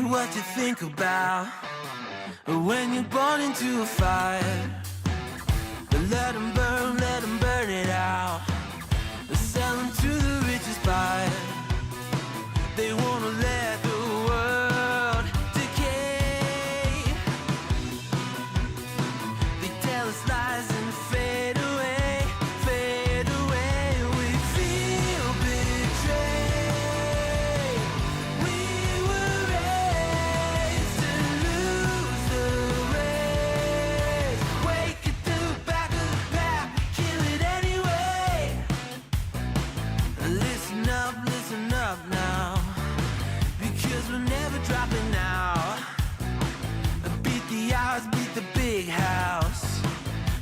what you think about when you're born into a fire. But let them burn it out. Sell them to the richest buyer. They wanna let the world decay. They tell us lies and fade away, fade away. We feel betrayed. We were raised to lose the race. Wake at the back of the pack, kill it anyway. Listen up now, because we're never dropping out. Beat the odds, beat the big house.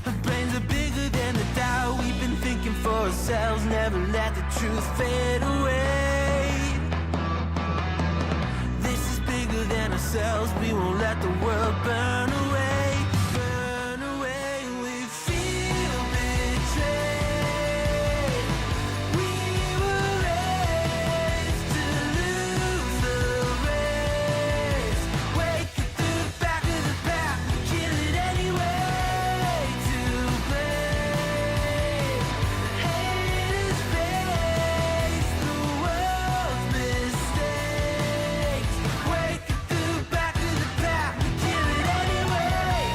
Our brains are bigger than the doubt. We've been thinking for ourselves, never let the truth fade away. This is bigger than ourselves, we won't let the world burn away. Burn away, we feel betrayed. We were raised to lose the race. Wake at the back of the pack, kill it anyway. To blame, haters face the world's mistakes. Wake at the back of the pack, kill it anyway.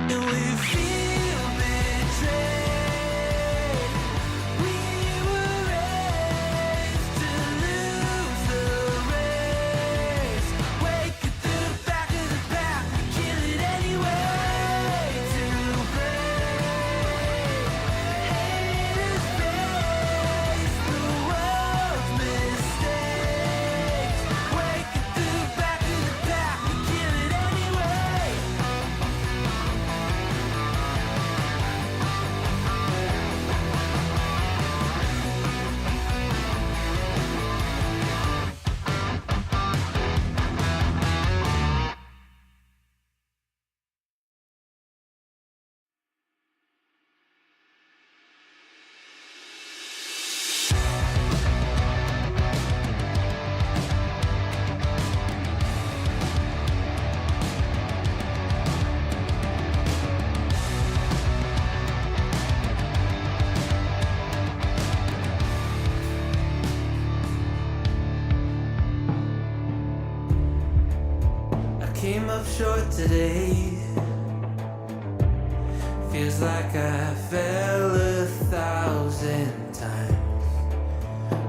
And we feel betrayed. We were raised to lose the race. Wake at the back of the pack, kill it anyway. To blame, haters face the world's mistakes. Wake at the back of the pack, kill it anyway. I came up short today. Feels like I fell 1,000 times.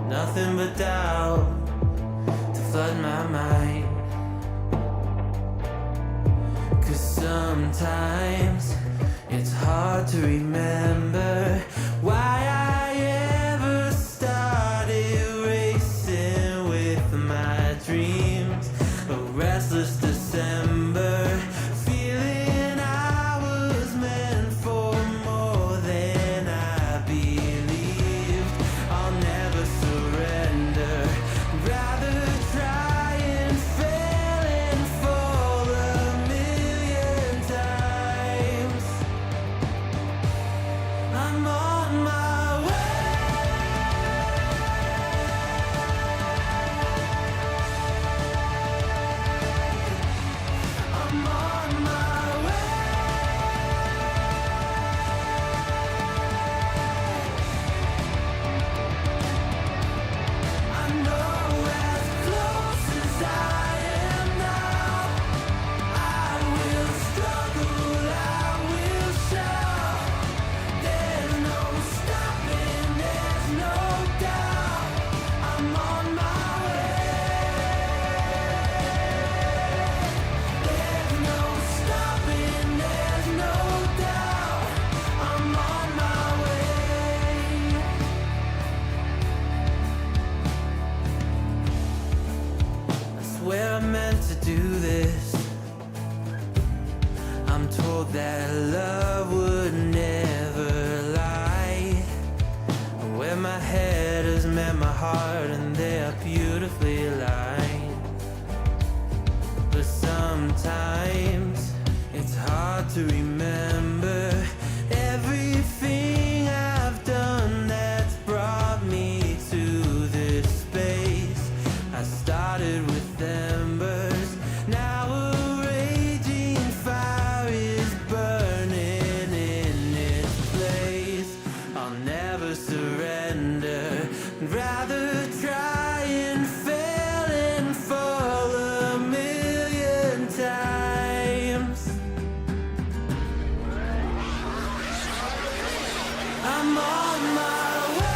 Nothing but doubt to flood my mind. 'Cause sometimes it's hard to remember why I ever started racing with my dreams. A restless December, feeling I was meant for more than I believed. I'll never surrender, rather try and fail and fall 1,000,000 times. that love would never lie. Where my head has met my heart and they are beautifully aligned. But sometimes it's hard to remember everything I've done that's brought me to this space. I started with embers, now a raging fire is burning in its place. I'll never surrender, rather try and fail and fall a million times. I'm on my way.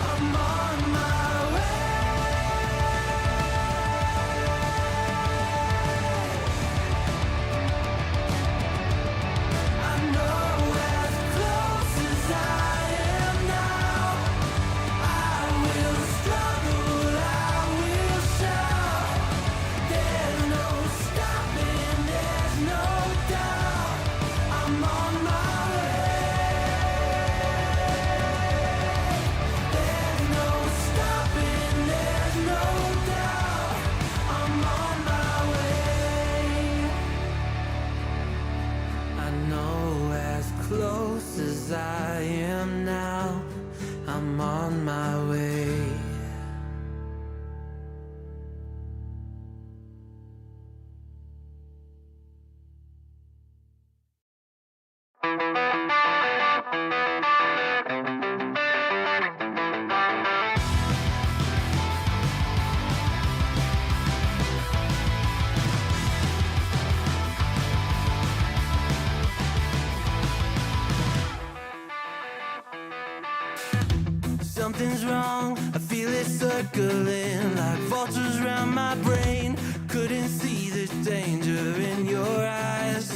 I'm on my way. I know as close as I am now, I will struggle, I will shout. There's no stopping, there's no doubt. I'm on my way. There's no stopping, there's no doubt. I'm on my way. I know as close as I am now, I'm on my way. Something's wrong, I feel it circling like vultures around my brain. Couldn't see this danger in your eyes.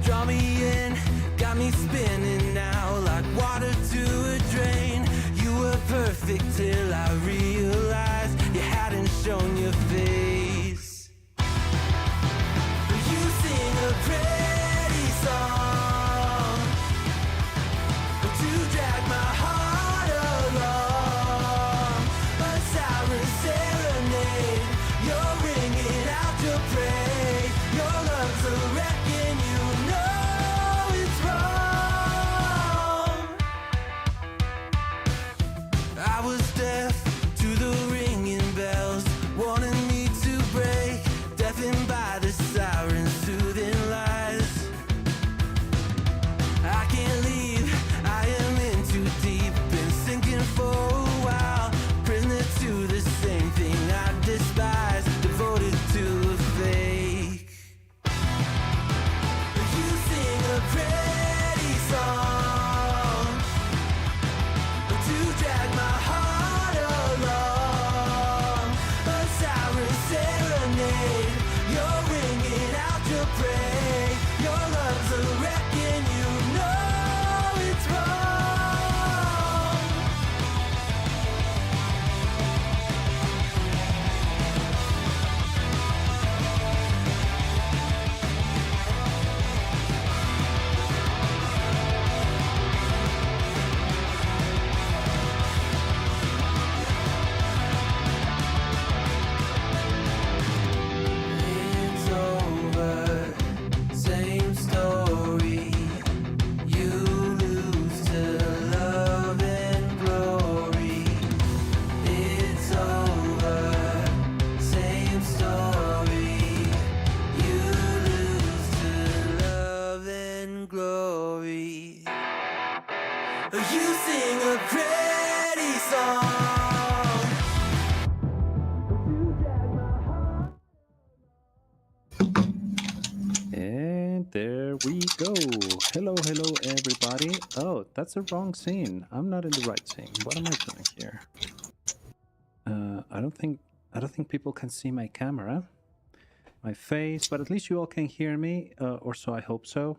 Draw me in, got me spinning now like water to a drain. You were perfect till I realized you hadn't shown your face. You sing a pretty song to drag my heart along. A siren serenade, you're ringing out your praise. Your lungs are wrecking, you know it's wrong. I was deaf to the ringing bells, warning me to break, deafened by the sirens' soothing lies. I can't leave, I am in too deep, been sinking for a while. Prisoner to the same thing I despise, devoted to a fake. You sing a pretty song to drag my heart along. A siren serenade, you're ringing out your praise. Your lungs are wrecking, you know it's wrong. It's over, same story. You lose to love and glory. It's over, same story. You lose to love and glory. You sing a pretty song. And there we go. Hello, hello, everybody. Oh, that's the wrong scene. I'm not in the right scene. What am I doing here? I don't think people can see my camera, my face, but at least you all can hear me, or so I hope so.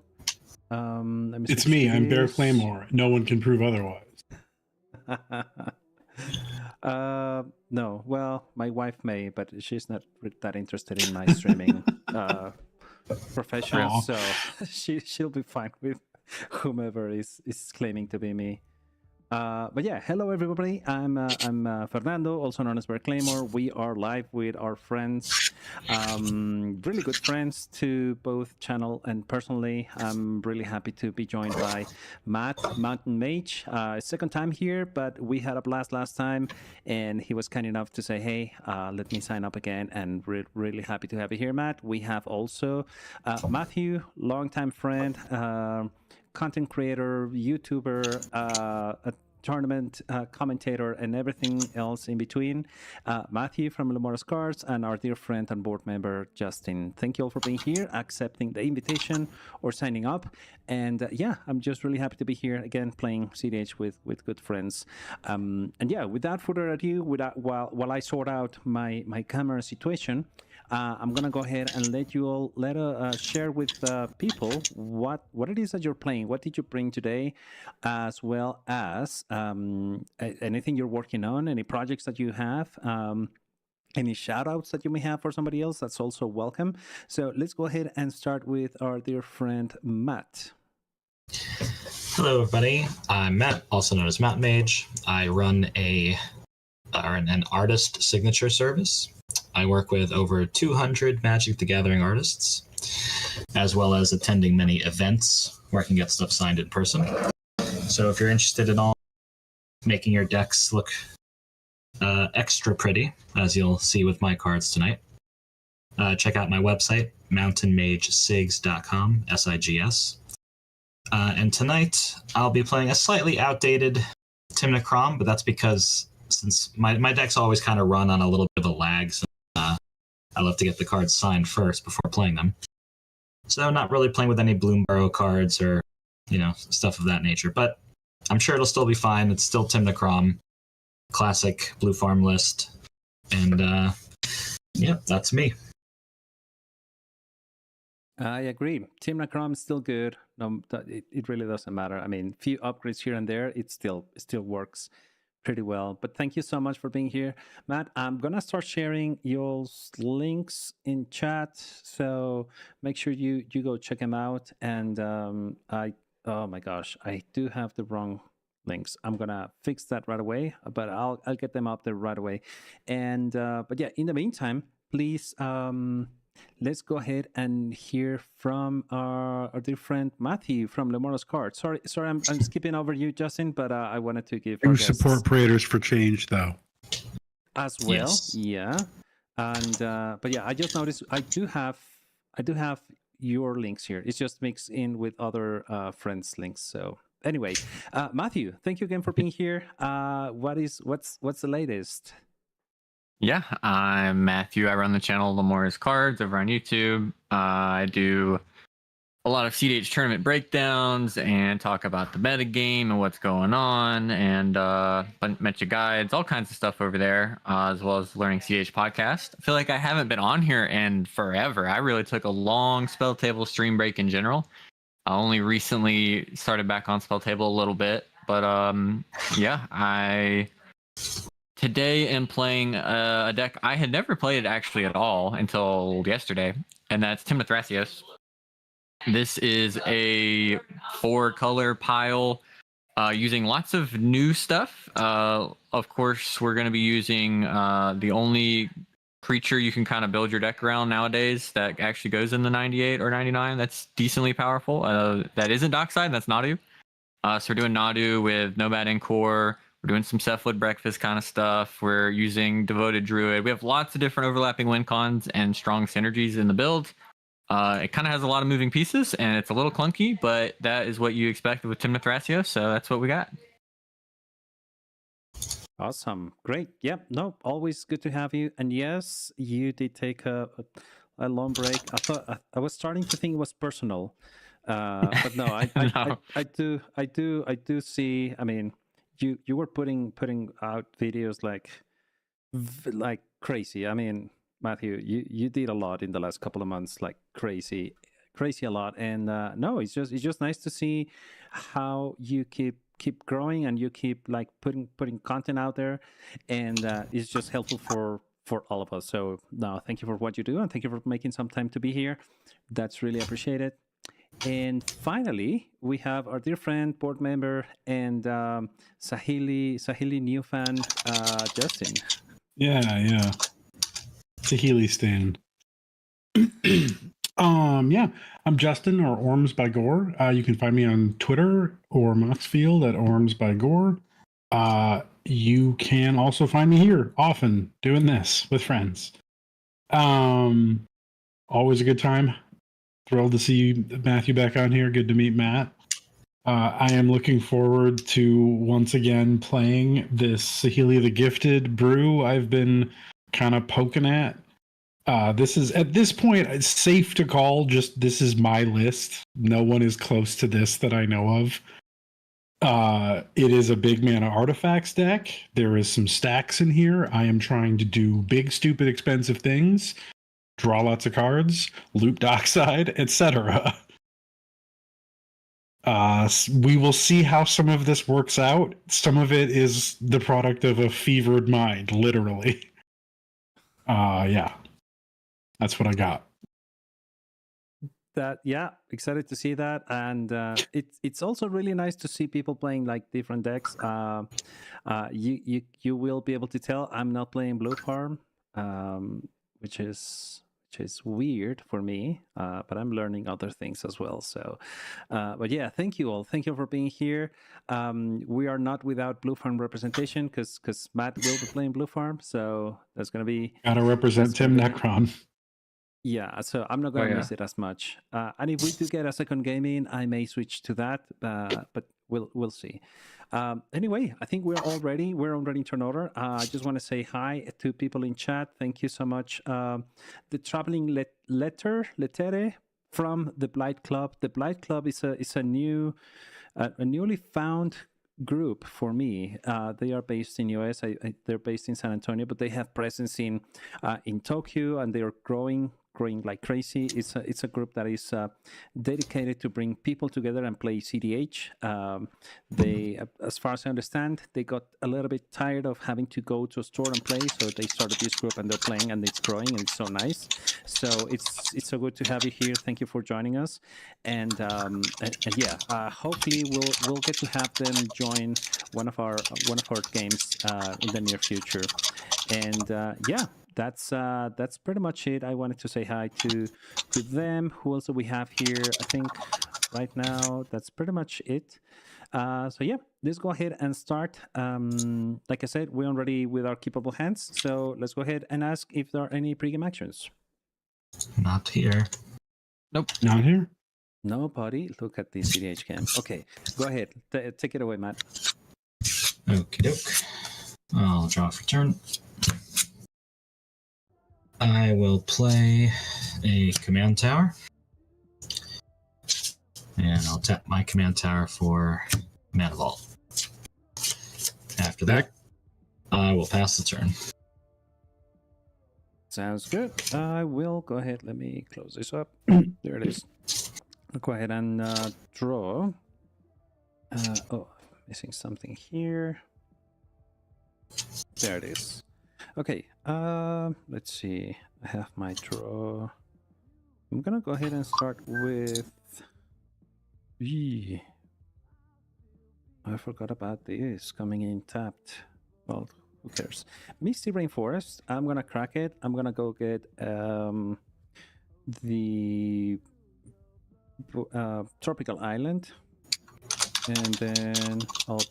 Let me It's switch me. I'm Bear videos. Claymore. No one can prove otherwise. No. Well, my wife may, but she's not that interested in my streaming profession, Aw. so she'll be fine with whomever is claiming to be me. But yeah, hello everybody. I'm Fernando, also known as Bear Claymore. We are live with our friends, really good friends to both channel and personally. I'm really happy to be joined by Matt, Mountain Mage. Second time here, but we had a blast last time, and he was kind enough to say, "Hey, let me sign up again." And we're really happy to have you here, Matt. We have also Matthew, longtime friend. Content creator, YouTuber, a tournament commentator, and everything else in between. Matthew from Lemora's Cards, and our dear friend and board member, Justin. Thank you all for being here, accepting the invitation, or signing up. And yeah, I'm just really happy to be here again, playing cEDH with good friends. And yeah, without further ado, while I sort out my camera situation, I'm gonna go ahead and let you all share with people what it is that you're playing. What did you bring today, as well as anything you're working on, any projects that you have, any shout outs that you may have for somebody else. That's also welcome. So let's go ahead and start with our dear friend Matt. Hello, everybody. I'm Matt, also known as Matt Mage. I run an artist signature service. I work with over 200 Magic the Gathering artists, as well as attending many events where I can get stuff signed in person. So if you're interested in all making your decks look extra pretty, as you'll see with my cards tonight, check out my website, mountainmagesigs.com, SIGS. And tonight, I'll be playing a slightly outdated Timnacrom, but that's because since my decks always kind of run on a little bit of a lag, so I love to get the cards signed first before playing them. So not really playing with any Bloomburrow cards or, stuff of that nature. But I'm sure it'll still be fine. It's still Timnacrom, classic blue farm list. And yeah, that's me. I agree. Timnacrom is still good. No, it really doesn't matter. I mean, few upgrades here and there, it still works pretty well. But thank you so much for being here, Matt. I'm gonna start sharing your links in chat, so make sure you go check them out. And oh my gosh, I do have the wrong links. I'm gonna fix that right away, but I'll get them up there right away. And but yeah, in the meantime, please let's go ahead and hear from our dear friend Matthew from Lemora's Card. Sorry, I'm skipping over you, Justin, but I wanted to give You support creators for change, though. as well. Yes. Yeah, and but yeah, I just noticed I do have your links here. It's just mixed in with other friends' links. So anyway, Matthew, thank you again for being here. What's the latest? Yeah, I'm Matthew. I run the channel Lemora's Cards over on YouTube. I do a lot of cEDH tournament breakdowns and talk about the metagame and what's going on, and bunch of guides, all kinds of stuff over there, as well as Learning cEDH podcast. I feel like I haven't been on here in forever. I really took a long Spell Table stream break in general. I only recently started back on Spell Table a little bit, but yeah, today am playing a deck I had never played actually at all until yesterday, and that's Tymna Thrasios. This is a 4-color pile using lots of new stuff. Of course, we're going to be using the only creature you can kind of build your deck around nowadays that actually goes in the 98 or 99 that's decently powerful. That isn't Dockside, that's Nadu. So we're doing Nadu with Nomad and Core. We're doing some Cephalid Breakfast kind of stuff. We're using Devoted Druid. We have lots of different overlapping win cons and strong synergies in the build. It kind of has a lot of moving pieces, and it's a little clunky, but that is what you expect with Tymna Thrasios, so that's what we got. Awesome. Great. Yep. No, always good to have you. And yes, you did take a long break. I thought I was starting to think it was personal. But no, No. I do see, I mean, you were putting out videos like crazy. I mean, Matthew, you did a lot in the last couple of months, like crazy a lot. And no, it's just nice to see how you keep keep growing and you keep like putting content out there, and it's just helpful for all of us. So no, thank you for what you do, and thank you for making some time to be here. That's really appreciated. And finally, we have our dear friend, board member, and Sahili new fan, Justin. Yeah. It's a Healy stand. Yeah, I'm Justin, or Orms by Gore. You can find me on Twitter or Moxfield at Orms by Gore. You can also find me here often doing this with friends. Always a good time. Thrilled to see Matthew back on here. Good to meet Matt. I am looking forward to once again playing this Saheeli the Gifted brew I've been kind of poking at. This is, at this point, it's safe to call just this is my list. No one is close to this that I know of. It is a big mana artifacts deck. There is some stacks in here. I am trying to do big, stupid, expensive things, draw lots of cards, loop Dockside, etc. We will see how some of this works out. Some of it is the product of a fevered mind, literally. Yeah. That's what I got. Excited to see that, and it's also really nice to see people playing like different decks. You will be able to tell I'm not playing Blue Farm, which is weird for me, but I'm learning other things as well. So, but yeah, thank you all. Thank you for being here. We are not without Blue Farm representation because Matt will be playing Blue Farm, so that's gonna be Gotta represent Tim Necron. Yeah, so I'm not going to miss it as much. And if we do get a second game in, I may switch to that, but we'll see. Anyway, I think we're all ready. We're already in turn order. I just want to say hi to people in chat. Thank you so much. The traveling lettere from the Blight Club. The Blight Club is a newly found group for me. They are based in US. They're based in San Antonio, but they have presence in Tokyo, and they are growing like crazy. It's a group that is dedicated to bring people together and play cEDH. They, as far as I understand, they got a little bit tired of having to go to a store and play, so they started this group and they're playing, and it's growing and it's so nice. So it's so good to have you here. Thank you for joining us, and yeah, hopefully we'll get to have them join one of our games in the near future. And yeah. That's pretty much it. I wanted to say hi to them. Who else do we have here? I think right now that's pretty much it. So yeah, let's go ahead and start. Like I said, we're already with our keepable hands. So let's go ahead and ask if there are any pregame actions. Not here. Nope. Not here. Nobody. Look at this cEDH cam. Okay, go ahead. Take it away, Matt. Okie doke. I'll draw for turn. I will play a command tower, and I'll tap my command tower for Mana Vault. After that, I will pass the turn. Sounds good. I will go ahead. Let me close this up. There it is. I'll go ahead and draw. Oh, missing something here. There it is. Okay, let's see. I have my draw. I'm gonna go ahead and start with... I forgot about this coming in tapped. Well, who cares? Misty Rainforest. I'm gonna crack it. I'm gonna go get the Tropical Island, and then I'll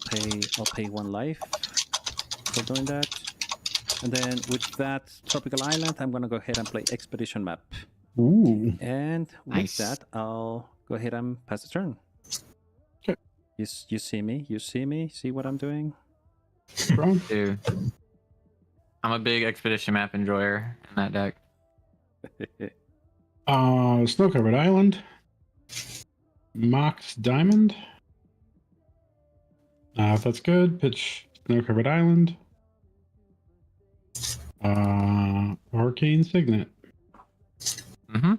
pay 1 life for doing that. And then with that Tropical Island, I'm going to go ahead and play Expedition Map. Ooh. And with Nice. that, I'll go ahead and pass the turn. Okay. You see me? You see me? See what I'm doing? Wrong. Dude. I'm a big Expedition Map enjoyer in that deck. Snow-covered island. Mox Diamond. If that's good, pitch Snow-covered island. Arcane Signet. Mm-hmm.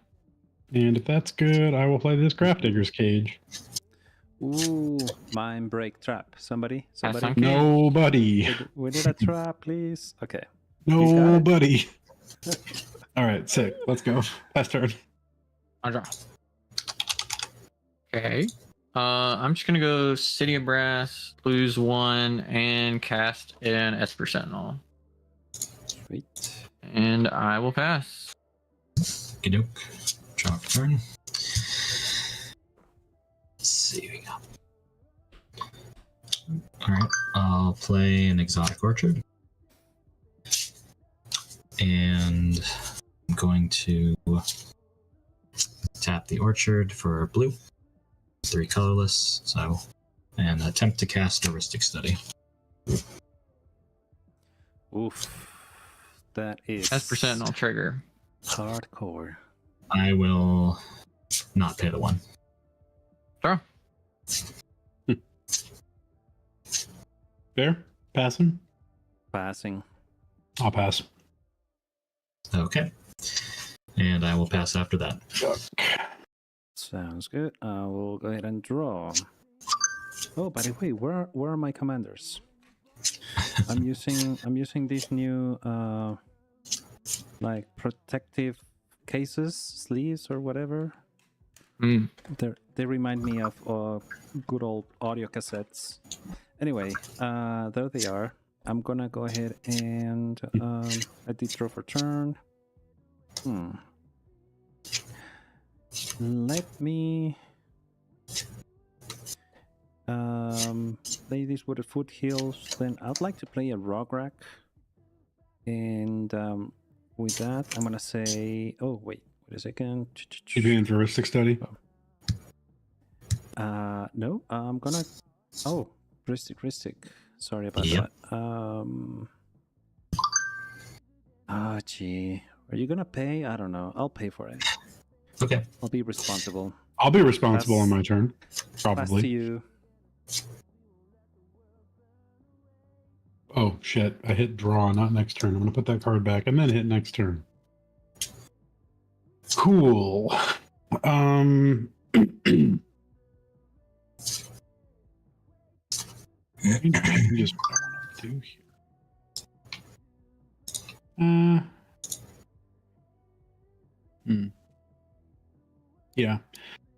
And if that's good, I will play this Grafdigger's Cage. Ooh, mine break trap. Somebody? That's Somebody? okay. Nobody. We did a trap, please. Okay. Nobody. All right, sick. Let's go. Pass turn. I'll draw. Okay. I'm just gonna go City of Brass, lose 1, and cast an Esper Sentinel. Sweet. And I will pass. Okey-doke. Draw for turn. Let's see what we got. Alright, I'll play an Exotic Orchard. And I'm going to tap the Orchard for blue. 3 colorless, so, and attempt to cast Heuristic Study. Oof. That is Esper Sentinel trigger. hardcore. I will not pay the 1. Draw. Fair? Passing? Passing. I'll pass. Okay. And I will pass after that. Sounds good. I will go ahead and draw. Oh, by the way, where are my commanders? I'm using these new like protective cases, sleeves, or whatever. Mm. They remind me of good old audio cassettes. Anyway, there they are. I'm gonna go ahead and I did draw for turn. Let me play this with the foothills. Then I'd like to play a Rograk, and with that, I'm gonna say, oh wait a second. You doing heuristic study? No, I'm gonna. Oh, Ristic. Sorry about Yep. that. Gee, are you gonna pay? I don't know. I'll pay for it. Okay. I'll be responsible. I'll be responsible Pass. on my turn. Pass to Probably. you. Oh shit! I hit draw, not next turn. I'm gonna put that card back and then hit next turn. Cool. Just what I want to do here. Yeah,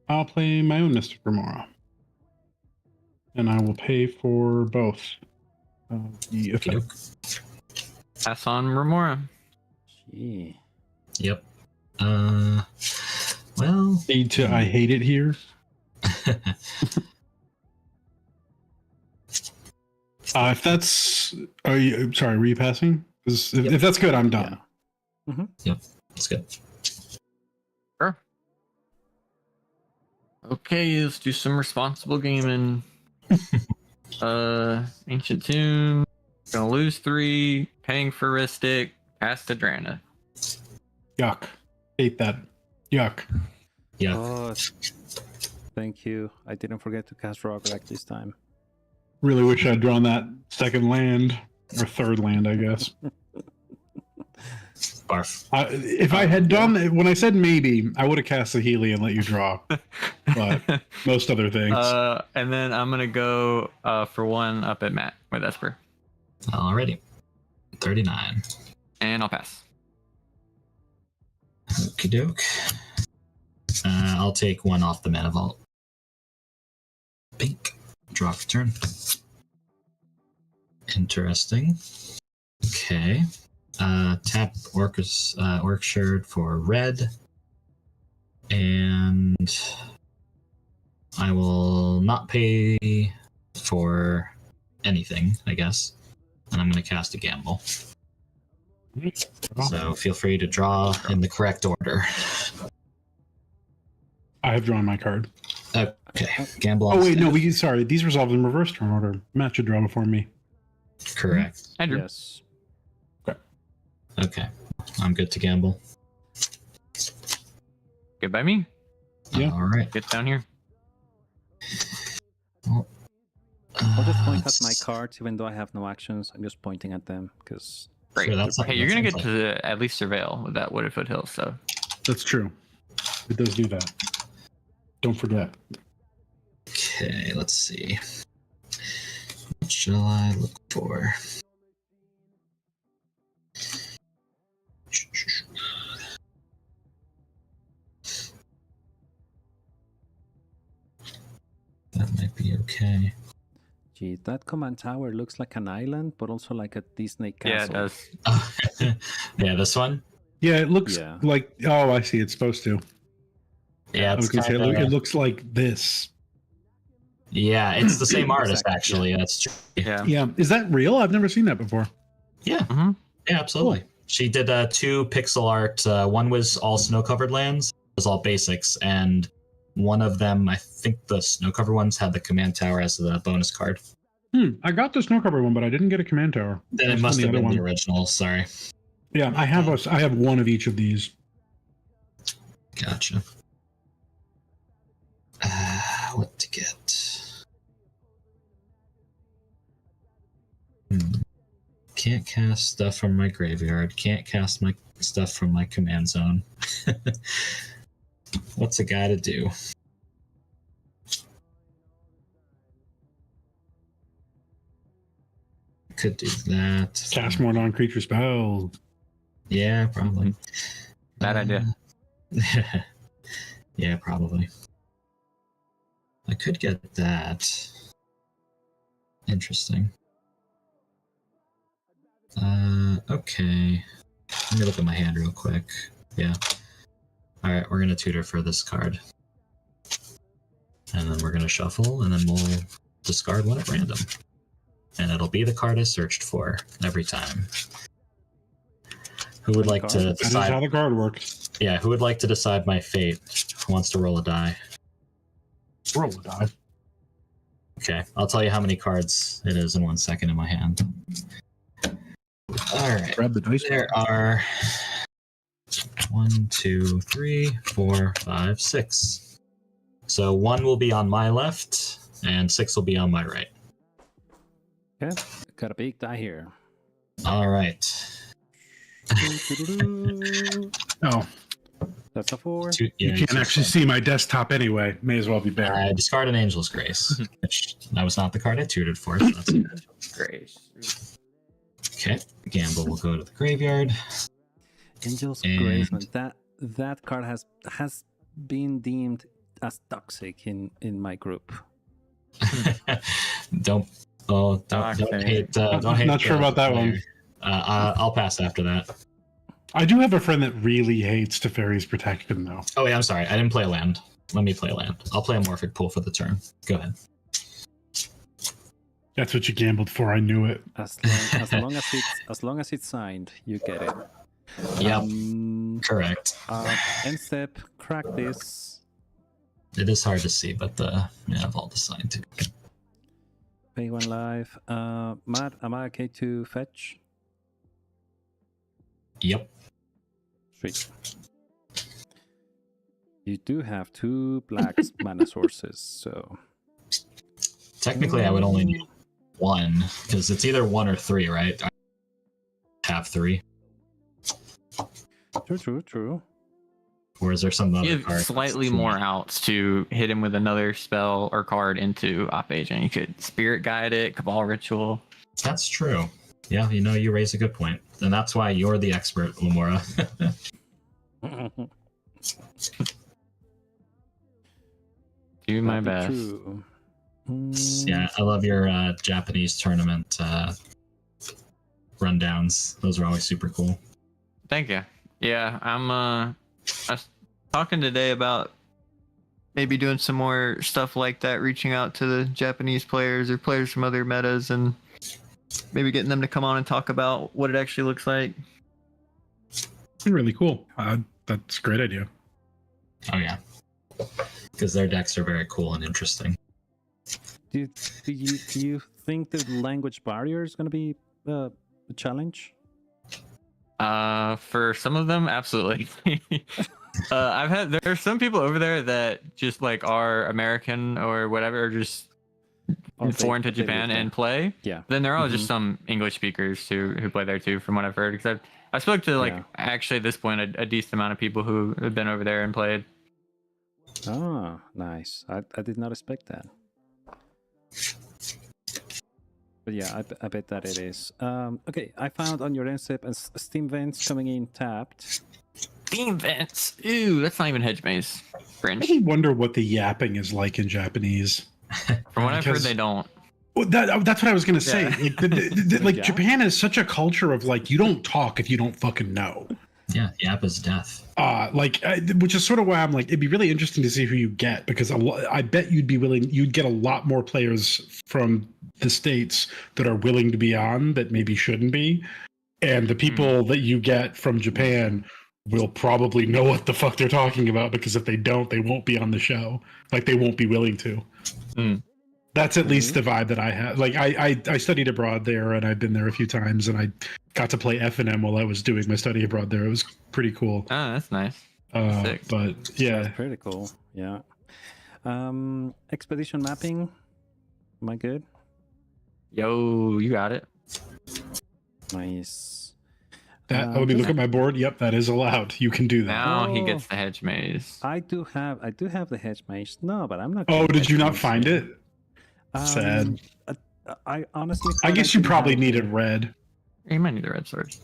I'll play my own Mystic Remora, and I will pay for both. The effects. Pass on Remora. Gee. Yep. Well. I hate it here. If that's, were you passing? If that's good, I'm done. Yeah. Mm-hmm. Yep, that's good. Sure. Okay, let's do some responsible gaming. Ancient Tomb. Gonna lose 3. Paying for Ristic. Pass to Drana. Yuck. Hate that. Yuck. Yeah. Oh, thank you. I didn't forget to cast Rograk this time. Really wish I'd drawn that second land, or third land, I guess. Barf. If I had done it, when I said maybe, I would have cast the Healy and let you draw. But most other things. And then I'm gonna go for 1 up at Matt with Esper. Alrighty. 39. And I'll pass. Okie doke. I'll take 1 off the mana vault. Pink. Draw for turn. Interesting. Okay. Tap Orchard for red. And I will not pay for anything, I guess. And I'm going to cast a gamble. So feel free to draw in the correct order. I have drawn my card. Okay. Gamble on Oh wait, no, staff. sorry. These resolve in reverse turn order. Matt should draw before me. Correct. Andrew. Yes. Okay. I'm good to gamble. Good by me. Yeah. All right. Get down here. Well, I'll just point at let's- my cards, even though I have no actions. I'm just pointing at them because. Great. Sure, that's- Hey, you're that gonna sounds get to at least surveil with that wooded foothills. So That's true. It does do that. Don't forget. Okay, let's see. What shall I look for? That might be okay. Gee, that command tower looks like an island, but also like a Disney Yeah, it castle. does. Oh, yeah, this one. Yeah, it looks Yeah. like. Oh, I see. It's supposed to. Yeah, I was it's gonna say kinda- it looks like this. yeah, it's the same artist Exactly, actually. That's true. Yeah. Yeah, is that real? I've never seen that before. Yeah, Mhm. yeah, absolutely. She did 2 pixel art. One was all snow-covered lands. It was all basics, and one of them, I think the snow-covered ones, had the command tower as the bonus card. I got the snow cover one, but I didn't get a command tower. Then it Just must on have the been other the one. original. Sorry. Yeah, I have one of each of these. Gotcha. What to get? Can't cast stuff from my graveyard. Can't cast my stuff from my command zone. What's a guy to do? Could do that. Cast more non-creature spells. Yeah, probably. Bad idea. Yeah, probably. I could get that. Interesting. Okay. Let me look at my hand real quick. Yeah. Alright, we're gonna tutor for this card. And then we're gonna shuffle, and then we'll discard one at random. And it'll be the card I searched for every time. Who would like to That is how decide? the card works. Yeah, who would like to decide my fate? Who wants to roll a die? Roll a die. Okay, I'll tell you how many cards it is in 1 second in my hand. Alright. Grab the dice. There are 1, 2, 3, 4, 5, 6. So 1 will be on my left, and 6 will be on my right. Okay, got a big die here. All right. Oh, That's a 4. you can't actually see my desktop anyway. May as well be buried. I discard an Angel's Grace. Which that was not the card I tutored for, so that's good. Great. Okay, Gamble will go to the graveyard. Angel's And- Grace, man. That card has been deemed as toxic in my group. don't Okay. hate. Don't hate. Not sure about that one. I'll pass after that. I do have a friend that really hates Teferi's Protection, though. Oh wait, I'm sorry. I didn't play a land. Let me play a land. I'll play a Morphic Pool for the turn. Go ahead. That's what you gambled for. I knew it. As long as it's signed, you get it. Yep. Correct. Correct. End step, crack this. It is hard to see, but I've all the sign too. Pay 1 life. Matt, am I okay to fetch? Yep. Sweet. You do have 2 black mana sources, so Technically, I would only need 1 because it's either 1 or 3, right? I have 3. true. Or is there some other You have card? slightly more outs to hit him with another spell or card into Op Agent. You could Spirit Guide it, Cabal Ritual. That's true. Yeah, you raise a good point. And that's why you're the expert, Lamora. Do my That'd be best. true. Yeah, I love your Japanese tournament rundowns. Those are always super cool. Thank you. Yeah, I was talking today about maybe doing some more stuff like that, reaching out to the Japanese players or players from other metas and maybe getting them to come on and talk about what it actually looks like. Really cool. That's a great idea. Oh yeah, because their decks are very cool and interesting. Do you think the language barrier is going to be a challenge? For some of them, absolutely. There's some people over there that just like are American or whatever, just Or foreign to they Japan live and there? play. Yeah. Then there are just some English speakers who play there too, from what I've heard. Because I spoke to like Yeah. actually at this point a decent amount of people who have been over there and played. Oh, nice. I did not expect that. But yeah, I bet that it is. Okay, I found on your NSIP and Steam vents coming in tapped. Steam vents. Ooh, that's not even hedge maze. I Fringe. really wonder what the yapping is like in Japanese. From what I've heard, because- they don't. Well, that's what I was gonna say. Yeah. Like Yeah. Japan is such a culture of like you don't talk if you don't fucking know. Yeah, yap is death. Which is sort of why I'm like, it'd be really interesting to see who you get, because I bet you'd get a lot more players from the States that are willing to be on that maybe shouldn't be. And the people that you get from Japan will probably know what the fuck they're talking about, because if they don't, they won't be on the show. Like, they won't be willing to. That's at least the vibe that I have. Like, I studied abroad there, and I've been there a few times, and I got to play F&M while I was doing my study abroad there. It was pretty cool. Oh, that's nice. Sick. But yeah, That's pretty cool. Yeah. Expedition mapping. Am I good? Yo, you got it. Nice. let me look at my board. Yep, that is allowed. You can do that. Now he Oh. gets the hedge maze. I do have the hedge maze. No, but I'm not. Oh, gonna did you hedge not maze find here. it? Sad. I honestly. I thought guess you could probably have needed the- red. You might need the red sword.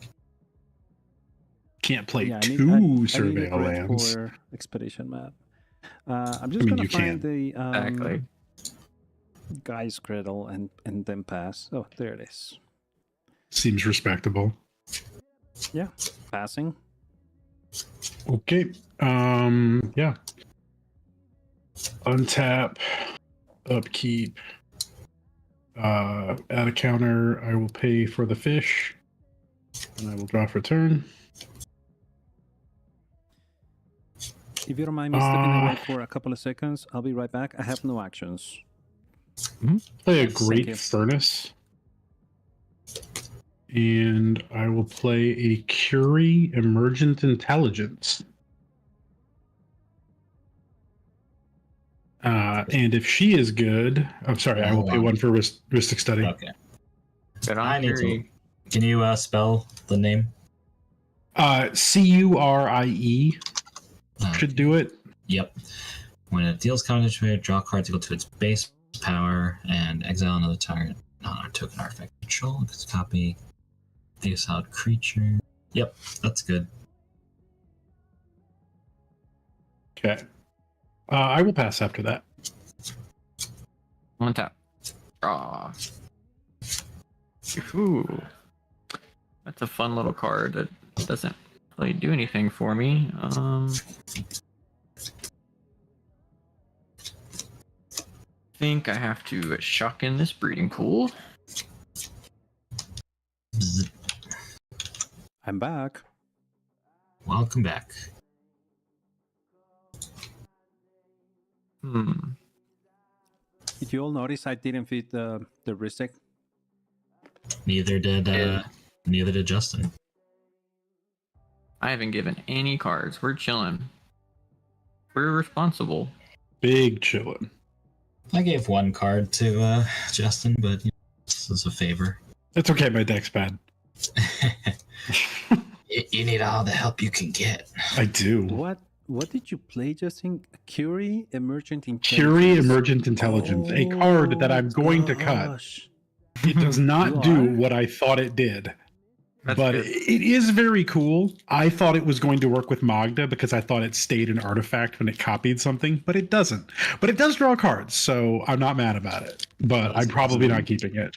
Can't play Yeah, I two needed surveil red lands. for expedition map. I'm just mean, gonna you find can. the Exactly. guy's griddle and then pass. Oh, there it is. Seems respectable. Yeah, passing. Okay. Yeah. Untap, upkeep. Add a counter. I will pay for the fish, and I will draw for turn. If you don't mind me stepping away for a couple of seconds, I'll be right back. I have no actions. Play a Yes, thank great you. furnace. And I will play a Curie Emergent Intelligence. And if she is good, I'm sorry, I will Hold pay on. one for Ristic Study. Okay. Good on I need to. Fury. Can you spell the name? Curie should do it. Yep. When it deals combat damage, draw cards equal to its base power and exile another target token artifact control. It's copy the exiled creature. Yep, that's good. Okay. I will pass after that. One tap. Draw. Ooh. That's a fun little card that doesn't really do anything for me. Think I have to shock in this breeding pool. Bzz. I'm back. Welcome back. Did you all notice I didn't feed the Ristic? Neither did Yeah. neither did Justin. I haven't given any cards. We're chilling. We're responsible. Big chillin'. I gave one card to Justin, but you know, this is a favor. It's okay, my deck's bad. You need all the help you can get. I do. What did you play, Justin? Curie Emergent Intelligence. Curie Emergent Intelligence, a card that I'm going to cut. Gosh. It does You not do are? what I thought it did. That's But good. it is very cool. I thought it was going to work with Magda because I thought it stayed an artifact when it copied something, but it doesn't. But it does draw cards, so I'm not mad about it. But I'm probably not keeping it.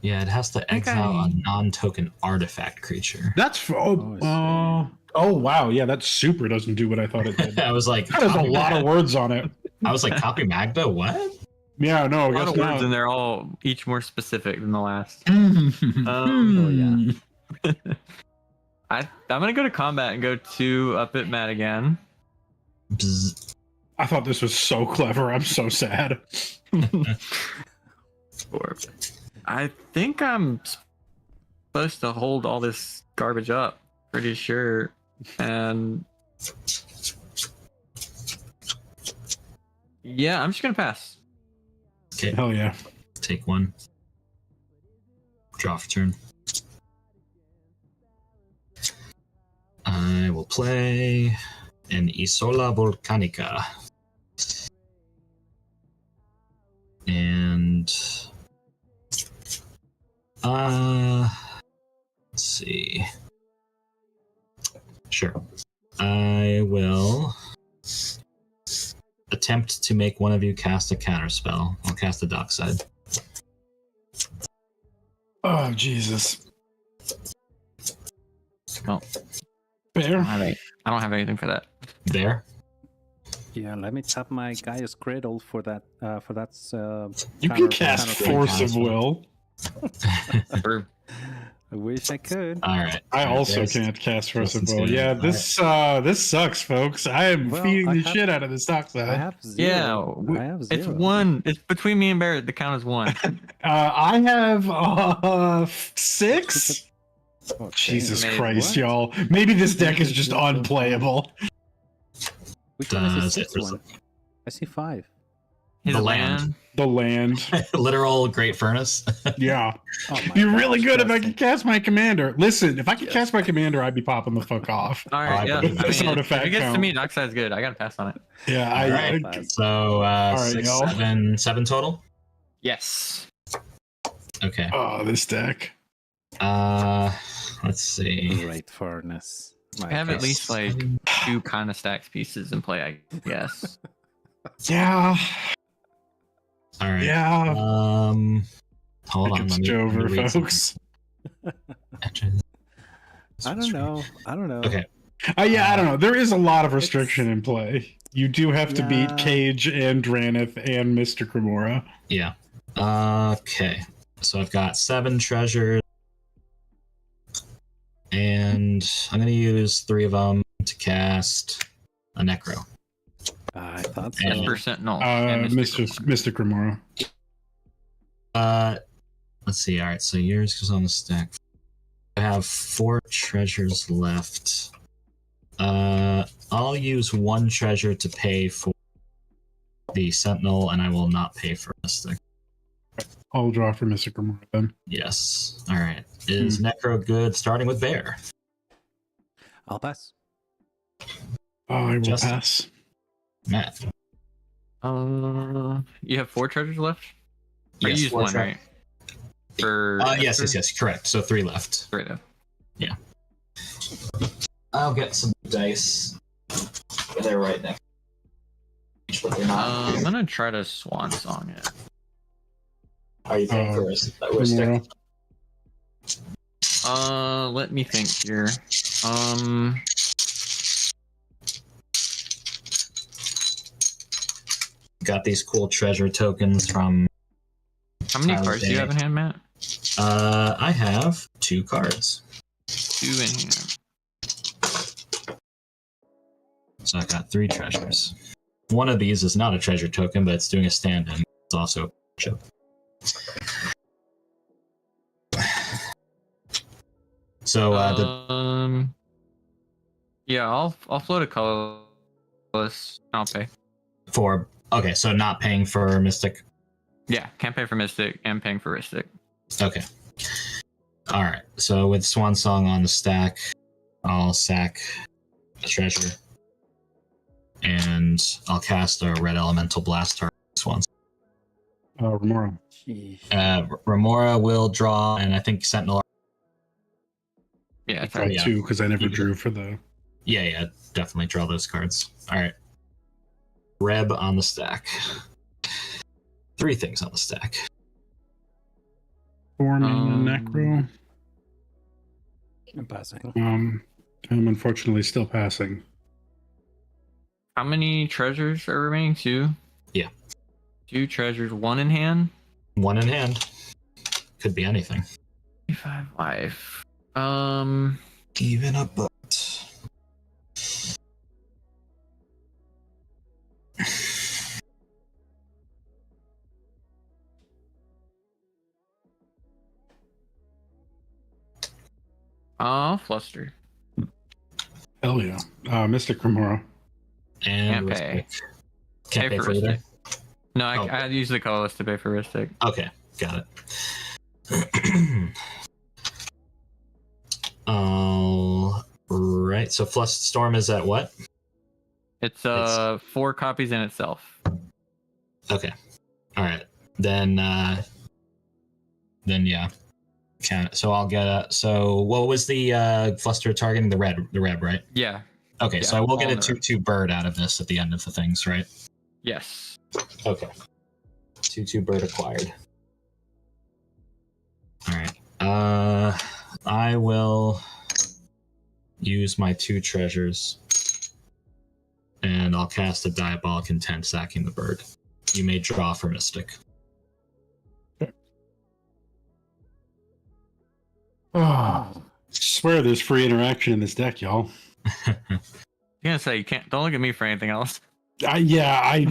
Yeah, it has to exile a non-token artifact creature. That's I oh wow, yeah, that super doesn't do what I thought it did. I was like, That has a copy lot of Mag- words on it. I was like, copy Magda? What? Yeah, no, A lot guess of words, not. and they're all each more specific than the last. Oh, yeah. I'm gonna go to combat and go 2 up at Matt again. Bzz. I thought this was so clever. I'm so sad. I think I'm supposed to hold all this garbage up. Pretty sure. And yeah, I'm just gonna pass. Okay, Hell yeah. take one. Draw for turn. I will play an Isola Volcanica. And Let's see. Sure. I will attempt to make one of you cast a counter spell. I'll cast a Dockside. Oh, Jesus. Well, Fair. I don't have anything for that. There. Yeah, let me tap my Gaia's Cradle for that. You can cast Force of Will. Or I wish I could. All right. I All right, also there's- can't cast Force of Justin's Will. gonna- Yeah, all this sucks, folks. I am Well, feeding I the have- shit out of this I Dockside. have yeah, zero. I have it's zero. one. It's between me and Barrett. The count is one. I have 6. Oh, Jesus Made Christ, what? y'all. Maybe this deck is just unplayable. Which one is the Does sixth it- one? I see 5. His The land. The land. Literal Great Furnace. Yeah. Oh my Be really gosh, good if I Justin. could cast my commander. Listen, if I could cast my commander, I'd be popping the fuck off. All right, I yeah. believe I this mean, artifact if it gets count. to me, Dockside's good. I gotta pass on it. Yeah, All right. Pass. So right, 6, y'all. 7 total. Yes. Okay. Oh, this deck. Let's see. Great furnace. I have at least like Seven. 2 kind of stacks pieces in play, I guess. Yeah. All right. Yeah. Hold on. It's let me over, read folks. something. I don't know. Okay. Yeah, I don't know. There is a lot of restriction in play. You do have to beat Yeah. Cage and Dranith and Mr. Cremora. Yeah. Okay. So I've got 7 treasures. And I'm going to use 3 of them to cast a Necro. I thought so. And- For Sentinel. and Mr. Cremora. Let's see. All right. So yours goes on the stack. I have 4 treasures left. I'll use 1 treasure to pay for the Sentinel, and I will not pay for Mystic. I'll draw for Mr. Cremora then. Yes. All right. Is Necro good? Starting with Bear. I'll pass. I will Justin. pass. Matt. You have 4 treasures left? Or Yes, you used 4 one, right? For yes. Correct. So 3 left. Right now. I'll get some dice. They're right next. But they're I'm gonna try to swan song it. Are you paying for Cremora. Let me think here. Got these cool treasure tokens from. How many Tyler cards do you Day. have in hand, Matt? I have 2 cards. 2 in hand. So I got 3 treasures. One of these is not a treasure token, but it's doing a stand-in. It's also a treasure. So yeah, I'll float a colorless. I'll pay. so not paying for Mystic. Yeah, can't pay for Mystic and paying for Ristic. Okay. All right. So with Swan Song on the stack, I'll sack a treasure, and I'll cast a Red Elemental Blast target Swan. Remora. Jeez. Remora will draw, and I think Sentinel. Yeah, it's Try alright. Yeah. 2 because I never drew for the. Yeah, definitely draw those cards. All right. Reb on the stack. 3 things on the stack. 4 mana Necro. I'm passing. I'm unfortunately still passing. How many treasures are remaining? 2? Yeah. 2 treasures, 1 in hand. 1 in hand. Could be anything. 5 life. Even a butt. Fluster. Hell yeah. Mr. Cremora. And Can't pay. Can't pay for either. Ristic. No, Oh. I use the colorless to pay for Ristic. Okay, got it. All right. So Flush Storm is at what? It's 4 copies in itself. Okay. All right. Then yeah. Okay, so I'll get a. So what was the fluster targeting? The red, right? Yeah. Okay, Yeah, so I will get all a in the red. 2/2 bird out of this at the end of the things, right? Yes. Okay. 2/2 bird acquired. All right. I will use my 2 treasures, and I'll cast a Diabolic Intent, sacking the bird. You may draw for Mystic. Oh, swear there's free interaction in this deck, y'all. I'm gonna say you can't. Don't look at me for anything else. I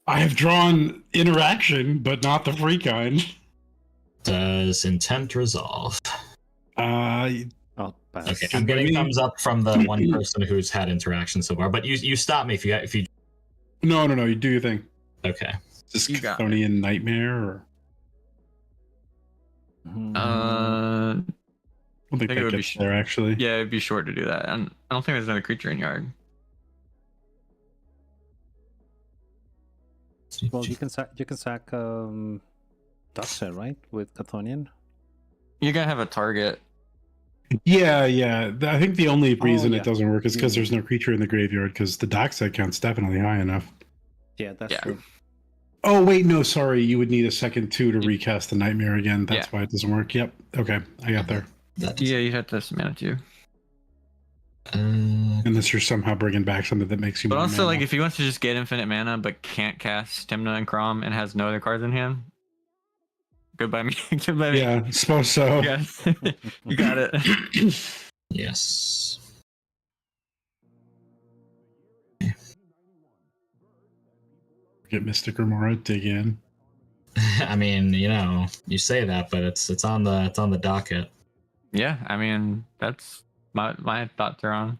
have drawn interaction, but not the free kind. Does Intent resolve? I'll pass. Okay, Just I'm by getting me. thumbs up from the one person who's had interaction so far. But you stop me if you. No, you do your thing. Okay. Is You this got Chthonian Nightmare? Or... I I don't think think it that would be gets there, actually. yeah, it'd be short to do that. And I don't think there's another creature in yard. Well, you can sack Doxa, right? With Chthonian. You're gonna have a target. Yeah. I think the only reason yeah. it doesn't work is because Yeah. there's no creature in the graveyard, because the dockside count's definitely high enough. Yeah, that's Yeah. true. Oh, wait, no, sorry. You would need a second 2 to recast the Nightmare again. That's Yeah. why it doesn't work. Yep. Okay, I got there. Yeah, you have to mana too. Unless you're somehow bringing back something that makes you But more also, mana. like, if he wants to just get infinite mana but can't cast Timna and Crom and has no other cards in hand, goodbye me. Goodbye me. Yeah, suppose so. Yeah. You got it. Yes. Get Mystic Remora, dig in. I mean, you say that, but it's on the docket. Yeah, I mean, that's my thoughts are on.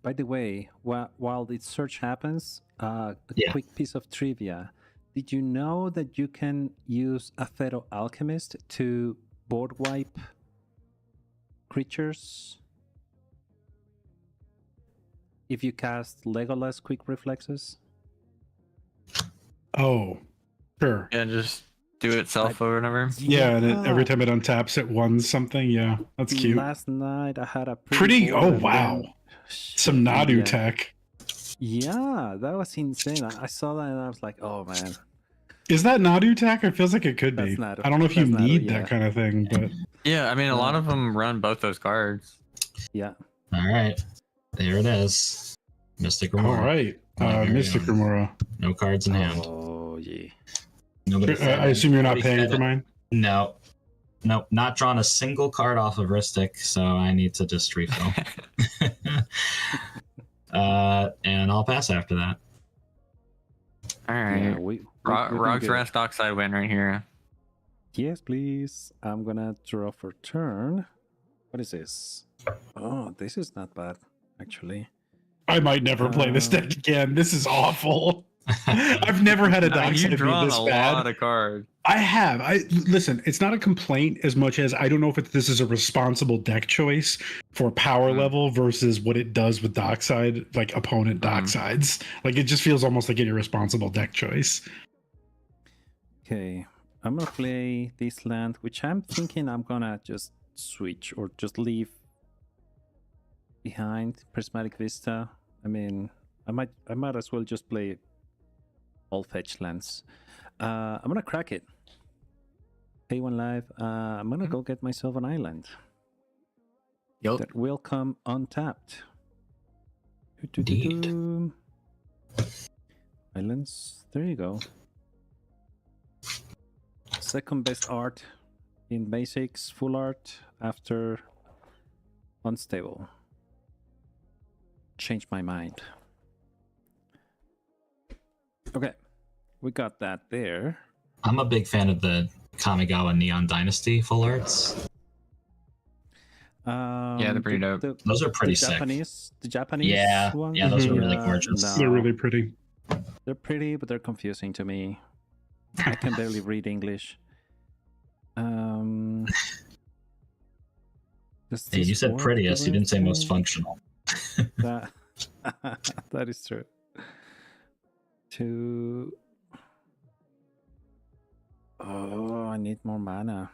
By the way, while the search happens, a Yeah. quick piece of trivia. Did you know that you can use a Feral Alchemist to board wipe creatures? If you cast Legolas Quick Reflexes? Oh, sure. Yeah, just do it self over and over. Yeah, and every time it untaps, it won something. Yeah, that's cute. Last night I had a Pretty. board Oh, and wow. then- Some Nadu yeah. tech. Yeah, that was insane. I saw that and I was like, oh man. Is that Nadu tech? It feels like it could That's be. Nadu. I don't know if you That's Nadu, need yeah. that kind of thing, but Yeah, I mean, a lot of them run both those cards. Yeah. All right, there it is. Mystic all Remora. right. Very Mystic own. Remora. No cards in hand. Oh yeah. Nobody. said I it. assume you're not Nobody paying said for it. mine. No, not drawn a single card off of Ristic, so I need to just refill. And I'll pass after that. All right. Yeah, we can Rog's do it. Rest Dockside win right here. Yes, please. I'm gonna draw for turn. What is this? Oh, this is not bad, actually. I might never play this deck again. This is awful. I've never had a dockside You've be drawn this a bad. lot of cards. I have. Listen. It's not a complaint as much as I don't know if this is a responsible deck choice for power level versus what it does with dockside, like opponent docksides. Like it just feels almost like an irresponsible deck choice. Okay, I'm gonna play this land, which I'm thinking I'm gonna just switch or just leave behind Prismatic Vista. I mean, I might as well just play all fetch lands. I'm gonna crack it. Pay one life. I'm gonna go get myself an island Yup. that will come untapped. Indeed. Islands. There you go. Second best art in basics, full art after unstable. Changed my mind. Okay, we got that there. I'm a big fan of the Kamigawa Neon Dynasty full arts. Yeah, they're pretty dope. Those are pretty the sick. Japanese Yeah, ones? yeah, those are really gorgeous. No, They're really pretty. they're pretty, but they're confusing to me. I can barely read English. Does Hey, you this said work prettiest. You didn't say most correctly? functional. That, that is true. To Oh, I need more mana.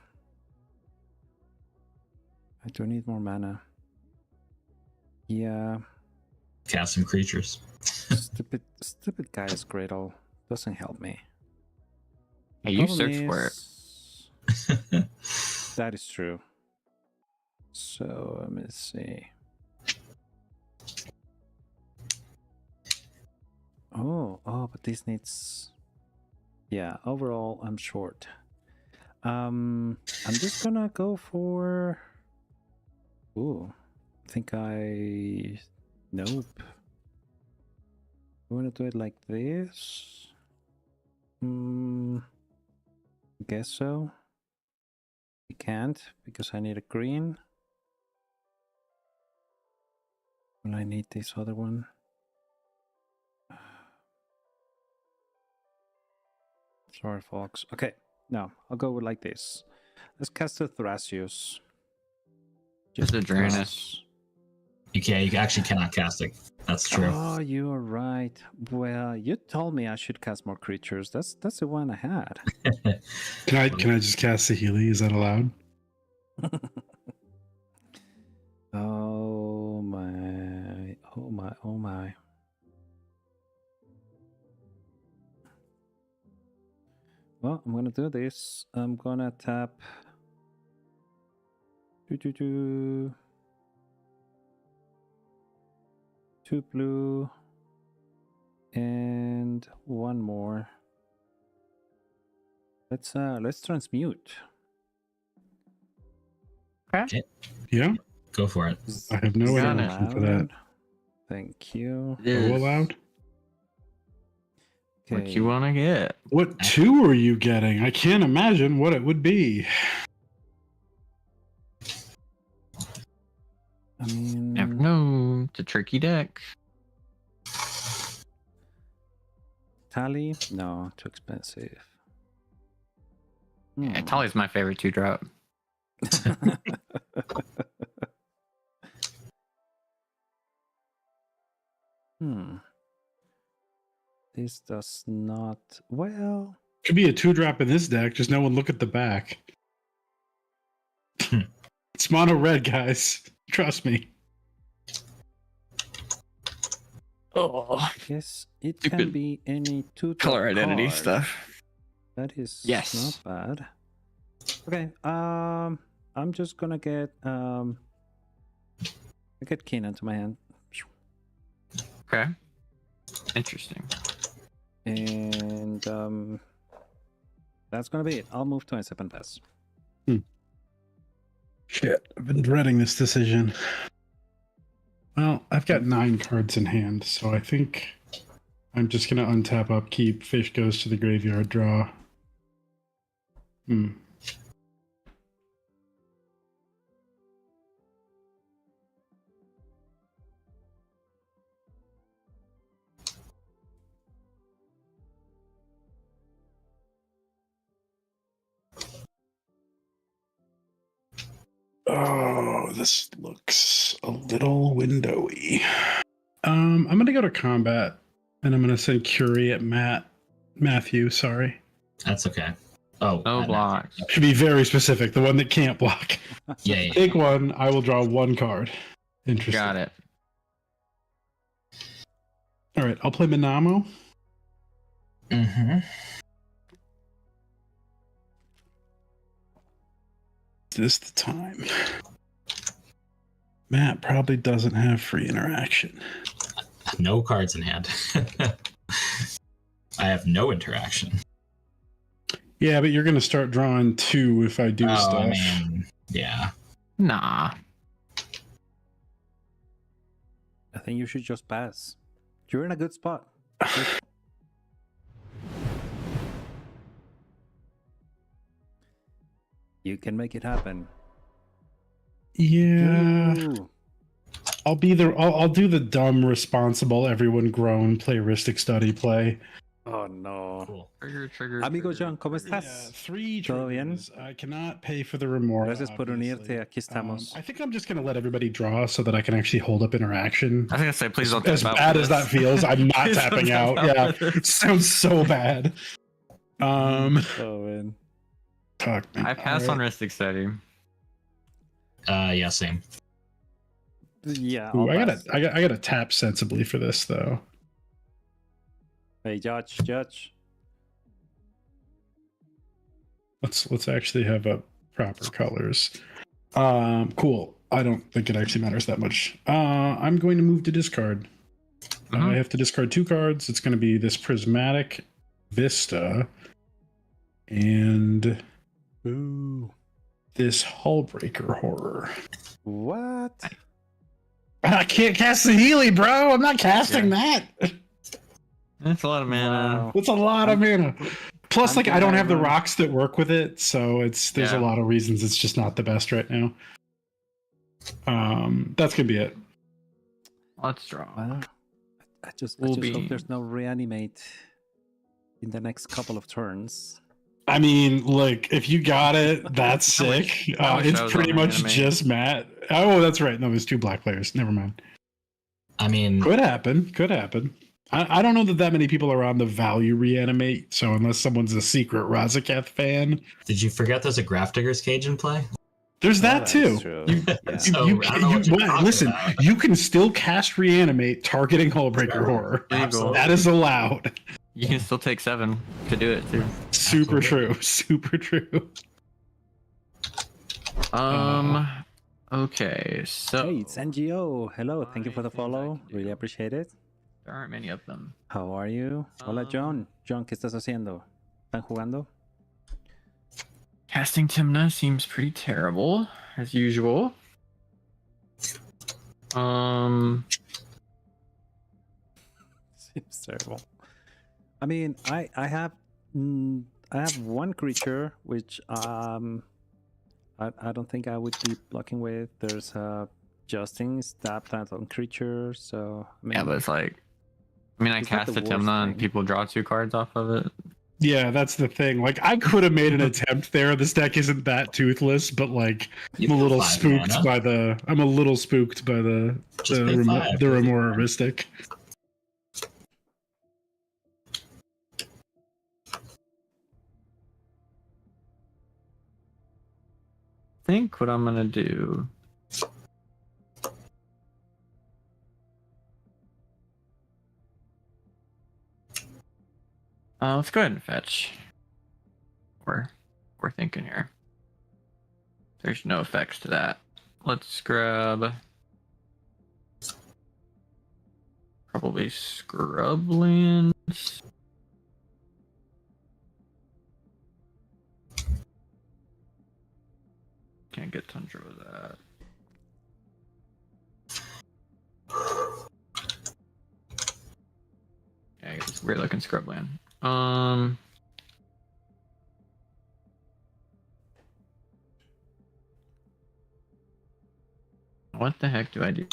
I do need more mana. Yeah. Cast some creatures. Stupid guy's Griddle doesn't help me. Hey, you Problem search for it. That is true. So let me see. Oh, but this needs. Yeah, overall I'm short. I'm just gonna go for. Ooh, I think nope. I'm gonna do it like this. Guess so. I can't because I need a green. And I need this other one. Sorry, folks. Okay, no, I'll go with like this. Let's cast the Thrasios. Just a Draenus. You actually cannot cast it. That's true. Oh, you are right. Well, you told me I should cast more creatures. That's the one I had. Can I just cast Saheeli? Is that allowed? Oh my. Oh my. Oh my. Well, I'm gonna do this. I'm gonna tap. 2 blue and 1 more. Let's transmute. Okay. Yeah, Go for it. I have no Got it. interaction for that. Thank you. It is Go allowed. what you want to get. What 2 are you getting? I can't imagine what it would be. I mean, Never know. It's a tricky deck. Tally? No, too expensive. Yeah, Tali's my favorite 2-drop. This does not. Well, Could be a 2-drop in this deck. Just no one look at the back. It's mono red, guys. Trust me. Oh, I guess it can Stupid be any 2 color identity card. stuff. That is Yes. not bad. Okay, I'm just gonna get I get Keen into my hand. Okay. Interesting. And that's gonna be it. I'll move to a 7 pass. Shit, I've been dreading this decision. Well, I've got 9 cards in hand, so I think I'm just gonna untap upkeep. Fish goes to the graveyard, draw. Oh, this looks a little windowy. I'm gonna go to combat, and I'm gonna send Curie at Matthew. Sorry, That's okay. Oh, No blocks. should be very specific. The one that can't block. Yeah. Take one. I will draw 1 card. Interesting. Got it. All right, I'll play Minamo. Mm-hmm. Is this the time? Matt probably doesn't have free interaction. No cards in hand. I have no interaction. Yeah, but you're gonna start drawing 2 if I do stuff. I mean, yeah. Nah. I think you should just pass. You're in a good spot. You can make it happen. Yeah. Ooh. I'll be the I'll do the dumb, responsible, everyone grown, playeristic study play. Oh no. Cool. Trigger. Amigo John, ¿cómo Yeah, estás? 3 ¿Todo bien? triggers. I cannot pay for the remora. Gracias por obviously. unirte. Aquí estamos. I think I'm just gonna let everybody draw so that I can actually hold up interaction. I was gonna say, please don't. As tap out bad for as this. that feels, I'm not Please don't tapping tap out. out Yeah, for this. it sounds so bad. Oh man. Fuck, man. I pass on Ristic Study. Yeah, same. Yeah, Ooh, I'll pass. I gotta tap sensibly for this though. Hey, judge. Let's actually have a proper colors. Cool. I don't think it actually matters that much. I'm going to move to discard. I have to discard 2 cards. It's going to be this Prismatic Vista and this Hullbreaker Horror. What? I can't cast the Healy, bro. I'm not casting that. That's a lot of mana. That's a lot of mana. Plus, like, I don't have the run. rocks that work with it, so there's a lot of reasons it's just not the best right now. That's gonna be it. Let's draw. Well, I just Will hope be- there's no reanimate in the next couple of turns. I mean, like, if you got it, that's I sick. wish I It's was pretty on much Reanimate. just Matt. Oh, that's right. No, there's 2 black players. Never mind. I mean, Could happen. I don't know that many people are on the value reanimate. So unless someone's a secret Razaketh fan, did you forget there's a Grafdigger's Cage in play? there's Oh, that too. true. You- Yeah. So, You I don't know what you're talking listen, about. you can still cast reanimate targeting Hullbreaker Sure. Horror. Absolutely. That is allowed. You can still take 7 to do it too. Super Absolutely. true. Super true. Okay, so Hey, it's NGO. Hello, thank you for the Five things I follow. can do. Really appreciate it. there aren't many of them. How are you? Hola, John. John, ¿qué estás haciendo? ¿Están jugando? Casting Timna seems pretty terrible, as usual. Seems terrible. I mean, I have one creature which I don't think I would be blocking with. There's Justin stab plant on creature, so I mean, Yeah, but it's like, I mean, I It's not cast the a worst Timna and thing. people draw 2 cards off of it. Yeah, that's the thing. Like, I could have made an attempt there. This deck isn't that toothless, but like, You I'm a pay little 5 spooked mana. by the. I'm a little spooked by the Just pay 5. the Remora Ristic. I think what I'm gonna do. Let's go ahead and fetch. We're thinking here. There's no effects to that. Let's grab probably Scrublands. Can't get Tundra with that. Yeah, it's weird looking Scrubland. What the heck do I do?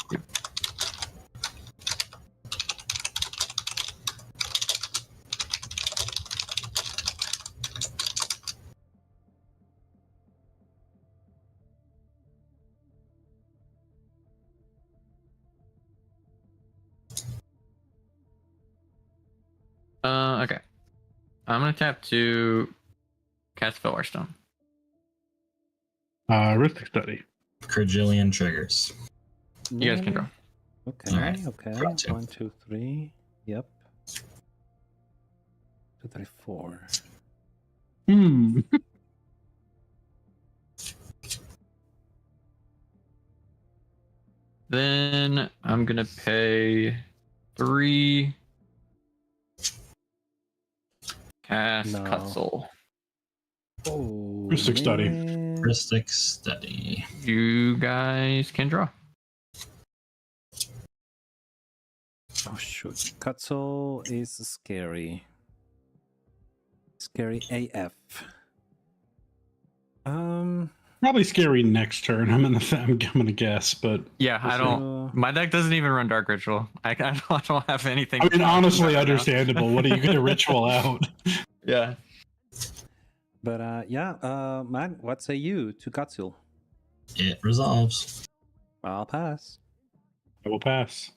Okay. I'm gonna tap to cast Fellwarstone. Ristic Study. Cragillion triggers. You guys can draw. Okay, Alright, okay. draw 2. 1, 2, 3. Yep. 2, 3, 4. Then I'm gonna pay 3. Cast No. Cutsoul. Oh, Ristic Study. man. Ristic Study. You guys can draw. Oh shoot, Cutsoul is scary. Scary AF. Probably scary next turn. I'm gonna guess, but Yeah, I don't. My deck doesn't even run Dark Ritual. I don't have anything. I to mean, talk honestly, about right now. understandable. What are you gonna ritual out? Yeah. But yeah, man, what say you to Cutsoul? It resolves. I'll pass. I will pass.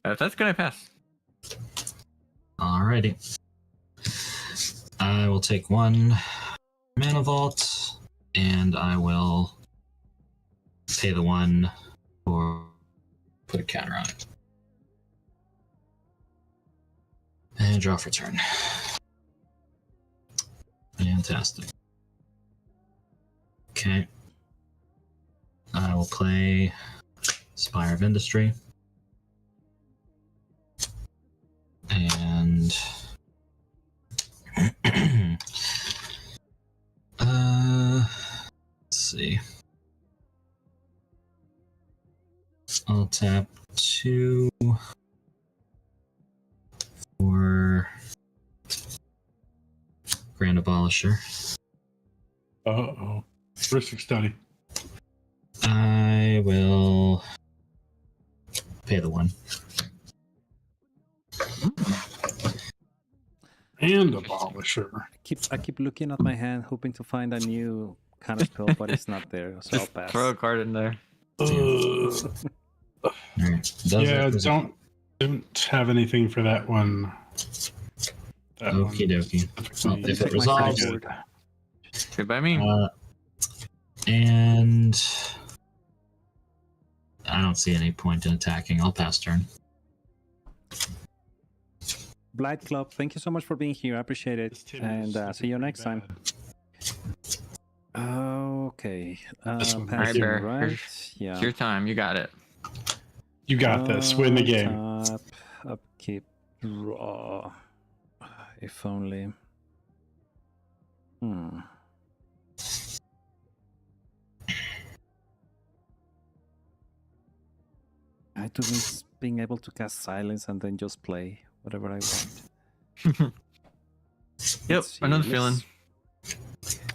That's gonna pass. Alrighty. I will take 1 Mana Vault. and I will pay the 1 or put a counter on it. And draw for turn. Fantastic. Okay. I will play Spire of Industry. And let's see. I'll tap 2 for Grand Abolisher. Uh-oh. Ristic study. I will pay the 1. And Abolisher. I keep looking at my hand, hoping to find a new kind of spell, but it's not there, so I'll Just pass. throw a card in there. Alright. Yeah, don't have anything for that one. Okie dokie. Well, if it Check my resolves, sideboard. Good by me. and I don't see any point in attacking. I'll pass turn. Blight Club, thank you so much for being here. I appreciate it. And see you next time. Okay. This one. Pass Alright, it, Bear. right? It's Yeah. your time. You got it. You got this. Win the game. Tap, upkeep, draw. If only. I do miss being able to cast silence and then just play whatever I want. Yep, Let's see, another let's- feeling.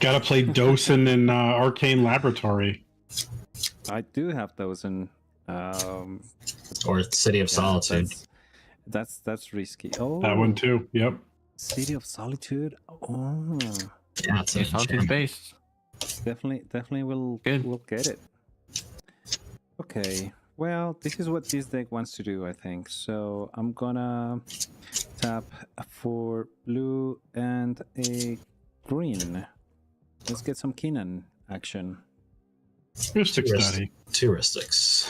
Gotta play Dosen in Arcane Laboratory. I do have those in. Or City of Yeah, Solitude. That's risky. Oh, That one too. Yep. City of Solitude. Oh, Yeah, it's an Solitude enchantment. base. definitely will Good. will get it. Okay. Well, this is what this deck wants to do, I think. So I'm gonna tap for blue and a green. Let's get some Keenan action. Ristic Risk. study. 2 Ristics.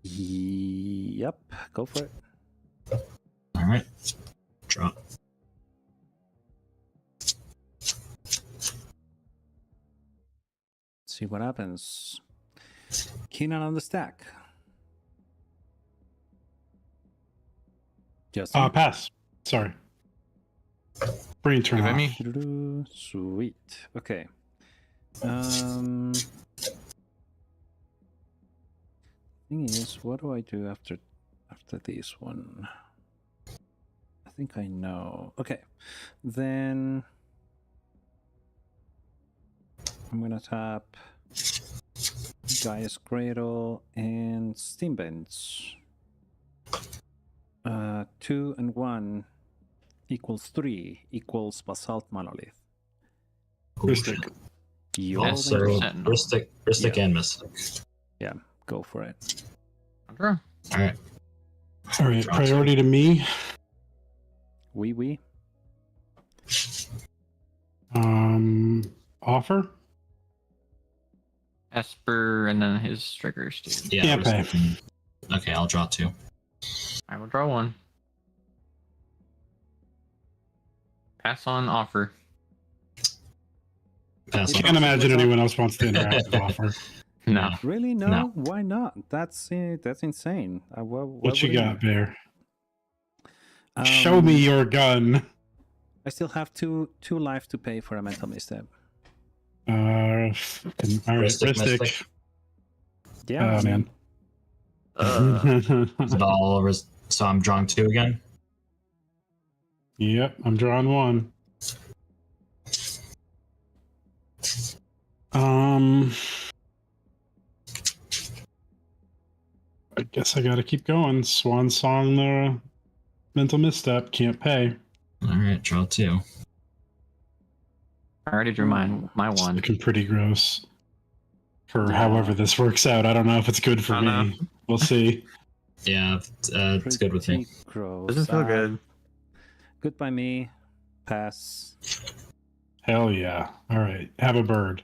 Yep, go for it. Alright. Draw. See what happens. Keenan on the stack. Just Pass. Sorry. Brain turn Good by off. me. Sweet. Okay. Thing is, what do I do after this one? I think I know. Okay. Then I'm gonna tap Gaia's Cradle and Steam Vents. 2 and 1 equals 3 equals Basalt Monolith. Ristic. You're Also, the- Sentinel. Ristic Yeah. and Mystic. Go for it. Draw. Alright. All right. Draw Priority to me. Oui. Offer. Esper and then his triggers too. Yeah, Can't pay. Ristic and- Okay, I'll draw 2. I will draw 1. Pass on offer. Pass I on. can't imagine anyone else wants to interact with offer. No. Really? No? No. Why not? That's insane. What you got, Bear? Um, Show me your gun. I still have two life to pay for a mental misstep. All right, Ristic, Ristic. Mystic. Yeah, Oh, man. Is it all over? So I'm drawing 2 again? Yep, I'm drawing 1. I guess I gotta keep going. Swan Song, the mental misstep, can't pay. Alright, draw 2. I already drew my 1. Looking pretty gross. For Yeah. however this works out, I don't know if it's good for I me. know. We'll see. Yeah, it's good with me. Pretty gross. Doesn't feel good. Good by me. Pass. Hell yeah! All right, have a bird.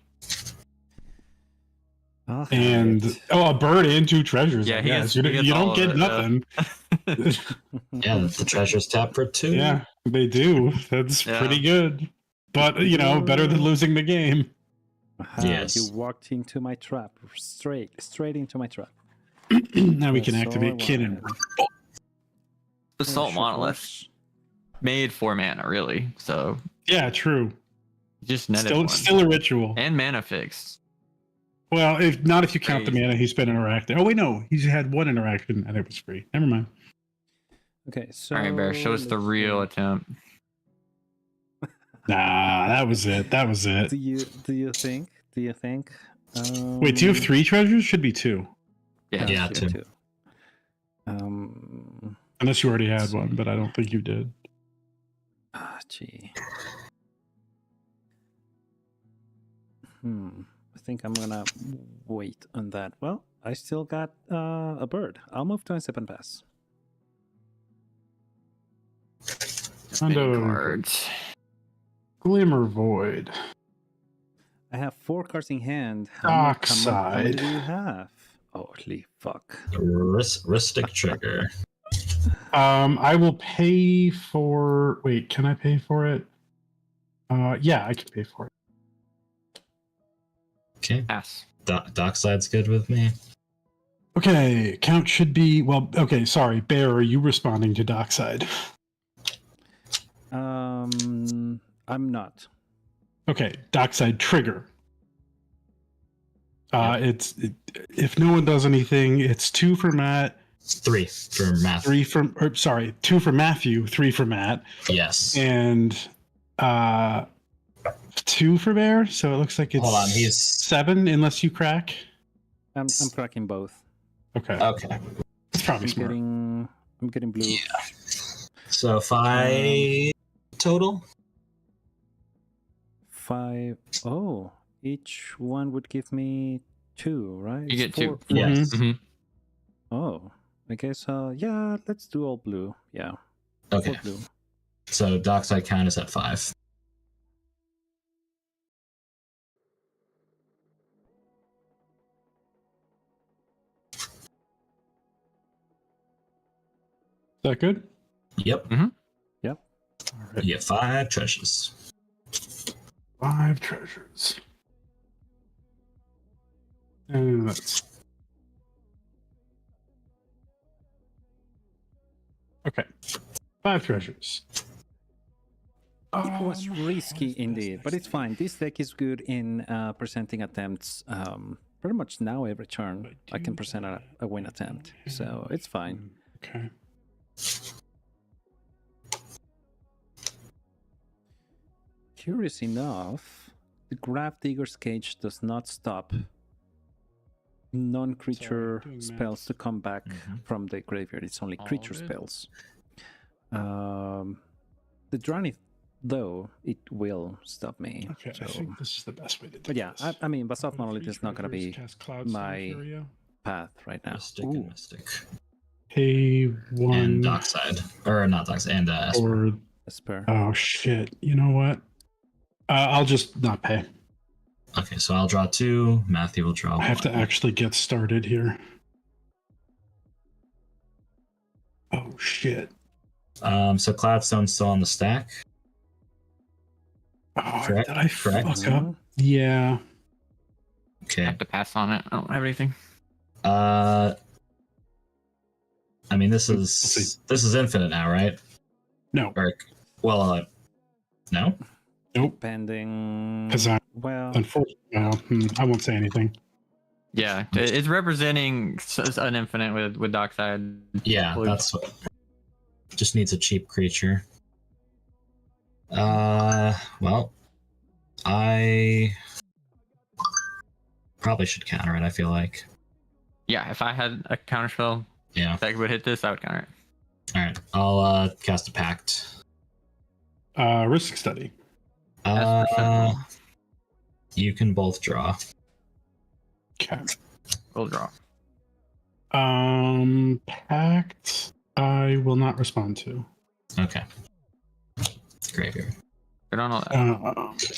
I'll have And it. a bird and 2 treasures. Yeah, I he guess. gets- You, he don't- gets you all don't of get it, nothing. Yeah, the treasures tap for 2. Yeah, they do. That's Yeah. pretty good. But better than losing the game. Aha, Yes. You walked into my trap. Straight into my trap. Now we can That's all activate I Kinnan. wanted. The Salt Sure, Monolith course. made 4 mana, really. So Yeah, true. just netted Still, one. still a ritual. And mana fixed. Well, if you count the Crazy. mana he spent interacting. Oh wait, no, he's had 1 interaction and it was free. Never mind. Okay, so All right, Bear, show us the let's real see. attempt. Nah, that was it. That was it. Do you think? Wait, do you have 3 treasures? Should be 2, Yeah. Yeah, two. two. unless you already had Let's one, see. but I don't think you did. Gee. I think I'm gonna wait on that. Well, I still got a bird. I'll move to a 7 pass. Many Hundo. cards. Glimmer Void. I have 4 cards in hand. How many Dockside. do you have? Holy fuck. Ristic trigger. I will pay for. Wait, can I pay for it? Yeah, I can pay for it. Okay. Pass. Dockside's good with me. Okay, count should be. Well, okay, sorry. Bear, are you responding to Dockside? I'm not. Okay, Dockside trigger. Yep. If no one does anything, it's 2 for Matt, 3 for math. 2 for Matthew, 3 for Matt, Yes. and 2 for Bear. So it looks like it's Hold on, he's 7 unless you crack. I'm cracking both. Okay, okay. it's probably I'm smart. getting blue. So 5 total. 5. Oh, each one would give me 2, right? You It's get 2. Yes. Mhm. Oh, I guess. Yeah, let's do all blue. Yeah. Okay. All blue. So Dockside count is at 5. Is that good? Yep. Yep. All right. You get 5 treasures. 5 treasures. And that's okay. 5 treasures. It was risky indeed, but it's fine. This deck is good in presenting attempts. Pretty much now every turn I can present a win attempt, so it's fine. Okay. Curious enough, the Gravedigger's Cage does not stop non-creature Sorry, doing spells math. to come back Mhm. from the graveyard. It's only All creature good. spells. The Drani, though, it will stop me. Okay, so. I think this is the best way to do But yeah, this. I mean, Basalt Put Monolith 3 is not going to treasures, be cast Cloud my Storm Fury. path right now. Mystic Ooh. and Mystic. Pay 1 And Dockside. Or not Dockside, and Esper. or Esper. oh shit! You know what? I'll just not pay. Okay, so I'll draw 2. Matthew will draw 1. I have to actually get started here. Oh shit! So Cloudstone's still on the stack. Oh, Correct, did I correct. fuck up? Yeah. I Okay. have to pass on it. I don't have anything. I mean, this see. is infinite now, right? No. Or, well, no. Nope. Pending. Because I Well, unfortunately, I won't say anything. Yeah, it's representing an infinite with Dockside. Yeah, Blue. that's what. Just needs a cheap creature. Well, I probably should counter it. I feel like. Yeah, if I had a counterspell Yeah. that would hit this, I would counter it. All right. I'll cast a pact. Risk study. As per Sentinel. You can both draw. Okay. We'll draw. Pact. I will not respond to. Okay. Graveyard. Good on all that.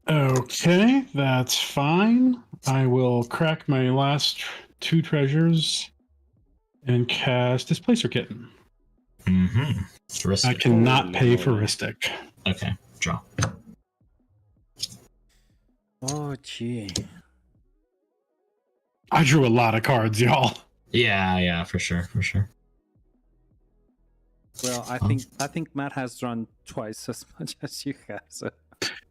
Okay, that's fine. I will crack my last 2 treasures and cast Displacer Kitten. Mm-hmm. I cannot Holy pay for moly. Ristic. Okay, draw. Oh, gee. I drew a lot of cards, y'all. Yeah, for sure. Well, I think Matt has drawn twice as much as you have. So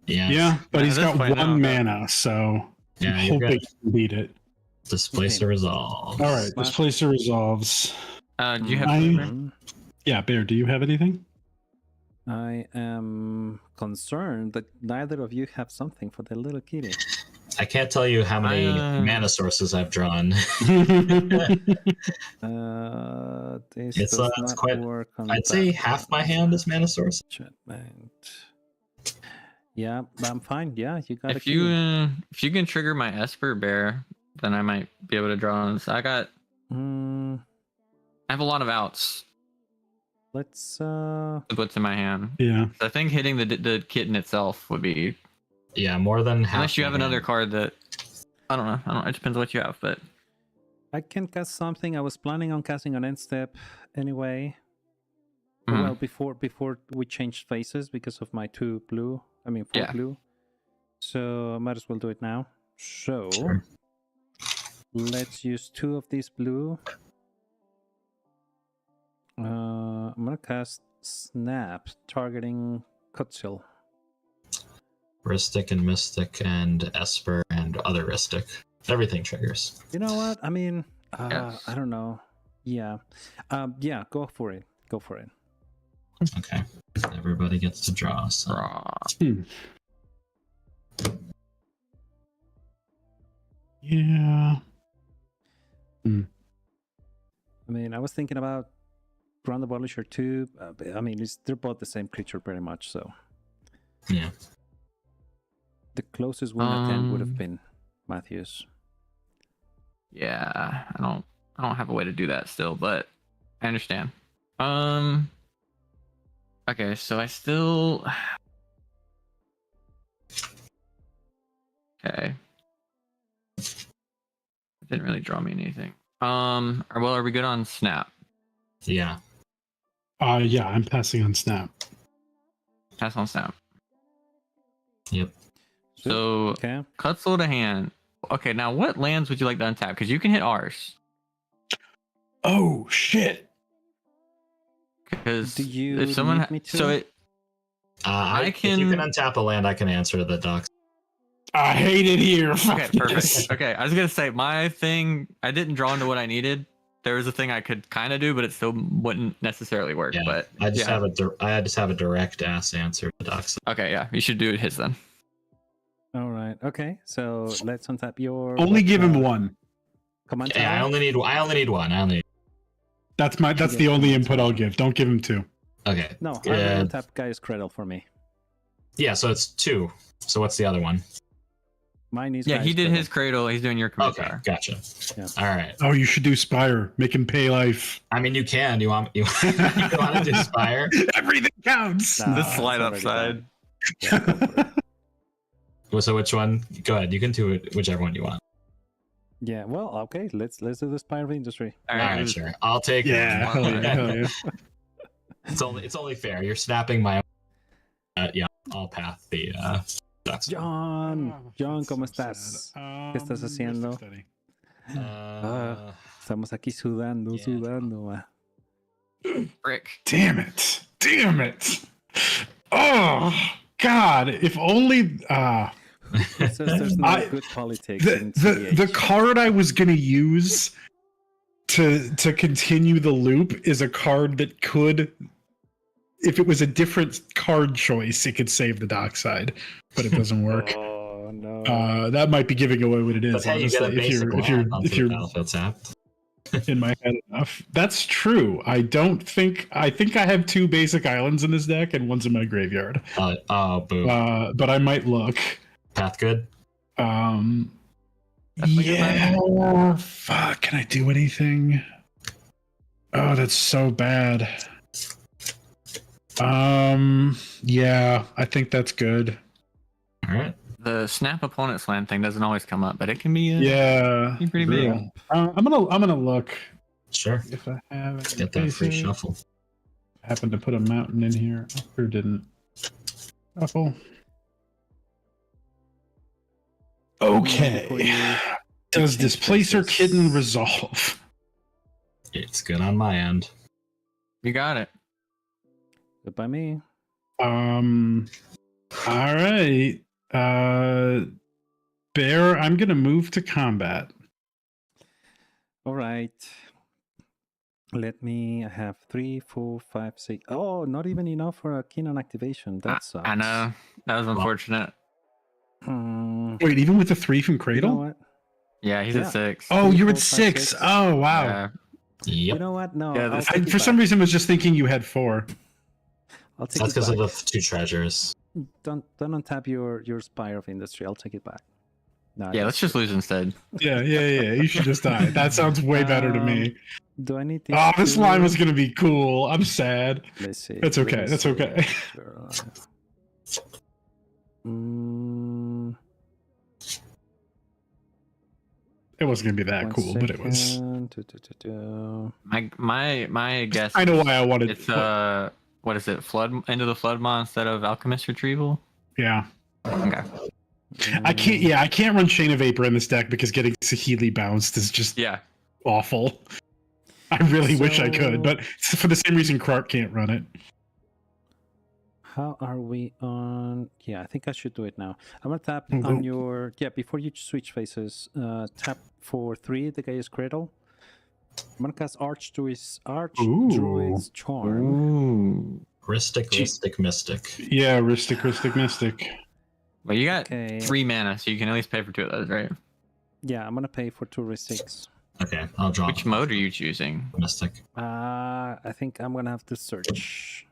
Yeah. Yeah, but Yeah, he's at this got point, I one don't mana, so Yeah, I'm you're hoping good. he can beat it. Displacer resolves. All right, Smash. Displacer resolves. Do you have? Mhm. Yeah, Bear, do you have anything? I am concerned that neither of you have something for the little kitty. I can't tell you how many mana sources I've drawn. This It's, does it's not quite- work on I'd say that half one. my hand is mana source. Enchantment. Yeah, I'm fine. Yeah, you got a If kitty. you can trigger my Esper Bear, then I might be able to draw on this. I have a lot of outs Let's to put to my hand. Yeah. I think hitting the kitten itself would be, Yeah, more than half. unless you have my another hand. card that I don't know. It depends what you have, but I can cast something. I was planning on casting an end step anyway. Mhm. Well, before we changed faces because of my 4 blue. Yeah. blue. So I might as well do it now. So Sure. let's use 2 of these blue. I'm gonna cast Snap, targeting Kutsil. Ristic and Mystic and Esper and other Ristic. Everything triggers. You know what? I mean, Yes. I don't know. Yeah, yeah. Go for it. Go for it. Okay. Everybody gets to draw. So. Yeah. I mean, I was thinking about Ground Abolisher too. But, I mean, they're both the same creature pretty much. So Yeah. the closest win attempt would have been Matthews. yeah, I don't have a way to do that still, but I understand. Okay, so I still. Okay. Didn't really draw me anything. Are we good on Snap? Yeah. Yeah, I'm passing on Snap. Pass on Snap. Yep. So Okay. Cutthroat to hand. Okay, now what lands would you like to untap? Because you can hit ours. Oh shit! Because Do you if someone need me to? so it I I can. If you can can- untap a land, I can answer the docs. I hate it here. okay, Fuck this. perfect. Okay, I was gonna say my thing. I didn't draw into what I needed. There was a thing I could kind of do, but it still wouldn't necessarily work. Yeah. But I just yeah. have a direct ass answer to docs. Okay, yeah, you should do it his then. All right. Okay. So let's untap your. Only give him uh, one. Command Yeah, I tower. only need one. I only need. That's Yeah, the only that's input I'll fine. give. Don't give him 2. Okay. No, I Yeah. will untap Gaia's Cradle for me. Yeah. So it's 2. So what's the other one? Mine is. Yeah, Gaia's he did Cradle. his cradle. He's doing your command Okay. tower. Gotcha. Yeah. All right. Oh, you should do Spire. Make him pay life. I mean, you can. You want you want to do Spire? Everything counts. Nah, The it's slide already upside. done. Yeah, go for it. Well, so which one? Go ahead. You can do it, whichever one you want. Yeah. Well, okay. Let's do the Spire of Industry. All All right. right, sure. I'll take it. Yeah, hell yeah, hell yeah. It's only fair. You're snapping my. Yeah, I'll path the docs. John, That's ¿cómo so estás? sad. ¿Qué estás haciendo? Study. Estamos aquí sudando, Yeah. sudando. Frick. Damn it! Damn it! Oh God! If only. It says there's no I- good politics The, in the cEDH. the card I was gonna use to continue the loop is a card that could, if it was a different card choice, it could save the dockside, but it doesn't work. Oh no. That might be giving away what it is. But hey, you get a honestly, basic if you're land onto if the you're battlefield tapped. in my head enough. That's true. I think I have 2 basic islands in this deck and one's in my graveyard. Oh, boo. But I might look. Path good. Definitely good Yeah. Fuck. Can I do anything? Oh, that's so bad. Yeah, I think that's good. All right. the snap opponent slam thing doesn't always come up, but it can be Yeah, pretty real. big. I'm gonna look Sure. if I have. Let's any get that free bases. shuffle. Happened to put a mountain in here. Or didn't. Shuffle. Before Okay. you Does change Displacer bases. Kitten resolve? It's good on my end. You got it. Good by me. All right. Bear, I'm gonna move to combat. All right. Let me have 3, 4, 5, 6. Oh, not even enough for a Keenan activation. That sucks. I know. That was unfortunate. Wait, even with the 3 from You Cradle? know what? Yeah, he's Yeah. at 6. Oh, 3, you're 4, at 5, 6. 6. Oh, wow. Yeah. Yep. You know what? No, Yeah, I'll this- take it For some back. reason, was just thinking you had 4. I'll take That's it because back. of the 2 treasures. Don't untap your Spire of Industry. I'll take it back. No, Yeah, let's just lose instead. Yeah. You should just die. That sounds way better to me. Do I need this? Oh, this line to- was gonna be cool. I'm sad. Let's see. That's okay, that's okay. Mm, It wasn't gonna be that 1 cool, but it was. second. My guess. I know is why I wanted. It's what is it? Flood into the flood maw instead of alchemist retrieval. Yeah, Okay. I can't. Yeah, I can't run Chain of Vapor in this deck because getting Saheeli bounced is just Yeah. awful. I really wish I could, So- but for the same reason Clark can't run it. How are we on? Yeah, I think I should do it now. I'm gonna tap Oh, on no. your. Yeah, before you switch faces, tap for 3. The Gaia's Cradle. I'm gonna cast Archdruid's Charm. Ooh. Ristic, Mystic. Yeah, Ristic, Mystic. Well, you got Okay. 3 mana, so you can at least pay for 2 of those, right? Yeah, I'm gonna pay for 2 Ristics. Okay, I'll drop Which mode are you choosing? Mystic. I think I'm gonna have to search.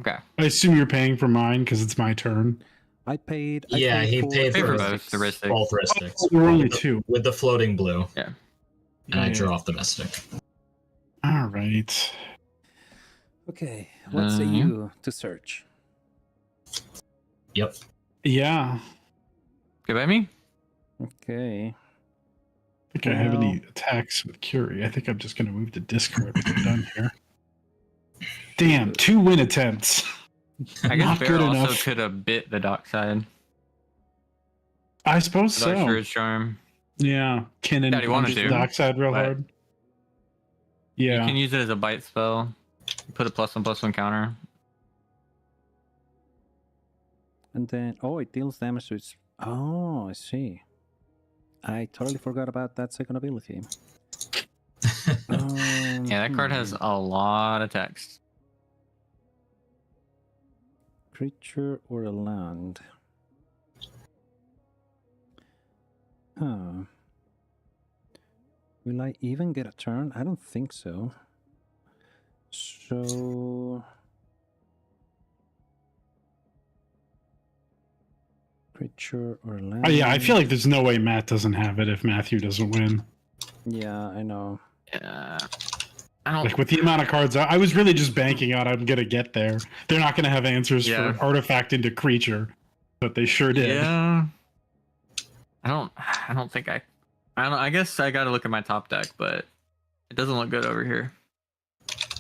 Okay. I assume you're paying for mine because it's my turn. I paid. Yeah, he paid Pay for for both the Ristic. Both Ristics. Oh, there were only 2. With the floating blue. Yeah. And I Yeah. drew off the Mystic. All right. Okay, what say yeah. you to search? Yep. Yeah. Good by me. Okay. I think I have any Well- attacks with Curie. I think I'm just going to move to discard when we're done here. Damn, 2 win attempts. I guess Not Bear good also enough. could have bit the dock side. I suppose The Dark so. Druid's Charm. Yeah, Kinnan Yeah, he wanted punches to, the dockside real but- hard. You Yeah. can use it as a bite spell. Put a +1/+1 counter. And then, oh, it deals damage to its. Oh, I see. I totally forgot about that second ability. Yeah, that card has a lot of text. Creature or a land. Huh. Will I even get a turn? I don't think so. So. Creature or land. Yeah, I feel like there's no way Matt doesn't have it if Matthew doesn't win. Yeah, I know. Yeah. I don't. Like with the amount of cards, I was really just banking on I'm gonna get there. They're not gonna have answers Yeah. for artifact into creature, but they sure did. Yeah. I don't think I don't. I guess I got to look at my top deck, but it doesn't look good over here.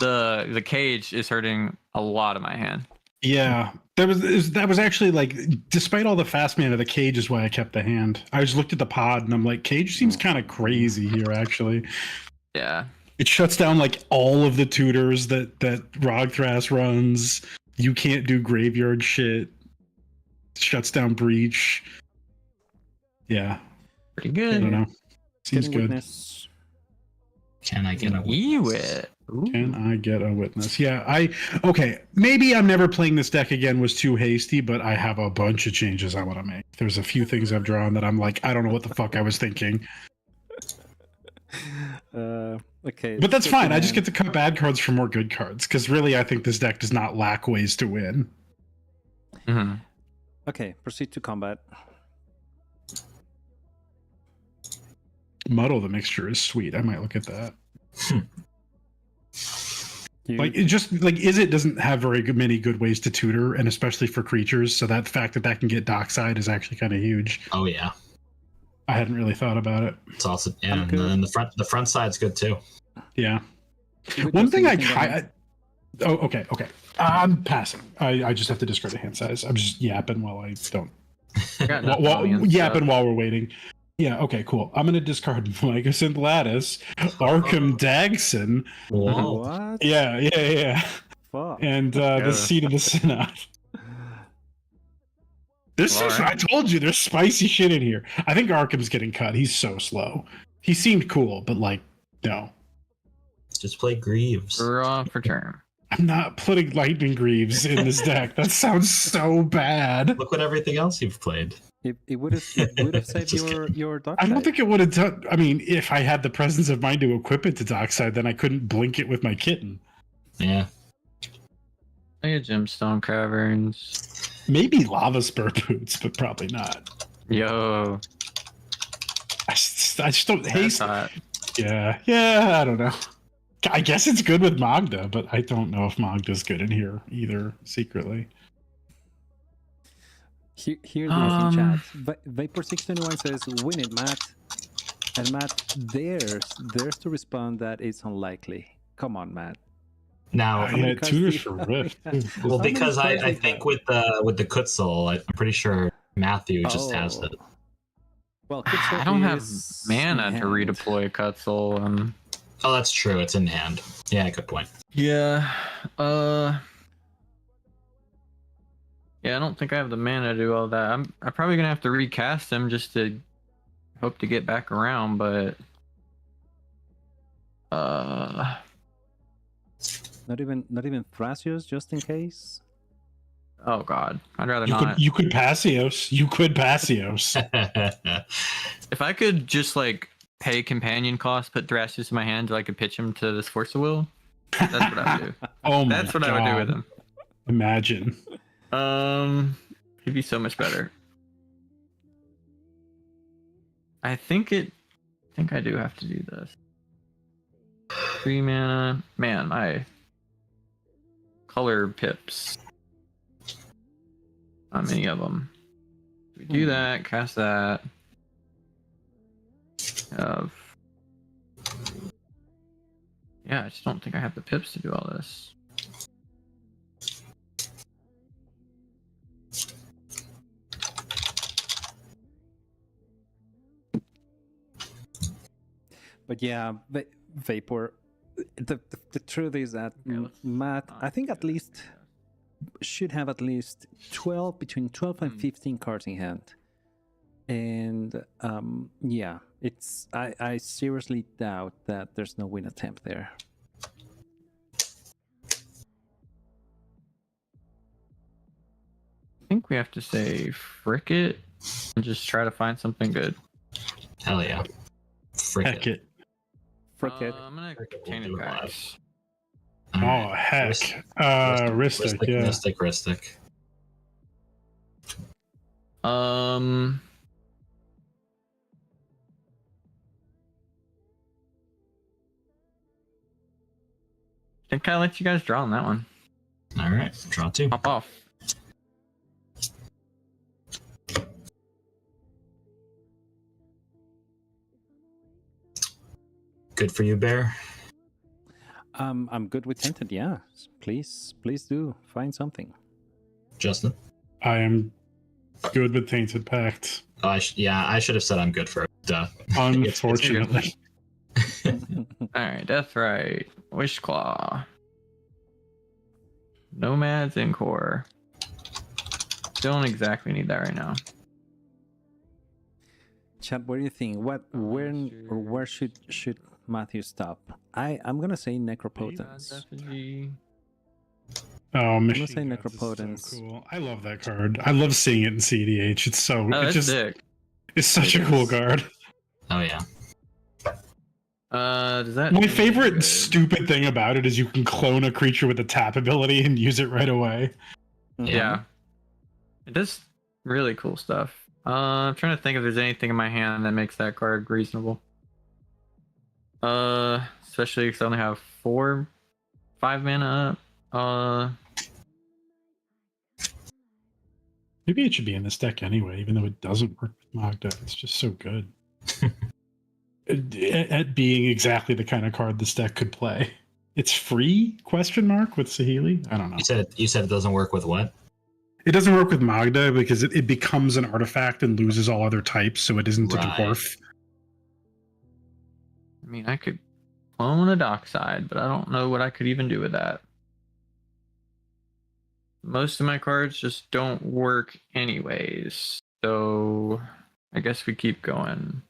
The cage is hurting a lot of my hand. Yeah, that was actually like, despite all the fast mana, the cage is why I kept the hand. I just looked at the pod and I'm like, cage seems kind of crazy here. Actually, Yeah. it shuts down like all of the tutors that Rogthras runs. You can't do graveyard shit. Shuts down breach. Yeah, Pretty I good. don't know. Seems Getting good. witness. Can I get a Ewit. Can I get a witness? Yeah, okay. Maybe I'm never playing this deck again was too hasty, but I have a bunch of changes I want to make. There's a few things I've drawn that I'm like, I don't know what the fuck I was thinking. Okay. But that's let's fine. the I just hand. get to cut bad cards for more good cards because really, I think this deck does not lack ways to win. Hmm. Okay, proceed to combat. Muddle the Mixture is sweet. I might look at that. Like it just like Izzet doesn't have many good ways to tutor, and especially for creatures. So that fact that can get dockside is actually kind of huge. Oh yeah, I hadn't really thought about it. it's also and then the front side's good too. Yeah. With One those thing things okay. I'm passing. I just have to discard a hand size. I'm just yapping while I don't. got nothing on me and Yapping stuff. while we're waiting. Yeah. Okay. Cool. I'm gonna discard Mycosynth Lattice, Arkham Dagson. Whoa. What? Yeah. Fuck. And the Seat of the Synod. I told you, there's spicy shit in here. I think Arkham's getting cut. He's so slow. He seemed cool, but like, no. Just play Greaves. Draw for turn. I'm not putting Lightning Greaves in this deck. That sounds so bad. Look what everything else you've played. It would have saved Just your dark I don't side. think it would have done. I mean, if I had the presence of mind to equip it to Dockside, then I couldn't blink it with my kitten. Yeah. I get Gemstone Caverns. Maybe Lava Spur Boots, but probably not. Yo. I just don't. That's Haste. hot. Yeah, I don't know. I guess it's good with Magda, but I don't know if Magda's good in here either, secretly. Here's the in chat. Vapor621 says, "Win it, Matt." And Matt dares to respond that it's unlikely. Come on, Matt. Now, I had tutors for Rift. well, How many because I cards think is with the Kutzal, I'm pretty sure Matthew just has it. Well, I don't have is mana in to hand. redeploy Cutzel. Oh, that's true. It's in hand. Yeah, good point. Yeah. Yeah, I don't think I have the mana to do all that. I'm probably gonna have to recast him just to hope to get back around, but Not even Thrasios, just in case. oh god, I'd rather You not. could Passios. You could Passios. If I could just like pay companion cost, put Thrasios in my hand, so I could pitch him to this Force of Will. That's what I would do. Oh my That's what I would do with him. Imagine. He'd be so much better. I think I do have to do this. 3 mana. Man, my color pips. Not many of them. We do that, cast that. Yeah, I just don't think I have the pips to do all this. But yeah, Vapor. The truth is that Matt, I think at least should have at least 12 between 12 and 15 cards in hand. And yeah, it's I seriously doubt that there's no win attempt there. I think we have to say frick it and just try to find something good. Hell yeah. Frick Heck it. Frick it. I'm gonna Frick it, contain we'll it do it back. live. Oh heck. Ristic, yeah. Ristic. I think I let you guys draw on that one. All right, draw 2. Pop off. Good for you, Bear. I'm good with Tinted, yeah. Please do find something. Justin. I am good with Tainted Pact. Oh, I should have said I'm good for it. Duh. Unfortunately. Alright, Deathrite. Wishclaw. Nomads and Core. Don't exactly need that right now. Chad, what do you think? Where should Matthew stop? I'm gonna say Necropotence. Oh, I'm Machine gonna say Gods is Necropotence. so cool. I love that card. I love seeing it in CEDH. It's so Oh, it's that's just sick. it's such It a cool is. card. Oh yeah. Does that My do favorite good? stupid thing about it is you can clone a creature with a tap ability and use it right away. Yeah. It does really cool stuff. I'm trying to think if there's anything in my hand that makes that card reasonable. Especially because I only have 4 5 mana up. Maybe it should be in this deck anyway, even though it doesn't work with Magda. It's just so good. At being exactly the kind of card this deck could play. It's free? Question mark with Saheeli? I don't know. You said it doesn't work with what? It doesn't work with Magda because it becomes an artifact and loses all other types, so it isn't a Right. dwarf. I mean, I could clone a Dockside, but I don't know what I could even do with that. Most of my cards just don't work anyways, so I guess we keep going.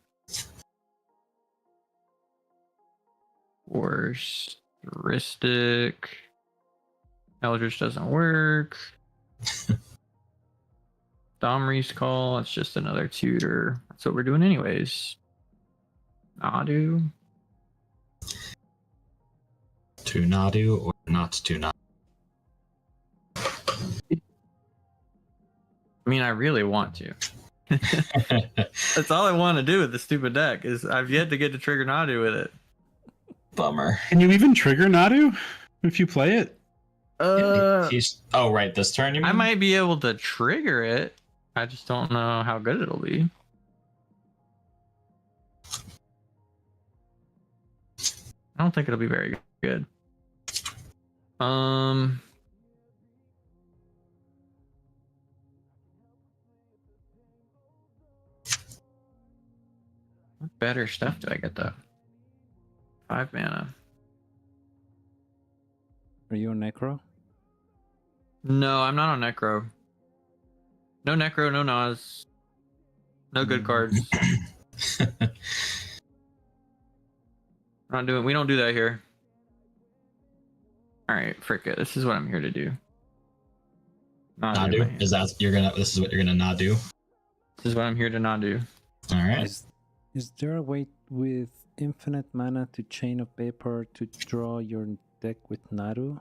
Worst heuristic. Eldritch doesn't work. Domri's Call, it's just another tutor. That's what we're doing anyways. Nadu. To Nadu or not to Nadu? I mean, I really want to. That's all I want to do with the stupid deck is I've yet to get to trigger Nadu with it. Bummer. Can you even trigger Nadu if you play it? Oh, right. This turn, you mean? I might be able to trigger it. I just don't know how good it'll be. I don't think it'll be very good. What better stuff do I get though? 5 mana. Are you on Necro? No, I'm not on Necro. No Necro, no Nas. No good cards. We don't do that here. Alright, frick it. This is what I'm here to do. Nadu? This is what you're gonna not do? This is what I'm here to not do. Alright. Is there a way with infinite mana to Chain of Vapor to draw your deck with Naru?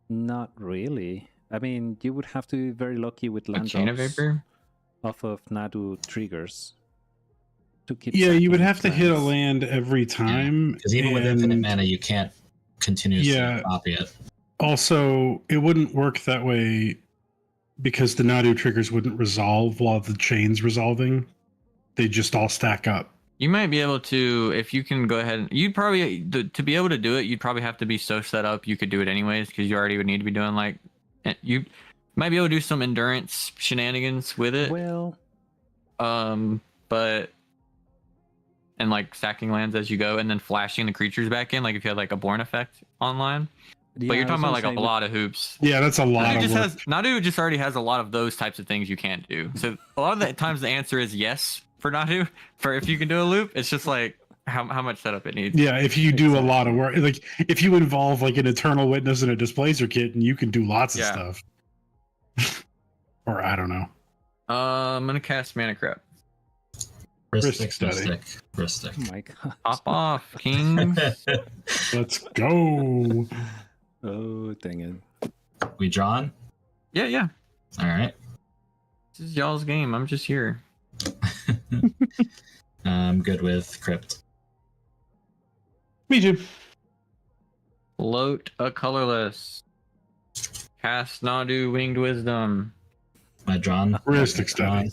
Not really. I mean, you would have to be very lucky with land Chain of drops Vapor? off of Nadu triggers to keep. Yeah, you would sacking have to hit a lands. land every time. Because even with infinite mana, you can't continuously copy it. Also, it wouldn't work that way because the Nadu triggers wouldn't resolve while the chain's resolving. They just all stack up. You might be able to, if you can go ahead and you'd probably, to be able to do it, you'd probably have to be so set up you could do it anyways because you already would need to be doing like, you might be able to do some endurance shenanigans with it. Well, but, and like stacking lands as you go and then flashing the creatures back in, like if you had like a Born effect online. yeah, But you're I talking was about gonna like a say lot of hoops. Yeah, that's a lot Nadu of work. Nadu just already has a lot of those types of things you can't do. So a lot of the times the answer is yes for Nadu. For if you can do a loop, it's just like how much setup it needs. Yeah, if you do a lot of work, like if you involve like an Eternal Witness and a Displacer kit, and you can do lots of stuff. Or I don't know. I'm gonna cast Mana Crep. Ristic study. Ristic. oh my god. Pop off, kings. Let's go. Oh, dang it. We drawn? Yeah. Alright. This is y'all's game. I'm just here. I'm good with Crypt. Me too. Float a colorless. Cast Nadu Winged Wisdom. Am I drawn? Ristic study.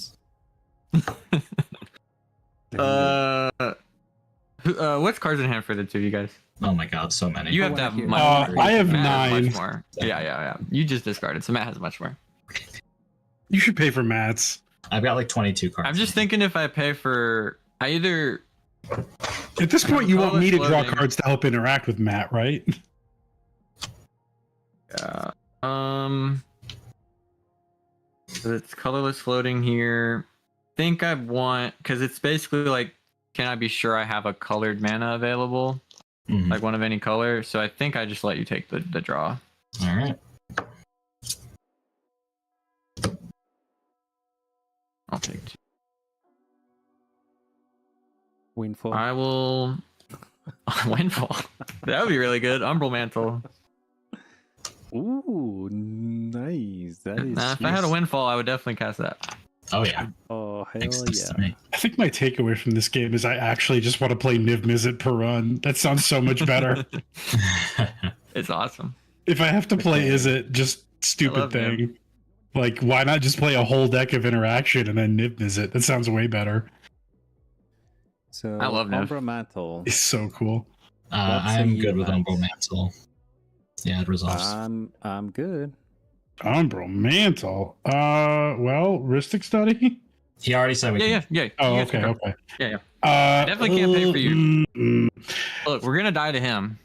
What's cards in hand for the two of you guys? Oh my god, so many. You have to have here. much more. I have Matt has 9. much more. Yeah. You just discarded, so Matt has much more. You should pay for mats. I've got like 22 cards. I'm just thinking if I pay for either. At this point, you want me to draw Floating. cards to help interact with Matt, right? Yeah. So it's colorless floating here. Think I want because it's basically like, can I be sure I have a colored mana available, Mhm. like one of any color? So I think I just let you take the draw. Alright. I'll take two. Windfall. I will. Windfall. That would be really good. Umbral Mantle. Ooh, nice. That is. Nah, if I had a Windfall, I would definitely cast that. Oh yeah. Oh, hell Makes sense yeah. to me. I think my takeaway from this game is I actually just want to play Niv Mizzet per run. That sounds so much better. It's awesome. If I have to play, Okay. is it just stupid love him. thing? Like, why not just play a whole deck of interaction and then Nib Visit? That sounds way better. So I love Nev. Umbra Mantle. It's so cool. What say I'm you, good with Matt? Umbral Mantle. Yeah, it resolves. I'm good. Umbral Mantle. Well, Ristic Study? He already said we Yeah, can. yeah, yeah. Oh, You guys okay, can go. okay. Yeah, yeah. I definitely can't pay for you. you. Look, we're gonna die to him.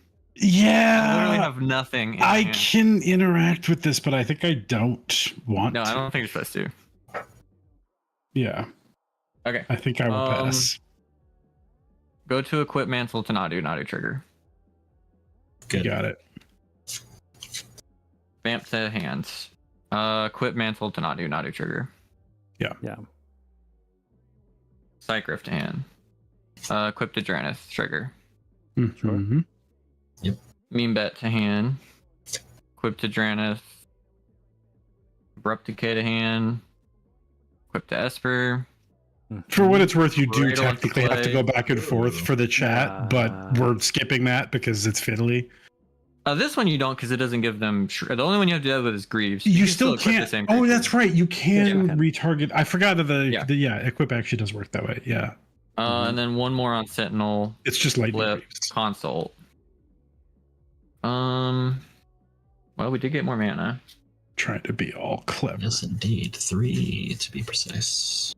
I Yeah. literally have nothing. In I hand. can interact with this, but I think I don't want No, to. I don't think you're supposed to. Yeah, Okay. I think I will pass. Go to equip mantle to not do trigger. Good. Got it. Vamp to hands. Equip mantle to not do trigger. Yeah. Psych rift to hand. Equip to Dranith trigger. Mhm. Mean bet to hand. Equip to Dranith. Abrupt decay to hand. Equip to Esper. For what it's worth, you do Right on technically have to play. go back and forth for the chat, Yeah. but we're skipping that because it's fiddly. This one you don't because it doesn't give them. The only one you have to deal with is Greaves. You can still equip the can't. same Oh, creature. that's right. You can Yeah. retarget. I forgot that Yeah. the equip actually does work that way. Yeah, And then one more on Sentinel. it's just lightning Flip. Greaves. Consult. Well, we did get more mana. Trying to be all clever. Yes, indeed. 3 to be precise.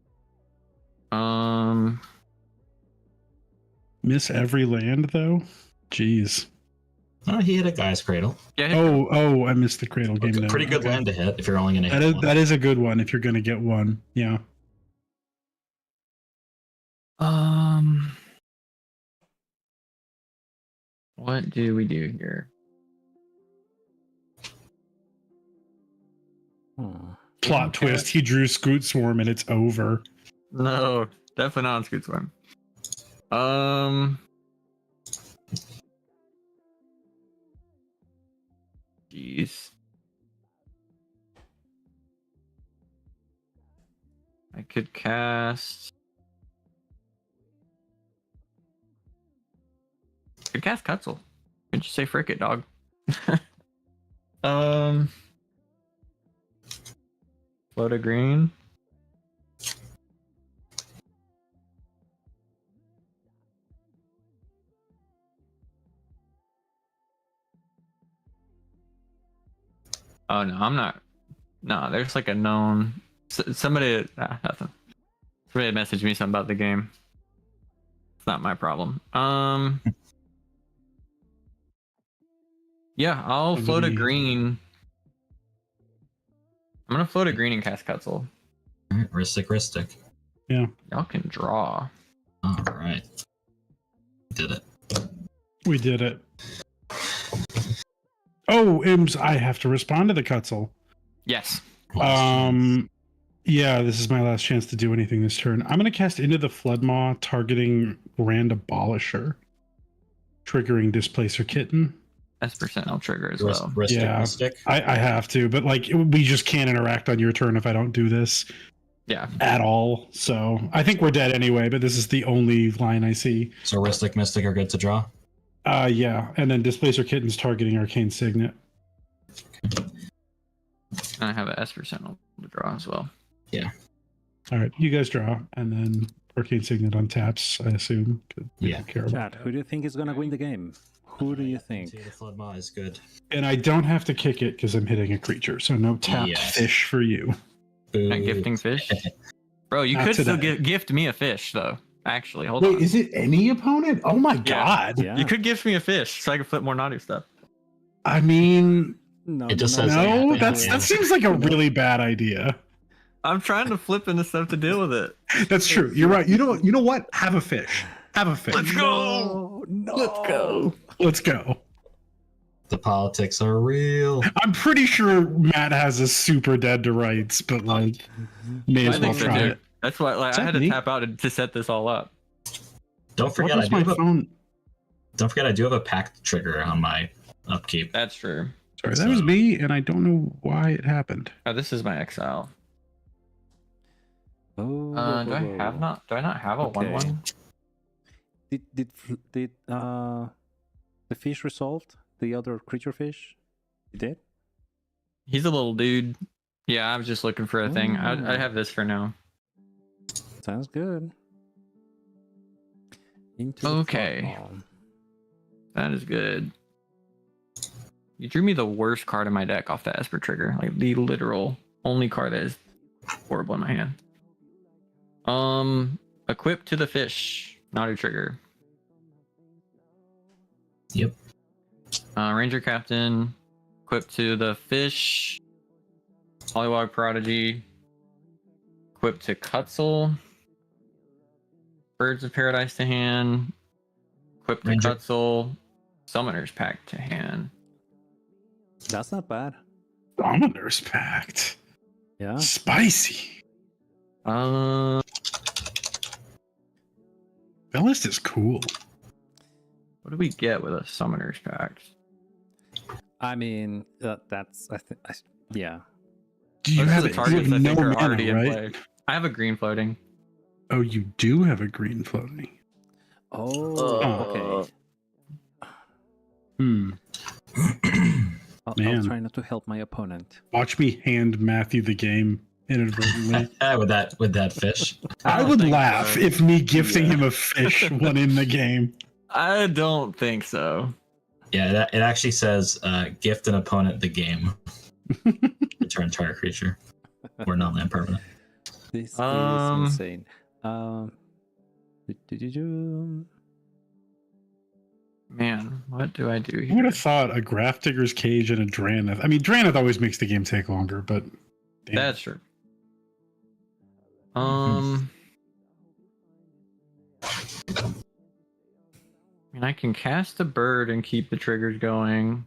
Miss every land though. Jeez. Oh, he hit a guy's cradle. Yeah. Oh, I missed the cradle game. Then. Pretty good Okay. land to hit if you're only going to hit one. That is a good one if you're going to get one. Yeah. What do we do here? Plot twist: he drew Scoot Swarm and it's over. No, definitely not on Scoot Swarm. Jeez. I could cast. Could cast Cutzel. Could you say frick it, dog? Float a green. Oh no, I'm not. No, there's like a known. Somebody. Nothing. Somebody messaged me something about the game. It's not my problem. Yeah, I'll float a green. I'm gonna float a green and cast Cutzel. Alright, Ristic. Y'all can draw. Alright. Did it. We did it. Oh, Ims, I have to respond to the Cutzel. Yes. Yeah, this is my last chance to do anything this turn. I'm going to cast Into the Floodmaw, targeting Grand Abolisher, triggering Displacer Kitten. That's percent trigger as well. Ristic. I have to, but like we just can't interact on your turn if I don't do this Yeah. at all. So I think we're dead anyway, but this is the only line I see. So Ristic, Mystic are good to draw? Yeah, and then Displacer Kitten's targeting Arcane Signet. And I have an Esper Sentinel to draw as well. All right, you guys draw, and then Arcane Signet on taps, I assume. 'Cause we Yeah. don't care about Chat, who do you think is gonna win the game? Who do you think? The Floodmaw is good. And I don't have to kick it because I'm hitting a creature, so no tapped Yes. fish for you. Not gifting fish? Bro, you Not could still today. gift me a fish, though. Actually, hold Wait, on. is it any opponent? Oh my god! Yeah. You could gift me a fish so I could flip more Nadu stuff. I mean, No, It just no, says- no, yeah, that yeah. seems like a really bad idea. I'm trying to flip into stuff to deal with it. That's true. You're right. You know what? Have a fish. Have a fish. Let's go! No. Let's go! Let's go. The politics are real. I'm pretty sure Matt has a super dead to rights, but like, may I as well think so, try dude. it. That's why Is I that had to me? tap out to set this all up. Don't forget, What is my phone? Don't forget, I do have a pact trigger on my upkeep. That's true. Sorry, that was me, and I don't know why it happened. Oh, this is my exile. Oh, Do I not have a Okay. 1/1? Did the fish resolved? the other creature fish? You did? He's a little dude. Yeah, I was just looking for a thing. I have this for now. Sounds good. Into the Okay. football. That is good. You drew me the worst card in my deck off the Esper trigger. Like the literal only card that is horrible in my hand. Equip to the fish. Not a trigger. Yep. Ranger Captain. Equip to the fish. Pollywog Prodigy. Equip to Cutzel. Birds of Paradise to hand. Equip to Ranger. Cutzel. Summoner's Pact to hand. That's not bad. Summoner's Pact. Yeah. Spicy. Uh, That list is cool. what do we get with a Summoner's Pact? I mean, that's yeah. Do you Most have of it? the You targets have I no think are mana, already in right? play. I have a green floating. Oh, you do have a green floating. Oh, okay. I'll Man. try not to help my opponent. Watch me hand Matthew the game inadvertently. with that fish. I don't would think laugh so. if me gifting Yeah. him a fish won in the game. I don't think so. Yeah, it actually says gift an opponent the game. Return target creature or non-land permanent. This Um, is insane. Do-do-do-do. Man, what do I do I would here? have thought a Graph Digger's Cage and a Drannith. I mean, Drannith always makes the game take longer, but damn. That's true. I mean, I can cast a bird and keep the triggers going.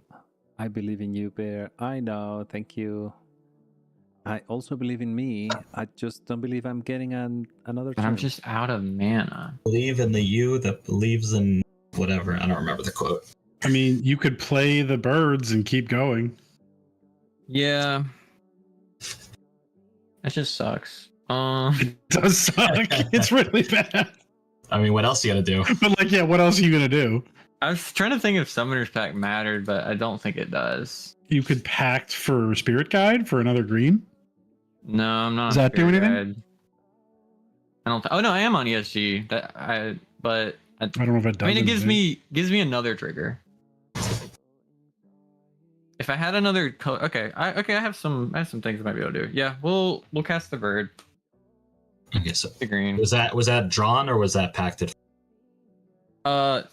I believe in you, Bear. I know. Thank you. I also believe in me. I just don't believe I'm getting another But I'm turn. just out of mana. Believe in the you that believes in whatever. I don't remember the quote. I mean, you could play the birds and keep going. Yeah. That just sucks. It does suck. It's really bad. I mean, what else you got to do? But like, yeah, what else are you gonna do? I was trying to think if Summoner's Pact mattered, but I don't think it does. You could pact for Spirit Guide for another green. No, I'm not. Does on that do Spirit anything? Guide. I don't. Oh no, I am on ESG. But I don't know if it does. I mean, it gives anything. me another trigger. If I had another color, okay, I have some things I might be able to do. Yeah, we'll cast the bird, Okay, so the green. was that drawn or was that pacted?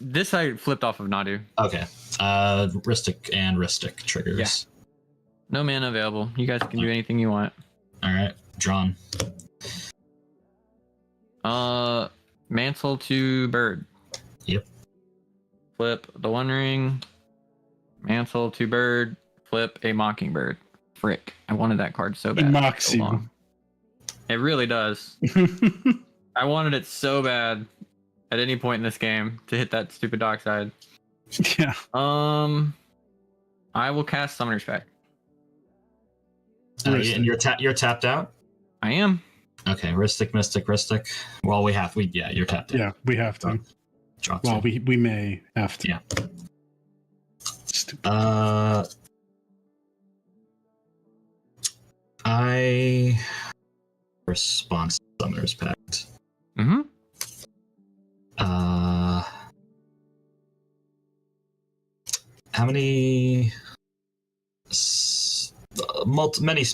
This I flipped off of Nadu. Okay. Ristic and Ristic triggers. Yeah. No mana available. You guys can do anything you want. All right. Drawn. Mantle to bird. Yep. Flip the One Ring. Mantle to bird. Flip a Mockingbird. Frick! I wanted that card so bad. It mocks so you. long. It really does. I wanted it so bad at any point in this game to hit that stupid dockside. Yeah. I will cast Summoner's Pact. And you're tapped out. I am. Okay. Ristic, Mystic, Ristic. Well, you're tapped out. Yeah, we have to. Draw Well, two. we may have to. Yeah. Stupid. I response to Summoner's Pact. Mm-hmm. How many? Many.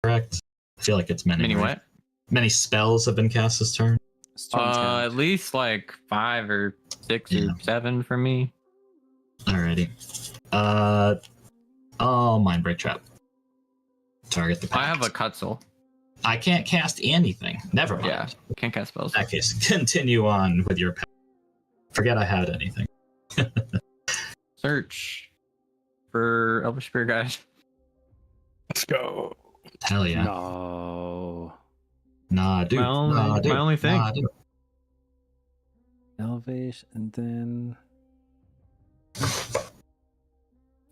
Correct. I feel like it's many. Many right? what? Many spells have been cast this turn. Strong count. At least like 5 or 6 Yeah. or 7 for me. Alrighty. Mind Break Trap. Target the pact. I have a Cutzel. I can't cast anything. Never mind. Yeah, can't cast spells. In that case, continue on with your pact. Forget I had anything. Search for Elvish Spirit Guide. Let's go. Hell yeah. No. Nah, dude. My only thing. Nah, dude. Elvish, and then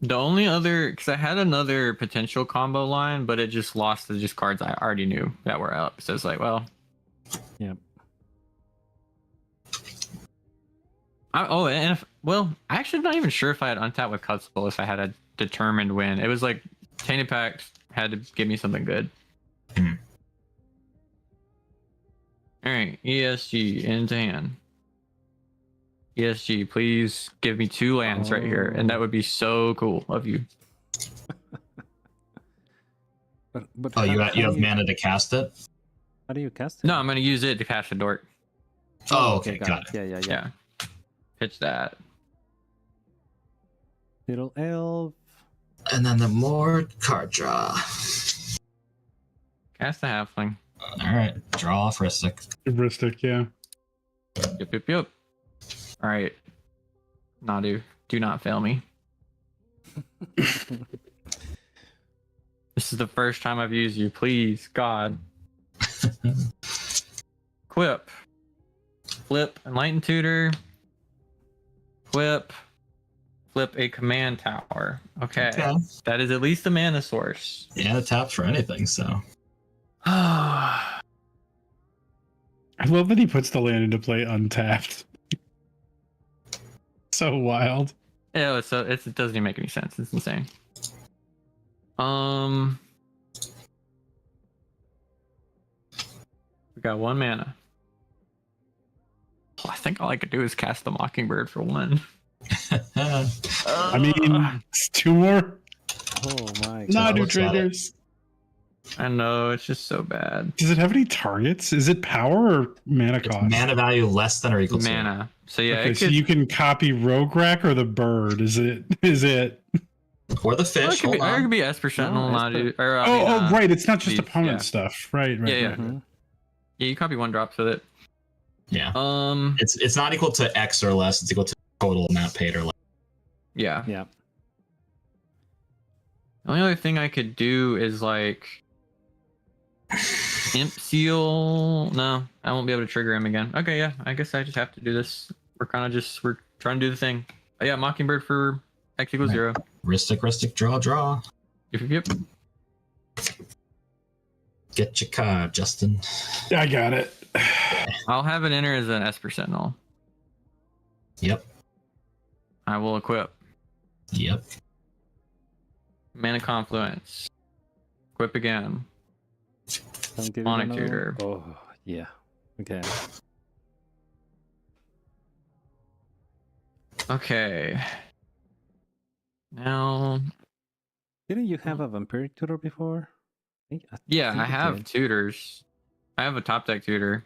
The only other, because I had another potential combo line, but it just lost to just cards I already knew that were out. So it's like, well, Yep. And if, well, I'm actually not even sure if I had untapped with Cutspell if I had a determined win. It was like Tainted Pact had to give me something good. Hmm. All right, ESG into hand. ESG, please give me 2 lands right here, and that would be so cool of you. But Oh, how- you how have do mana to cast it? How do you cast it? No, I'm gonna use it to cast a dork. Oh, okay, got it. Yeah. Yeah, pitch that. Little elf. And then the more card draw. Cast a halfling. All right, draw off Ristic. Heuristic, yeah. Yep. All right, Nadu, do not fail me. This is the first time I've used you. Please, God. Quip. Flip Enlightened Tutor. Quip. Flip a command tower. Okay. That is at least a mana source. Yeah, it taps for anything, so. I love that he puts the land into play untapped. So wild. Yeah, it doesn't even make any sense. It's insane. We got 1 mana. I think all I could do is cast the Mockingbird for 1. I mean, it's 2 more. Oh my god. Nadu looks at it. traders. I know, it's just so bad. Does it have any targets? Is it power or mana It's cost? mana value less than or equal to. Mana. So yeah, Okay, it so could, you can copy Rogue Rack or the bird. Is it? Or the or fish. it could be, Hold or it on. could be Esper Sentinel, No, Nadu. Esper. Or, I mean, Right. It's not just these, opponent yeah. stuff. Right. Yeah. Right. Mhm. Yeah, you copy 1 drops with it. Yeah. Um, It's not equal to X or less. It's equal to total amount paid or less. yeah. Yeah. The only other thing I could do is like Imp Seal. No, I won't be able to trigger him again. Okay, yeah, I guess I just have to do this. We're trying to do the thing. Oh, yeah, Mockingbird for X equals 0. Ristic, draw. Yep. Get your card, Justin. I got it. I'll have it enter as an Esper Sentinel. Yep. I will equip Yep. Mana Confluence. Equip again. Don't give it Sonic another- Tutor. Oh yeah. Okay. Okay. Now, Didn't you have a vampiric tutor before? yeah, think I you have did. tutors. I have a top deck tutor.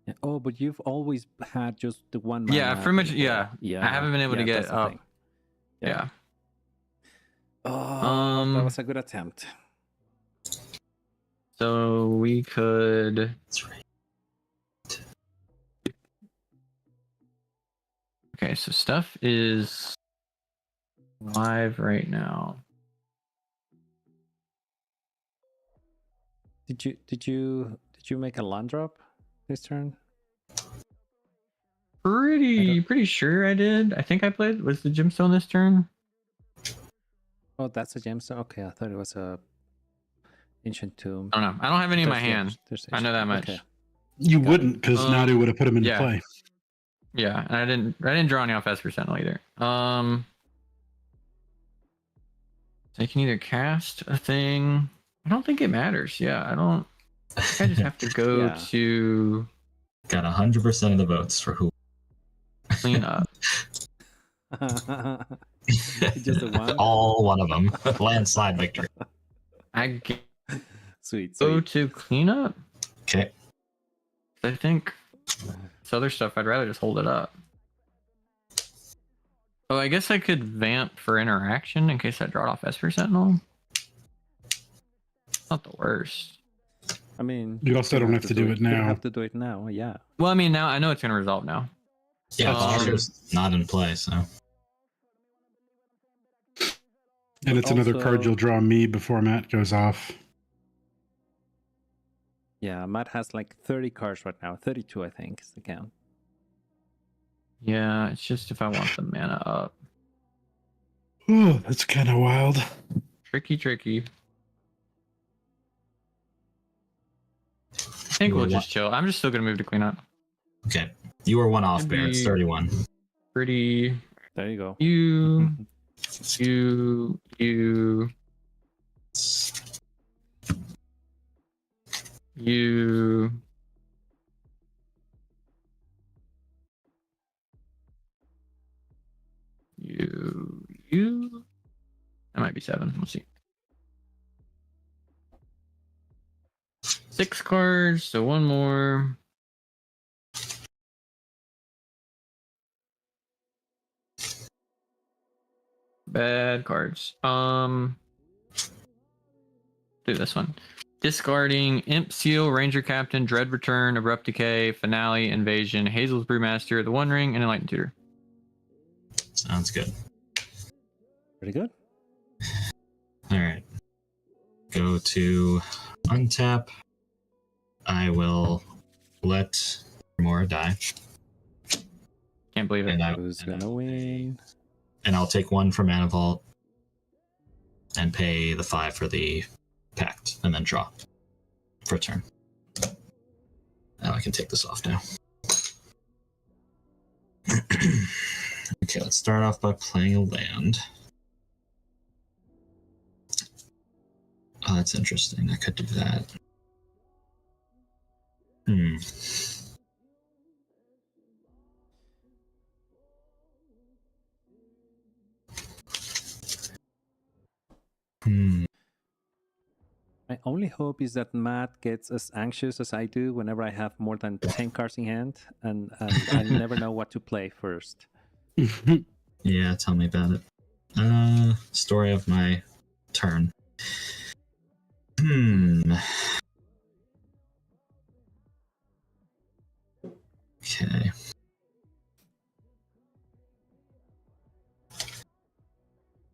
Yeah. Oh, but you've always had just the 1 Yeah, mana pretty much, before. yeah. Yeah. I haven't been able to get that's the up. thing. Yeah. Oh, that was a good attempt. So we could. That's right. Okay, so stuff is live right now. Did you make a land drop this turn? Pretty sure I did. I think I played. Was the gemstone this turn? Oh, that's a gemstone. Okay, I thought it was a ancient tomb. I don't know. I don't have any in my There's hand. there's I know that much. Okay. You Got wouldn't, because Nadu would have put him into yeah. play. Yeah, and I didn't draw any off Esper Sentinel either. So you can either cast a thing. I don't think it matters. Yeah, I don't. I think I just have to go Yeah. to Got 100% of the votes for who. clean up. Just the one? All one of them. Landslide victory. I get Sweet. go sweet. to clean up. Okay. I think this other stuff, I'd rather just hold it up. Oh, I guess I could vamp for interaction in case I draw it off Esper Sentinel. Not the worst. I mean, You also don't have to do it You don't now. have to do it now. Yeah. Well, I mean, now I know it's going to resolve now. Yeah, Um, Bonjour's not in play, so. And it's another card Also- you'll draw me before Matt goes off. Yeah, Matt has like 30 cards right now. 32, I think, is the count. Yeah, it's just if I want the mana up. Oh, that's kind of wild. Tricky. think You we'll were just chill. I'm just still gonna move to clean up. Okay. You were one off, Should Bear. It's be- 31. Pretty. There you go. You. You. You. That might be 7. We'll see. 6 cards, so 1 more. Bad cards. Do this one. Discarding Imp Seal, Ranger Captain, Dread Return, Abrupt Decay, Finale, Invasion, Hazel's Brewmaster, the One Ring, and Enlightened Tutor. Sounds good. Pretty good. All right. Go to untap. I will let more die. Can't believe it. And, Who's gonna win? and I'll take 1 from Mana Vault and pay the 5 for the pact, and then draw for a turn. Now I can take this off now. Okay, let's start off by playing a land. Oh, that's interesting. I could do that. My only hope is that Matt gets as anxious as I do whenever I have more than 10 cards in hand, and I never know what to play first. Yeah, tell me about it. Story of my turn. Okay.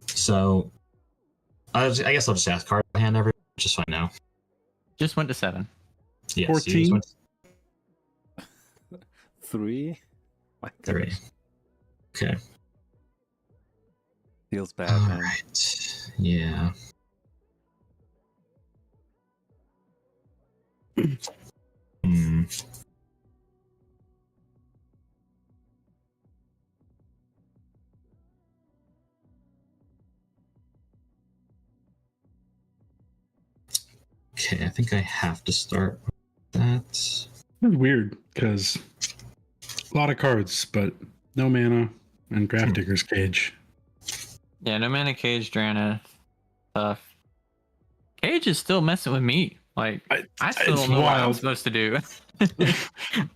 So, I guess I'll just ask card hand every just so I know. Just went to 7. Yes, 14? 3? My 3. gosh, Okay. feels bad, All man. right. Yeah. Okay, I think I have to start with that. It's weird because a lot of cards, but no mana and Grafdigger's Cage. Yeah, no mana Cage, Drana. Tough. Cage is still messing with me. Like, I still it's don't know what I'm wild. supposed to do.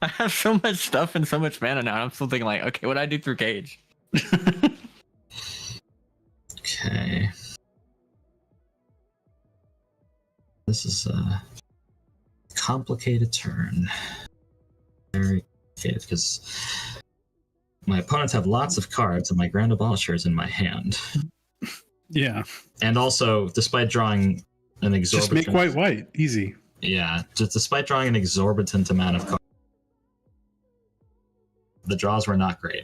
I have so much stuff and so much mana now. I'm still thinking, like, okay, what do I do through Cage? Okay. This is a complicated turn. Very complicated because my opponents have lots of cards and my Grand Abolisher is in my hand. Yeah. And also, despite drawing an Just exorbitant... make white. Easy. Yeah, just despite drawing an exorbitant amount of cards, the draws were not great.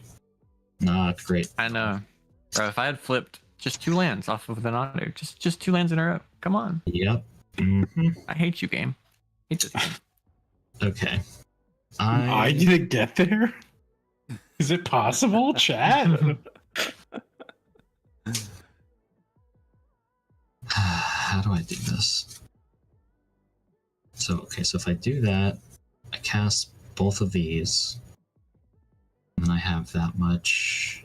Not great. I know. Bro, if I had flipped just 2 lands off of the auto, just 2 lands in a row. Come on. Yep. Mm-hmm. I hate you, game. I hate this game. Okay. I didn't get there? Is it possible, chat? How do I do this? So, okay, so if I do that, I cast both of these, and then I have that much.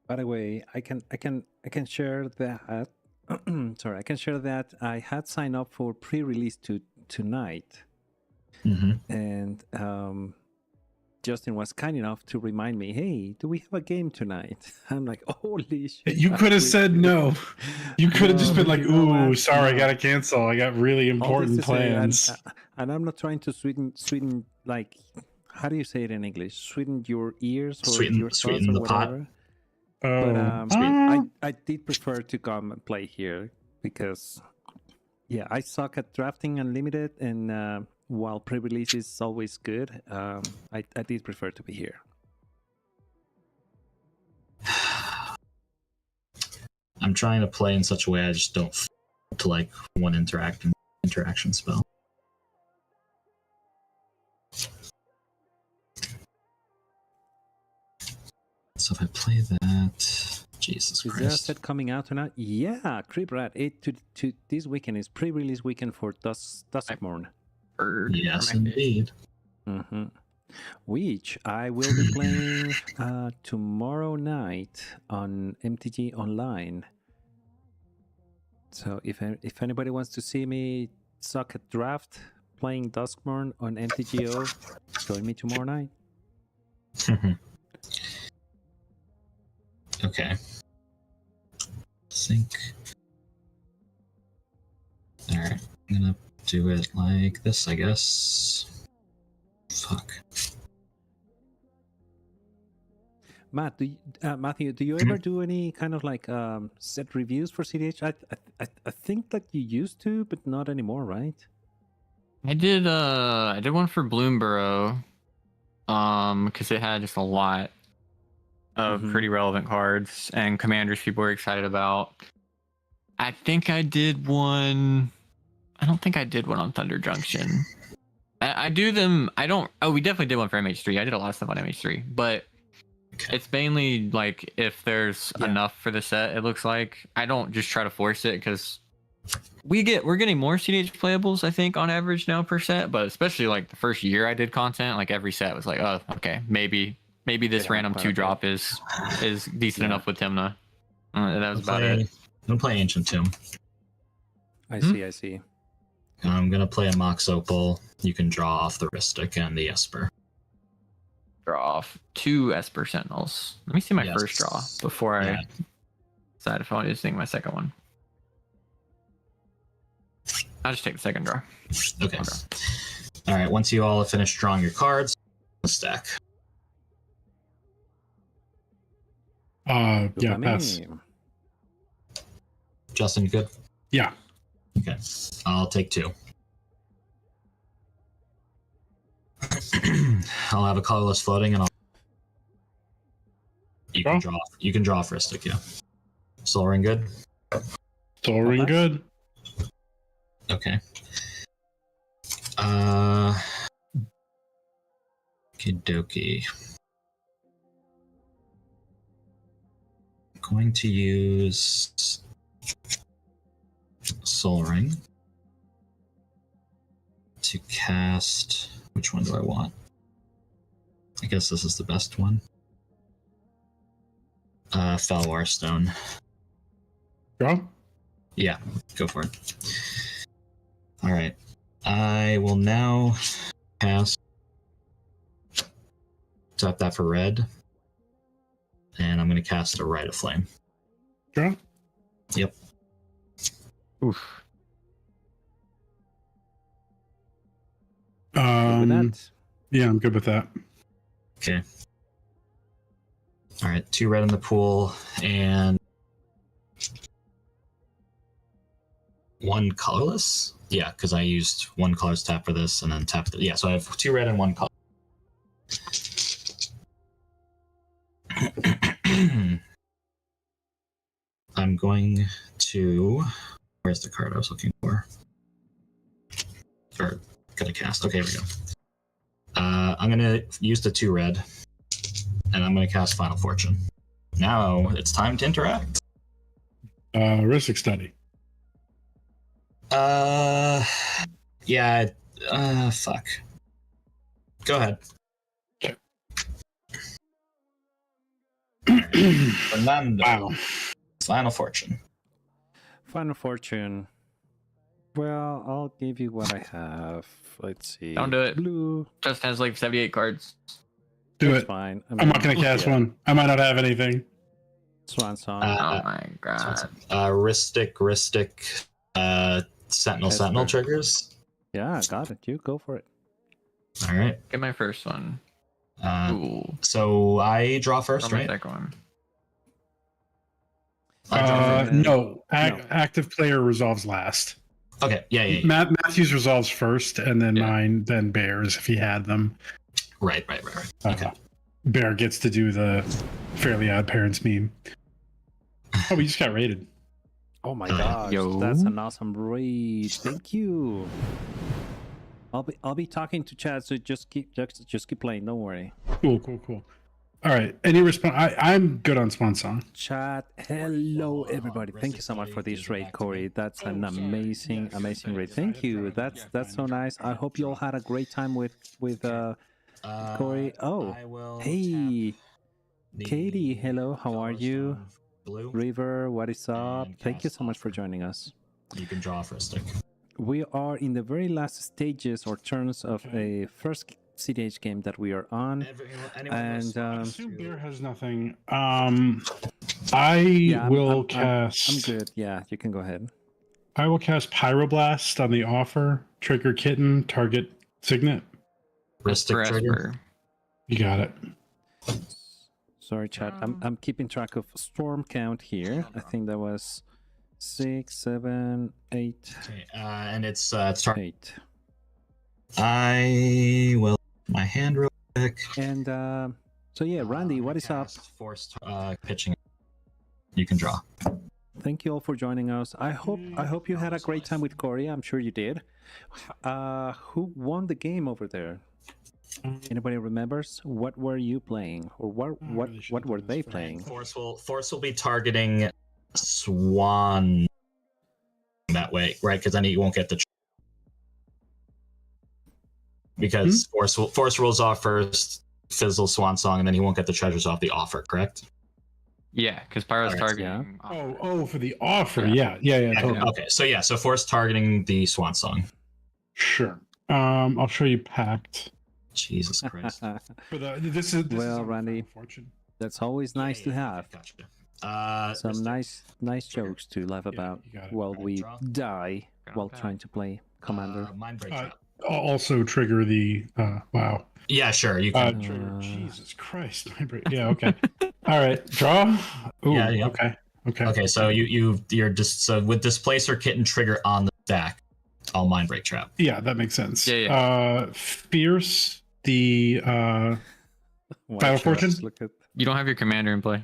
By the way, I can share that. Sorry, I can share that I had signed up for pre-release tonight, and Justin was kind enough to remind me, "Hey, do we have a game tonight?" I'm like, "Holy shit!" You could have said no. You could have just been like, you know "Ooh, what? sorry, I No. gotta cancel. I got really All this important to say, plans." and I'm not trying to sweeten like, how do you say it in English? Sweeten your ears or your thoughts Sweeten or the pot. whatever. Oh, But I did prefer to come and play here because, yeah, I suck at drafting unlimited, and while pre-release is always good, I did prefer to be here. I'm trying to play in such a way I just don't fall to like one interaction spell. So if I play that, Jesus Is there a Christ. set coming out or not? Yeah, Creep Rat. To this weekend is pre-release weekend for Duskmorn. Bird. Yes, Or my fish. indeed. Mm-hmm. Which I will be playing tomorrow night on MTG Online. So if anybody wants to see me suck at draft playing Duskmorn on MTGO, join me tomorrow night. Okay. Think. Alright, I'm gonna do it like this, I guess. Fuck. Matthew, do you ever do any kind of like set reviews for CDH? I think that you used to, but not anymore, right? I did one for Bloomborough, because it had just a lot of pretty relevant cards and commanders people were excited about. I think I did one. I don't think I did one on Thunder Junction. I do them. I don't. Oh, we definitely did one for MH3. I did a lot of stuff on MH3, but it's mainly like if there's enough for the set. It looks like I don't just try to force it because we're getting more CDH playables, I think, on average now per set. But especially like the first year I did content, like every set was like, oh, okay, maybe this random 2-drop is decent enough with Timna. That was about it. I'm gonna play Ancient Tomb. I see. I'm gonna play a Mox Opal. You can draw off the Rhystic and the Esper. Draw off 2 Esper Sentinels. Let me see my first draw before I decide if I want to just think my second one. I'll just take the second draw. Okay. All right. Once you all have finished drawing your cards, stack. Yeah, pass. Justin, good? Yeah. Okay. I'll take 2. I'll have a colorless floating, and you can draw off Rhystic, yeah. Soul Ring good? Soul Ring good. Okay. Okie going to use Soul Ring to cast. Which one do I want? I guess this is the best one. Felwar Stone. Draw? Yeah, go for it. Alright. I will now cast. Tap that for red. And I'm going to cast a Rite of Flame. Draw? Yep. Oof. With that. Yeah, I'm good with that. Okay. All right, 2 red in the pool and 1 colorless. Yeah, because I used 1 colorless tap for this and then tap. Yeah, so I have 2 red and 1 color. I'm going to. Where's the card I was looking for? Or gonna cast. Okay, here we go. I'm gonna use the 2 red, and I'm gonna cast Final Fortune. Now it's time to interact. Rhystic Study. Yeah. Fuck. Go ahead. Okay. Fernando. Wow. Final Fortune. Final Fortune. Well, I'll give you what I have. Let's see. Don't do it. Blue. Just has like 78 cards. Do That's it. fine. I'm not going to cast one. I might not have anything. Swan Song. Oh my god. Rhystic, Sentinel triggers. Yeah, got it. You go for it. All right. Get my first one. Ooh. So I draw first, Draw my right? second one. No. Active player resolves last. Okay. Yeah. Matthew's resolves first, and then mine, then Bear's if he had them. Right. Okay. Bear gets to do the Fairly Odd Parents meme. Oh, we just got raided. Oh my Oh, yeah. gosh, Yo. that's an awesome raid. Thank you. I'll be talking to Chad, so just keep playing. Don't worry. Cool. All right. Any response? I'm good on Swan Song. Chat, hello everybody. Thank you so much for this raid, Corey. That's an amazing raid. Thank you. That's so nice. I hope you all had a great time with Corey. Oh, I will hey, tap the Katie. Hello, how are you? Colorstone Blue. River, what is up? And Thank you cast so much for offer. joining us. You can draw for a stick. We are in the very last stages or turns of a first cEDH game that we are on. And, I assume Bear has nothing. Yeah, will cast. I'm good. Yeah, you can go ahead. I will cast Pyroblast on the offer. Trigger Kitten. Target Signet. Ristic For trigger. Esper. You got it. Sorry, chat. I'm keeping track of storm count here. I think that was 6, 7, 8, Okay, and it's target. 8. I will my hand real quick. And so yeah, Randy, what is up? Forced pitching. You can draw. Thank you all for joining us. I hope you had a great time with Corey. I'm sure you did. Who won the game over there? Anybody remembers? What were you playing, or what were they playing? Force will be targeting Swan that way, right? Because then he won't get the because Force rolls off first, Fizzle Swan Song, and then he won't get the treasures off the offer. Correct? Yeah, because Pyro's Alright, targeting. Oh, for the offer. Yeah. Yeah, totally. Okay, so Force targeting the Swan Song. Sure. I'll show you Pact. Jesus Christ. For the this is Well, on Randy, Fortune. that's always nice to have. Gotcha. Some Ristic. nice jokes to laugh about you got it. while Alright, we draw. die while Okay. trying to play Commander. Mind break Uh, trap. Also trigger the wow. Yeah, sure. You can. Trigger. Jesus Christ. Yeah. Okay. All right. Draw. Ooh, Yeah. Okay. Okay, so you're just so with Displacer Kitten trigger on the stack, I'll mind break trap. Yeah, that makes sense. Yeah. Fierce. The Watch Final us, Fortune? Look at You don't have your commander in play.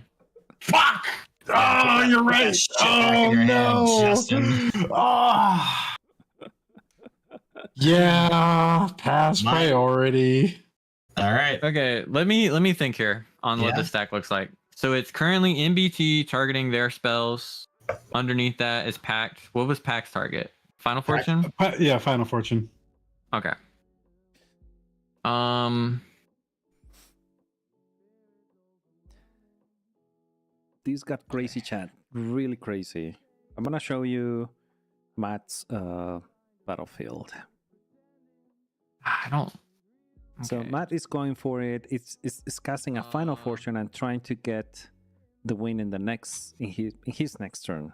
fuck. Yeah, Oh, put you're that right. shit back Oh in your hand, no. Justin. Ah. Yeah. Pass My- priority. All right. Okay, let me think here on what Yeah. the stack looks like. So it's currently MBT targeting their spells. Underneath that is Pact. What was Pact's target? Final Fortune? Yeah, Final Fortune. Okay. these got crazy chat, really crazy. I'm gonna show you Matt's battlefield. I don't. So okay. Matt is going for it. It's casting a Final Fortune and trying to get the win in his next turn.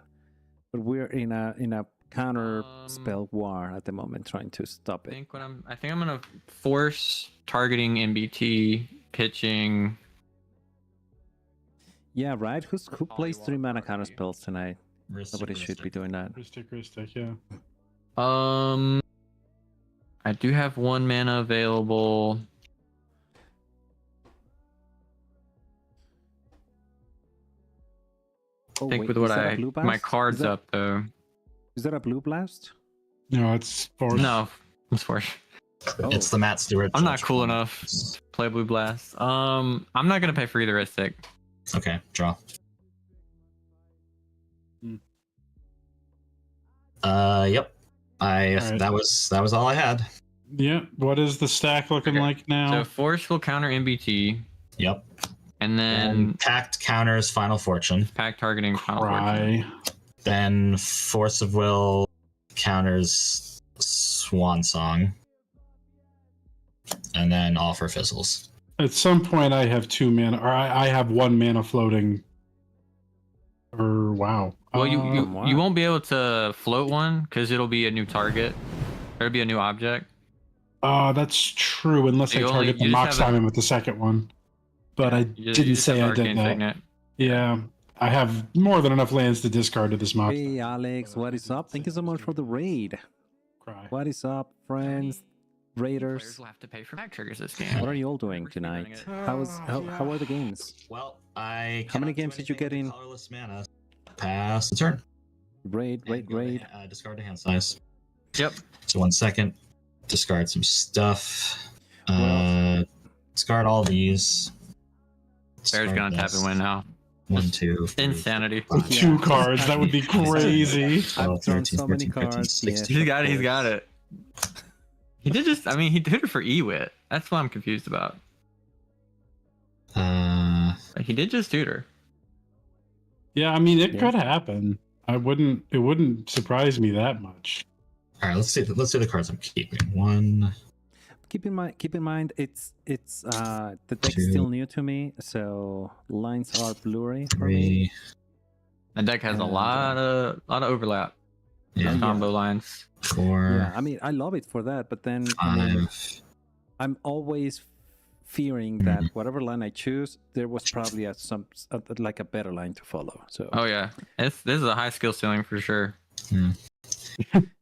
But we're in a counter spell war at the moment, trying to stop it. I think I'm gonna force targeting MBT pitching. Yeah, right. Who plays 3 mana counter spells tonight? Nobody should be doing that. Ristic, yeah. I do have 1 mana available. Oh, I think wait, with is what that a blue my blast? cards up though. Is that a blue blast? No, it's Force. No, it's force. It's the Matt Stewart. I'm not Judge cool one. enough to play blue blast. I'm not gonna pay for either Ristic. Okay, draw. Yep. Alright. That was all I had. Yeah. What is the stack looking Okay. like now? So force will counter MBT, Yep. and then And Pact counters Final Fortune. pack targeting Final Fortune. Cry. Then Force of Will counters Swan Song. And then Offer Fizzles. At some point, I have 2 mana, or I have 1 mana floating. Or wow. Well, you what? won't be able to float one because it'll be a new target. It'll be a new object. That's true, unless You I only- target the you just Mox have a- Diamond with the second one. But I You didn't just have say I Arcane did that. Signet. Yeah, I have more than enough lands to discard to this Mox. Hey Alex, what is up? Thank you so much for the raid. Cry. What is up, friends, Players raiders? will have to pay for pack triggers this game. What are you all doing tonight? How are the games? Well, How many games did you get in? Colorless mana. Pass the turn. Raid. Discard a hand size. Yep. So 1 second. Discard some stuff. Well- Discard all these. Bear's Discard gonna tap this. and win now. 1, 2, 3, Insanity. 4, 5, 2 cards. That would be crazy. 12, I've drawn 13, so many 14, 15, cards, 16. He's got it. He's got it. He did just. I mean, he did it for Ewit. That's what I'm confused about. Like, he did just tutor. Yeah, I mean, it Yeah. could happen. It wouldn't surprise me that much. All right, let's see the cards I'm keeping. 1, Keep in mind, it's the deck's 2, still new to me, so lines are blurry for me. 3. The deck has a And, lot of overlap. Yeah. Combo lines. 4. Yeah, I mean, I love it for that, but then I mean, 5. I'm always fearing that whatever line I choose, there was probably like a better line to follow. So Oh yeah, this is a high skill ceiling for sure.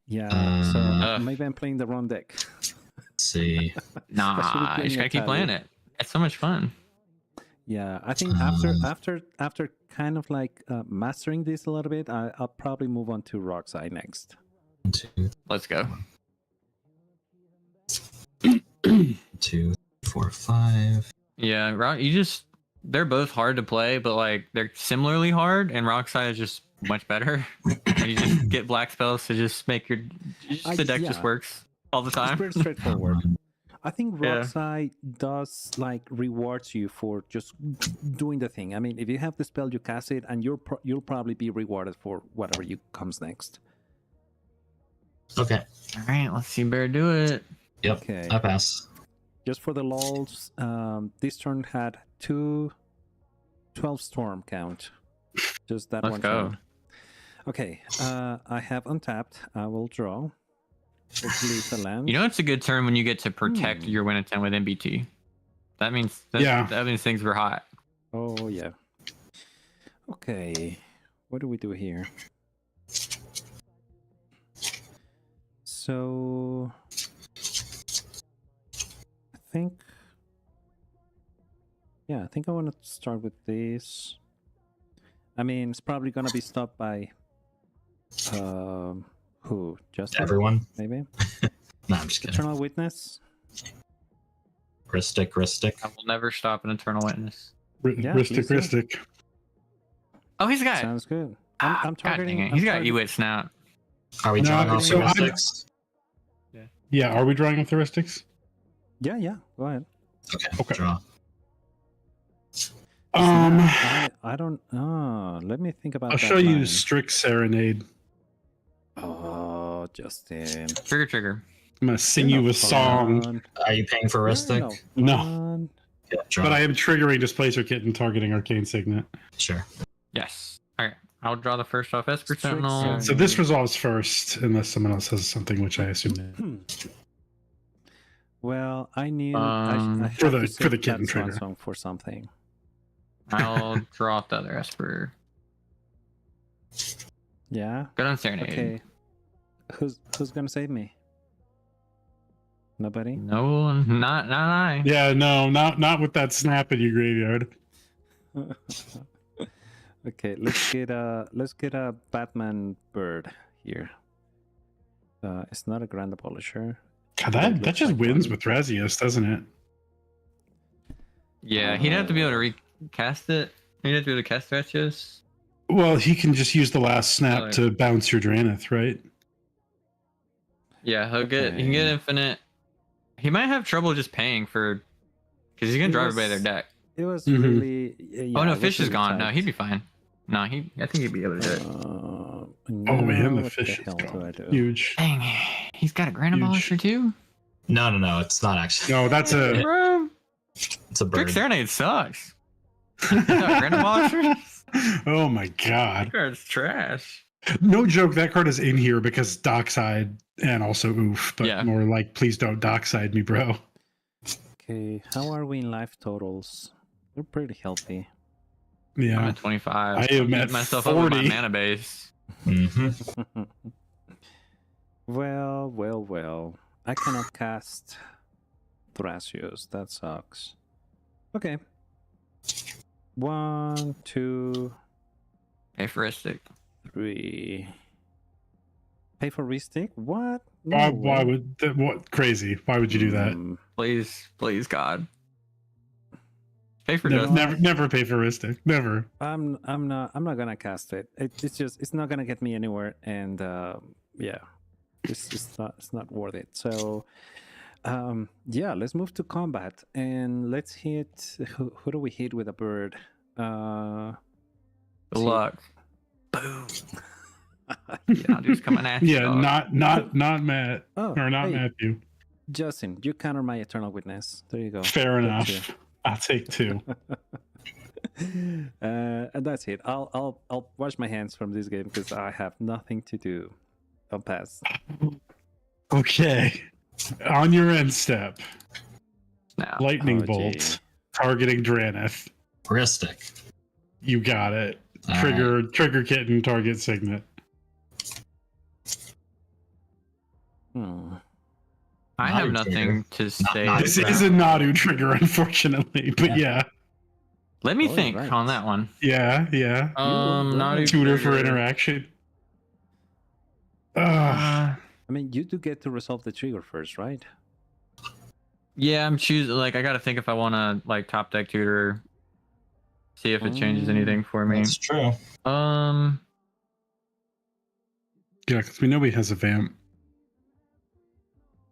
yeah, so Ugh. maybe I'm playing the wrong deck. Let's see. Nah, playing you just gotta keep Atari. playing it. It's so much fun. Yeah, I think after kind of like mastering this a little bit, I'll probably move on to Rockside next. 1, 2, Let's go. 2, 4, 5. Yeah, they're both hard to play, but like they're similarly hard, and Rockside is just much better. And you just get black spells to just make the deck just yeah. works all the It's time. pretty straightforward. I think Yeah. Rockside does like rewards you for just doing the thing. I mean, if you have the spell, you cast it, and you'll probably be rewarded for whatever you comes next. Okay. All right, let's see Bear do it. Yep. Okay. I pass. Just for the lols, this turn had 2 12 storm count. Just that Let's one go. turn. Okay, I have untapped. I will draw. Hopefully it's a land. You know, it's a good turn when you get to protect your win at 10 with MBT. That means that means things were hot. Oh yeah. Okay, what do we do here? So I think I want to start with this. I mean, it's probably gonna be stopped by who? Justin? Everyone. Maybe. No, I'm just kidding. Eternal Witness. Ristic. I will never stop an Eternal Witness. Yeah, Ristic, please do. Ristic. Oh, he's got. Sounds good. Ah, I'm God dang targeting. it. He's got Ewit now. Are we No, drawing off so the I'm- Ristics? Yeah, are we drawing up the Ristics? Yeah. Go ahead. Okay. Draw. I don't. Let me think about. I'll that show you line. Strict Serenade. Oh, Justin. Trigger. I'm gonna sing you a song. Are you paying for Ristic? No. Yeah, draw. But I am triggering Displacer Kit and targeting Arcane Signet. Sure. Yes. All right. I'll draw the first off Esper Strict Sentinel. Serenade. So this resolves first, unless someone else says something, which I assume. Well, I knew Um, I For had the- to for the save kitten that swan trigger. song for something. I'll draw off the other Esper. Yeah. Good on Serenade. Okay. Who's gonna save me? Nobody. No, not I. Yeah, no, not with that snap in your graveyard. Okay, let's get a Batman bird here. It's not a Grand Abolisher. God, That that looks just like wins one. with Razius, doesn't it? Yeah, he'd have to be able to recast it. He'd have to be able to cast Threatius. Well, he can just use the last snap Right. to bounce your Dranith, right? Yeah, he can Okay. get infinite. He might have trouble just paying for, because he's gonna It drive was- everybody their deck. It was Mhm. really. Yeah, Oh no, it was Fish is really gone. No, tight. he'd be fine. No, I think he'd be able to do it. Oh now man, the what fish hell is do I gone. do? Huge. Dang, he's got a Grand Huge. Abolisher too. No, it's not actually. No, that's a Bro, It's a Trick bird. Serenade sucks. Grand Abolisher? oh my god. Card's trash. No joke, that card is in here because Dockside and also oof, but Yeah. more like please don't Dockside me, bro. Okay, how are we in life totals? We're pretty healthy. I'm Yeah. at 25. I am Beating at myself up with my 40. mana base. Mm-hmm. Well. I cannot cast Thrasios. That sucks. Okay. 1, 2, Aphoristic. 3. Pay for restick? What? Why way. would that? What crazy? Why would you do that? Please, God. Pay for Never, Dust. never pay for Ristic. Never. I'm not gonna cast it. It's not gonna get me anywhere, and yeah, it's not worth it. So yeah, let's move to combat and let's hit. Who do we hit with a bird? Good see. luck. Boom. Yeah, dude's coming at you. Yeah, dog. not Matt Oh, or not hey, Matthew. Justin, you counter my eternal witness. There you go. Fair Got you. enough. I'll take 2. And that's it. I'll wash my hands from this game because I have nothing to do. I'll pass. Okay. On your end step, Snap. lightning Oh, bolt gee. targeting Draneth. Heuristic. You got it. All Trigger kitten target signet. I Not have a nothing to say. not- This about- is a Nadu trigger, unfortunately, but yeah. Let me Oh, think right. on that one. Yeah. Not a Tutor for trigger. interaction. Uh, I mean, you do get to resolve the trigger first, right? yeah, I'm choosing. Like, I gotta think if I want to like top deck tutor, see if it changes anything for me. That's true. Um, Yeah, because we know he has a vamp.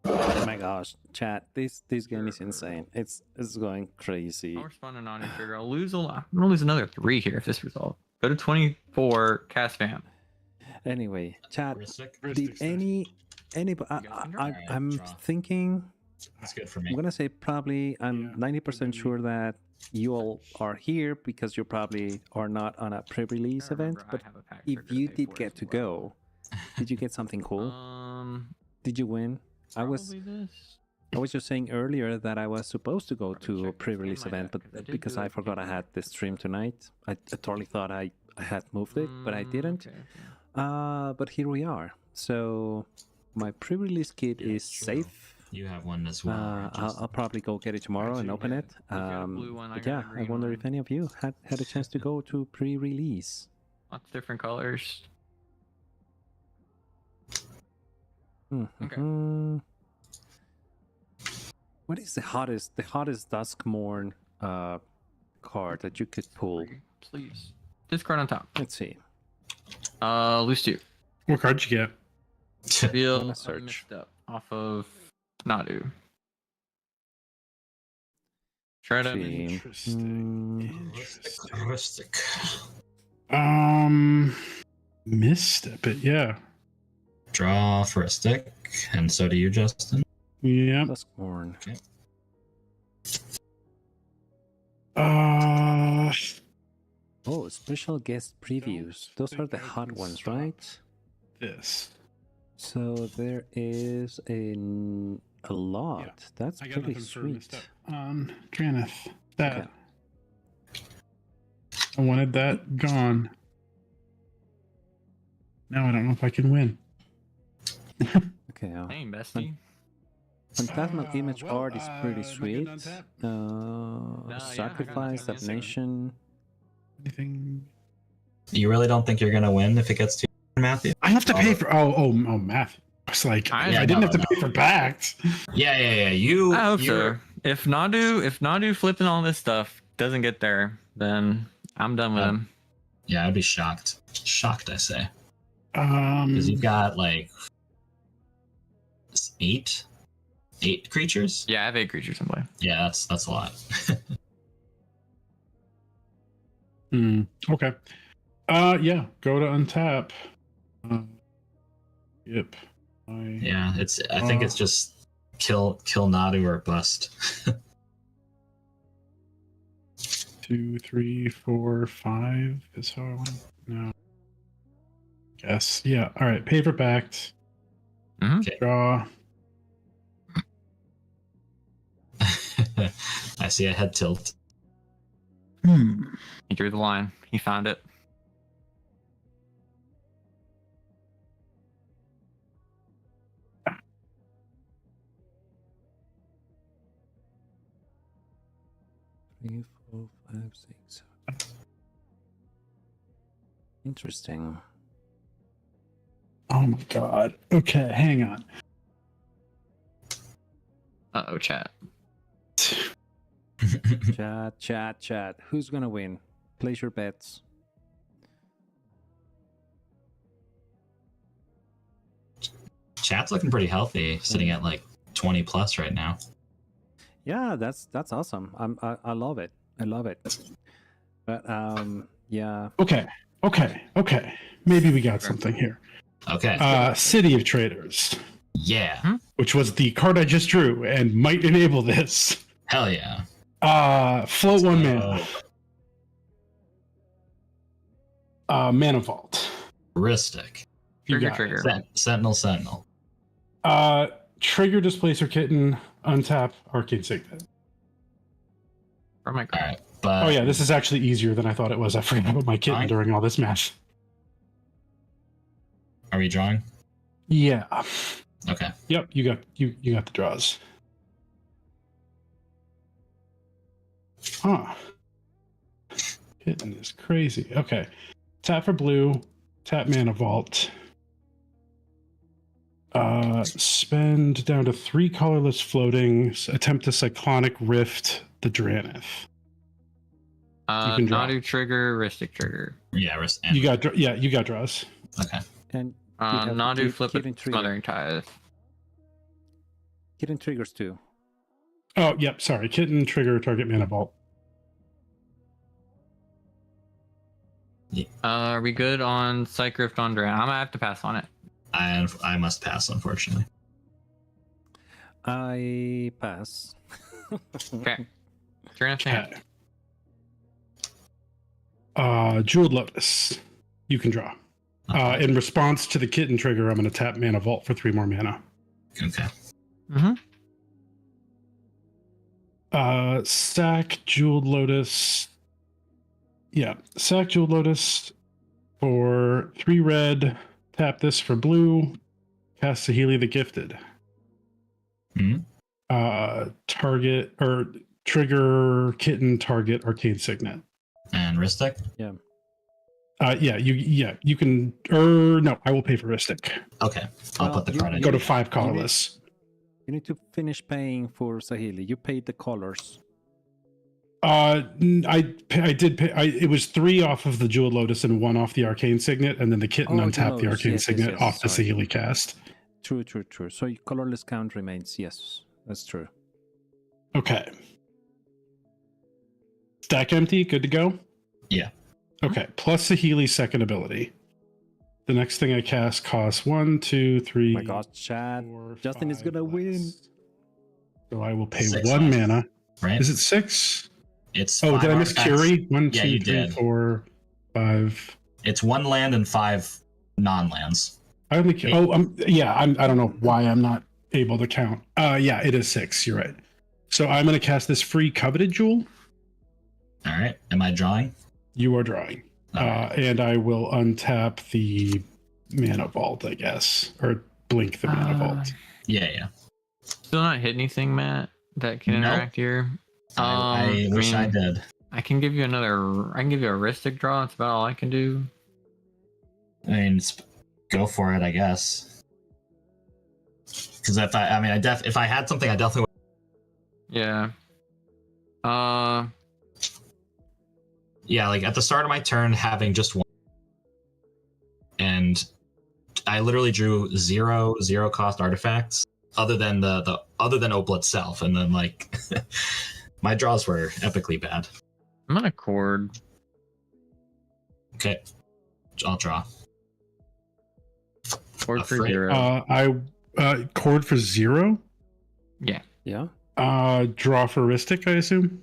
Oh my gosh, chat! This game is insane. It's going crazy. I'll respond to non trigger. I'll lose a lot. I'm gonna lose another 3 here if this resolves. Go to 24, cast vamp. Anyway, chat. Heuristic. Did any I'm Draw. thinking. That's good for me. I'm gonna say probably. I'm Yeah, 90% sure that you all are here because you probably are not on a pre-release event. But if you did get to go, did you get something cool? Did you win? I was just saying earlier that I was supposed to go to a pre-release event, but because I forgot I had the stream tonight, I totally thought I had moved it, but I didn't. But here we are. So my pre-release kit Yeah, is true. safe. You have one as well. I'll probably go get it tomorrow and open it. got a blue one, I But got a yeah, I green wonder one. if any of you had a chance to go to pre-release. Lots of different colors. Mhm. What is the hottest Duskmorn card that you could pull? Please. Discard on top. Let's see. Loose 2. What card you get? Feel gonna search. mixed up off of Nadu. Try to. See. Interesting. Heuristic. Missed it, but yeah. Draw for a stick, and so do you, Justin. Yep. Duskmorn. Okay. Oh, special guest previews. Those are the hot ones, right? This. So there is a lot. Yeah. That's I got pretty nothing for sweet. missed up on Draneth. That. Okay. I wanted that gone. Now I don't know if I can win. Okay. Hey, bestie. Phantasmal image well, art is pretty am I sweet. good on tap? yeah, Sacrifice, I got nothing. Damnation. Anything? You really don't think you're gonna win if it gets to Matthew? I have to pay for. Oh, math. I was like, I- I Yeah, didn't no, have to no. pay for Pact. Yeah. You. I hope you're- so. If Nadu flipping all this stuff doesn't get there, then I'm done with him. Yeah, I'd be shocked. Shocked, I say, because you've got like 8 creatures. Yeah, I have 8 creatures in play. Yeah, that's a lot. Okay. Yeah. Go to untap. Yep. Yeah, I think it's just kill Nadu or bust. 2, 3, 4, 5 is how I want. No. Yes. Yeah. All right. Pay for Pact. Mhm. Okay. Draw. I see a head tilt. He drew the line. He found it. Three, 4, 5, 6, 7. Interesting. Oh my god. Okay, hang on. Uh-oh, chat. Chat. Who's gonna win? Place your bets. Chat's looking pretty healthy, sitting at like 20 plus right now. Yeah, that's awesome. I love it. I love it. But yeah. Okay. Maybe we got something here. Okay. City of Traders, Yeah. which was the card I just drew and might enable this. Hell yeah. Float one So, mana. Mana Vault. Heuristic. You Trigger, got trigger. Sentinel. it. Trigger Displacer Kitten, untap Arcane Signet. For my All card. right. But Oh yeah, this is actually easier than I thought it was. I forgot about my kitten Fine. during all this math. are we drawing? Yeah. Okay. Yep, you got the draws. Huh. Kitten is crazy. Okay. Tap for blue, tap Mana Vault. Spend down to 3 colorless floating, attempt to Cyclonic Rift the Dranith. You can draw. Nadu trigger, Ristic trigger. Yeah. You got draws. Okay. And you have Nadu flip Kitten it, trigger. Smothering Tithe. Kitten triggers too. Oh, yep, sorry. Kitten trigger target Mana Vault. Are we good on Psych Rift on Duran? I'm gonna have to pass on it. I must pass, unfortunately. I pass. Okay. Duran's hand. Jeweled Lotus. You can draw. In response to the Kitten trigger, I'm going to tap Mana Vault for 3 more mana. Okay. Sack Jeweled Lotus. Yeah, sack Jeweled Lotus for 3 red. Tap this for blue. Cast Saheeli the Gifted. Target or trigger Kitten target Arcane Signet. And Ristic? Yeah. You can. No, I will pay for Ristic. Okay. I'll Well, put the card in. Go to 5 colorless. You need to finish paying for Saheeli. You paid the colors. I did pay. It was 3 off of the Jeweled Lotus and 1 off the Arcane Signet, and then the Kitten Oh, untapped the Lotus. Arcane Yes, Signet off the sorry. Saheeli cast. True. So your colorless count remains. Yes, that's true. Okay. Stack empty. Good to go. Yeah. Okay. Plus Saheeli's second ability. The next thing I cast costs 1, 2, 3. Oh my gosh, Chad. 4, Justin is 5 gonna win. less. So I will pay 6 1 left. mana. Right? Is it 6? It's Oh, 5 did I miss artifacts. Curie? 1, Yeah, 2, you 3, did. 4, 5. It's 1 land and 5 non-lands. I only. I don't know why I'm not able to count. Yeah, it is 6. You're right. So I'm going to cast this free Coveted Jewel. All right. Am I drawing? You are drawing. All right. And I will untap the Mana Vault, I guess, or blink the Mana Vault. Yeah. Still not hit anything, Matt, that can Nope. interact here. I wish I did. I can give you another. I can give you a Ristic draw. That's about all I can do. I mean, go for it, I guess. Because if I had something, I definitely would. Yeah. Yeah, like at the start of my turn, having just 1, and I literally drew 0 cost artifacts other than the Opal itself, and then like my draws were epically bad. I'm gonna cord. Okay, I'll draw. Cord for Afraid. 0. I cord for 0. Yeah. Draw for Ristic, I assume.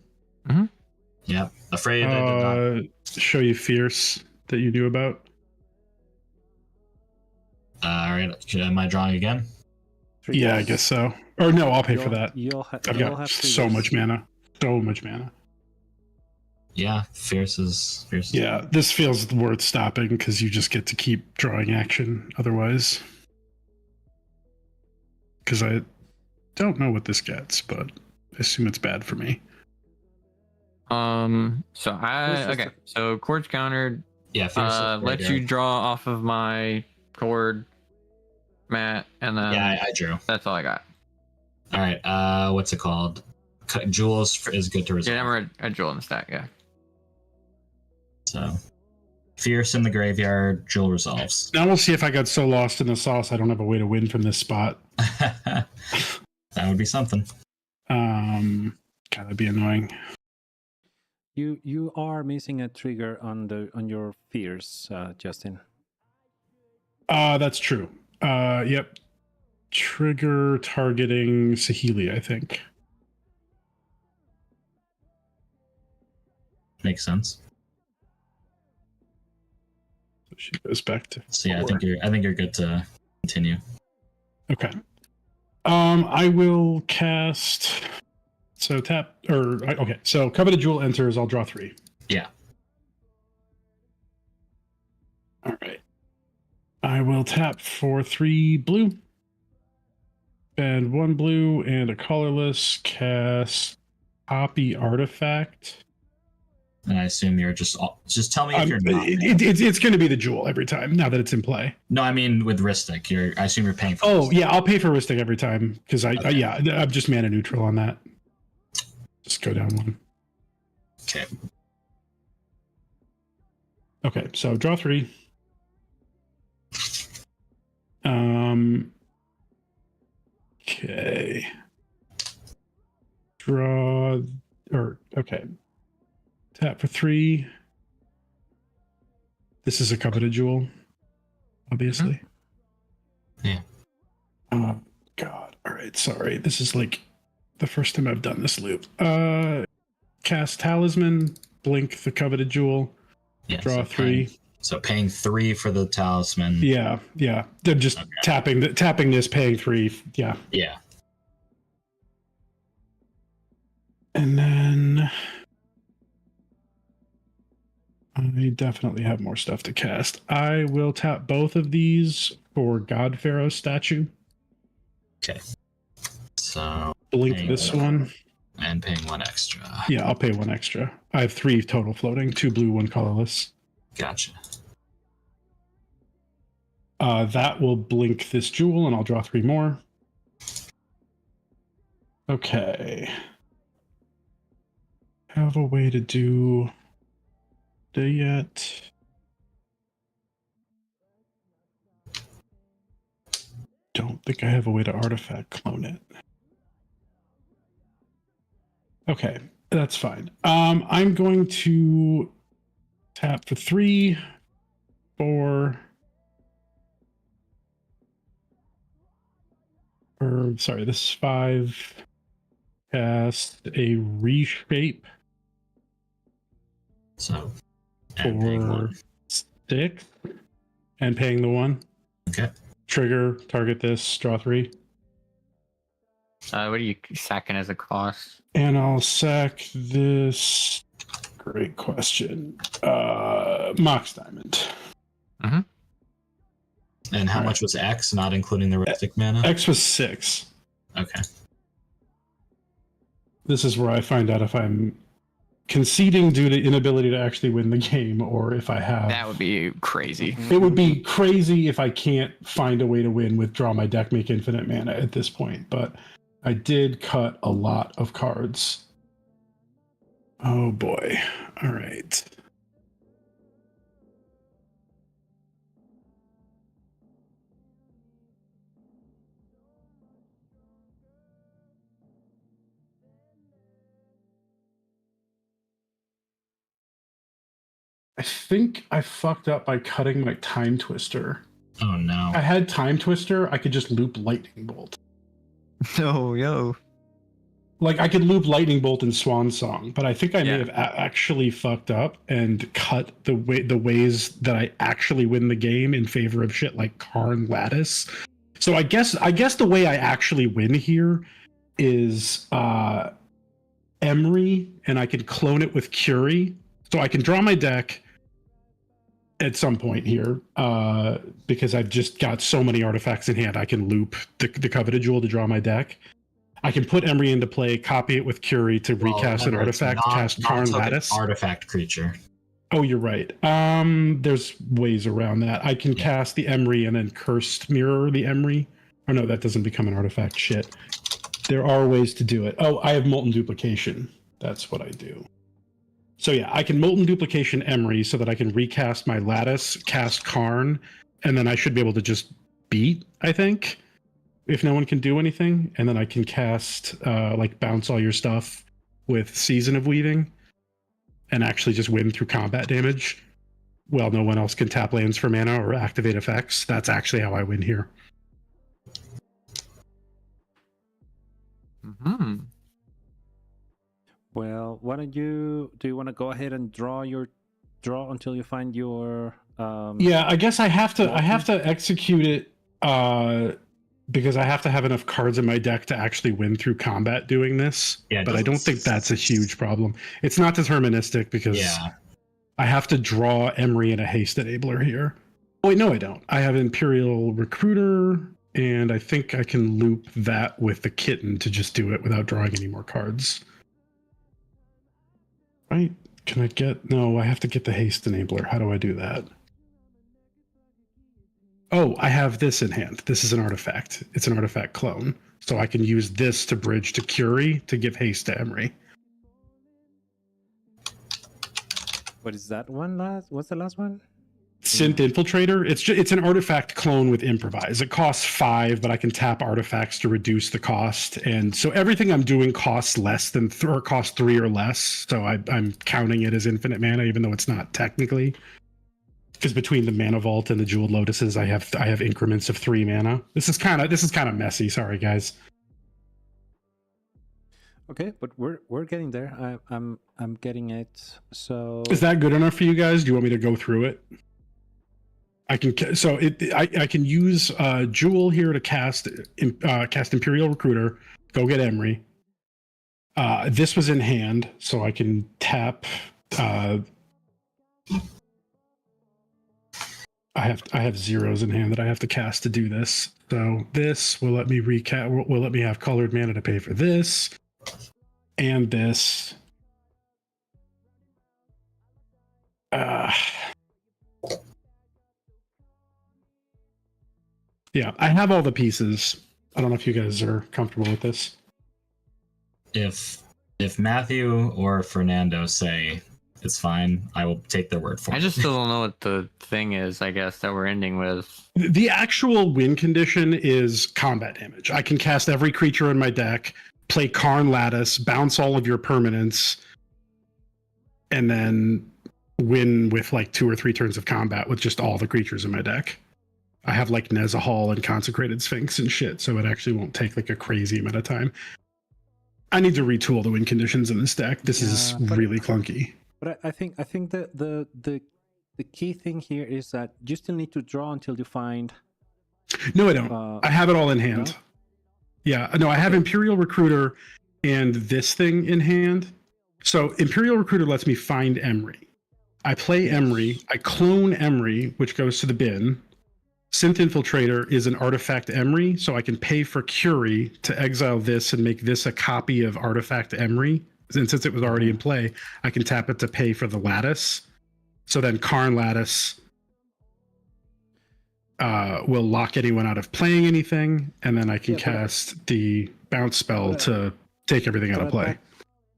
Yeah, afraid. I did not. Show you Fierce that you knew about. All right, am I drawing again? Yeah, I guess so. Or no, I'll pay for that. You'll I've you'll got have so triggers. much mana. So much mana. Yeah, fierce is. Yeah, this feels worth stopping because you just get to keep drawing action otherwise. Because I don't know what this gets, but I assume it's bad for me. So So cord's countered. Yeah, fierce. is right Let here. you draw off of my cord. Matt, and then Yeah, I drew. that's all I got. All right. What's it called? Jewels is good to resolve. Yeah, never a jewel in the stack. Yeah. So, Fierce in the graveyard, Jewel resolves. Now we'll see if I got so lost in the sauce I don't have a way to win from this spot. That would be something. God, that'd be annoying. You are missing a trigger on your fears, Justin. That's true. Yep. Trigger targeting Saheeli, I think. Makes sense. So she goes back to. So yeah, 4. I think you're good to continue. Okay. I will cast. So tap okay. So Coveted Jewel enters. I'll draw 3. Yeah. All right. I will tap for 3 blue. And 1 blue and a colorless. Cast Copy Artifact. And I assume you're just tell me if you're not. It's going to be the jewel every time now that it's in play. No, I mean with Ristic. I assume you're paying for. Oh Ristic. yeah, I'll pay for Ristic every time because Okay. I'm just mana neutral on that. Just go down 1. Okay. Okay, so draw 3. Okay. Okay. Tap for 3. This is a Coveted Jewel, obviously. Yeah. Oh God. All right. Sorry. This is like the first time I've done this loop. Cast Talisman, blink the Coveted Jewel, Yeah, draw 3. Paying 3 for the talisman. Yeah. They're just tapping this, paying 3. Yeah. Yeah. And then I definitely have more stuff to cast. I will tap both of these for God Pharaoh statue. Okay. So Blink paying this one. and paying 1 extra. Yeah, I'll pay 1 extra. I have 3 total floating, 2 blue, 1 colorless. Gotcha. That will blink this jewel, and I'll draw 3 more. Okay. Have a way to do day yet. Don't think I have a way to artifact clone it. Okay, that's fine. I'm going to tap for 3, 4. Sorry, this is 5. Cast a reshape So and paying for 1. 6 and paying the 1. Okay. Trigger, target this, draw 3. What are you sacking as a cost? And I'll sack this. Great question. Mox Diamond. And how All much was X, not including the Ristic mana? X was 6. Okay. This is where I find out if I'm conceding due to inability to actually win the game or if I have. That would be crazy. It would be crazy if I can't find a way to win with draw my deck, make infinite mana at this point. But I did cut a lot of cards. Oh boy. All right. I think I fucked up by cutting my Time Twister. Oh no. I had Time Twister, I could just loop Lightning Bolt. No, yo. Like I could loop Lightning Bolt and Swan Song, but I think I may Yeah. have actually fucked up and cut the ways that I actually win the game in favor of shit like Karn Lattice. So I guess the way I actually win here is Emery, and I can clone it with Curie. So I can draw my deck at some point here because I've just got so many artifacts in hand. I can loop the Coveted Jewel to draw my deck. I can put Emery into play, copy it with Curie to recast an Remember, it's artifact, cast not Karn token Lattice. artifact creature. Oh, you're right. There's ways around that. I can cast the Emery and then Cursed Mirror the Emery. Oh no, that doesn't become an artifact. Shit. There are ways to do it. Oh, I have Molten Duplication. That's what I do. So yeah, I can Molten Duplication Emery so that I can recast my Lattice, cast Karn, and then I should be able to just beat, I think, if no one can do anything. And then I can cast, like, bounce all your stuff with Season of Weaving and actually just win through combat damage. Well, no one else can tap lands for mana or activate effects. That's actually how I win here. Hmm. Well, why don't you? Do you want to go ahead and draw until you find your? Yeah, I guess I have to execute it because I have to have enough cards in my deck to actually win through combat doing this. Yeah, but I don't think that's a huge problem. It's not deterministic because I have to draw Emery and a haste enabler here. Oh, wait, no, I don't. I have Imperial Recruiter, and I think I can loop that with the Kitten to just do it without drawing any more cards. Right? Can I get... No, I have to get the haste enabler. How do I do that? Oh, I have this in hand. This is an artifact. It's an artifact clone. So I can use this to bridge to Curie to give haste to Emery. What is that one last? What's the last one? Synth Infiltrator. It's an artifact clone with Improvise. It costs 5, but I can tap artifacts to reduce the cost. And so everything I'm doing costs less than or costs 3 or less. So I'm counting it as infinite mana, even though it's not technically. Because between the Mana Vault and the Jeweled Lotuses, I have increments of 3 mana. This is kind of messy. Sorry, guys. Okay, but we're getting there. I'm getting it. So Is that good enough for you guys? Do you want me to go through it? I can I can use Jewel here to cast Imperial Recruiter. Go get Emery. This was in hand, so I can tap. I have zeros in hand that I have to cast to do this. So this will let me will let me have colored mana to pay for this and this. Yeah, I have all the pieces. I don't know if you guys are comfortable with this. If Matthew or Fernando say it's fine, I will take their word for it. I just still don't know what the thing is, I guess, that we're ending with. The actual win condition is combat damage. I can cast every creature in my deck, play Karn Lattice, bounce all of your permanents, and then win with like 2 or 3 turns of combat with just all the creatures in my deck. I have like Nezahal and Consecrated Sphinx and shit, so it actually won't take like a crazy amount of time. I need to retool the win conditions in this deck. This is really clunky. But I think the key thing here is that you still need to draw until you find. No, I don't. I have it all in hand. No? Yeah, no, I have Imperial Recruiter and this thing in hand. So Imperial Recruiter lets me find Emery. I play Emery. I clone Emery, which goes to the bin. Synth Infiltrator is an artifact Emery, so I can pay for Curie to exile this and make this a copy of artifact Emery. And since it was already in play, I can tap it to pay for the Lattice. So then Karn Lattice will lock anyone out of playing anything, and then I can cast the bounce spell to take everything out of play.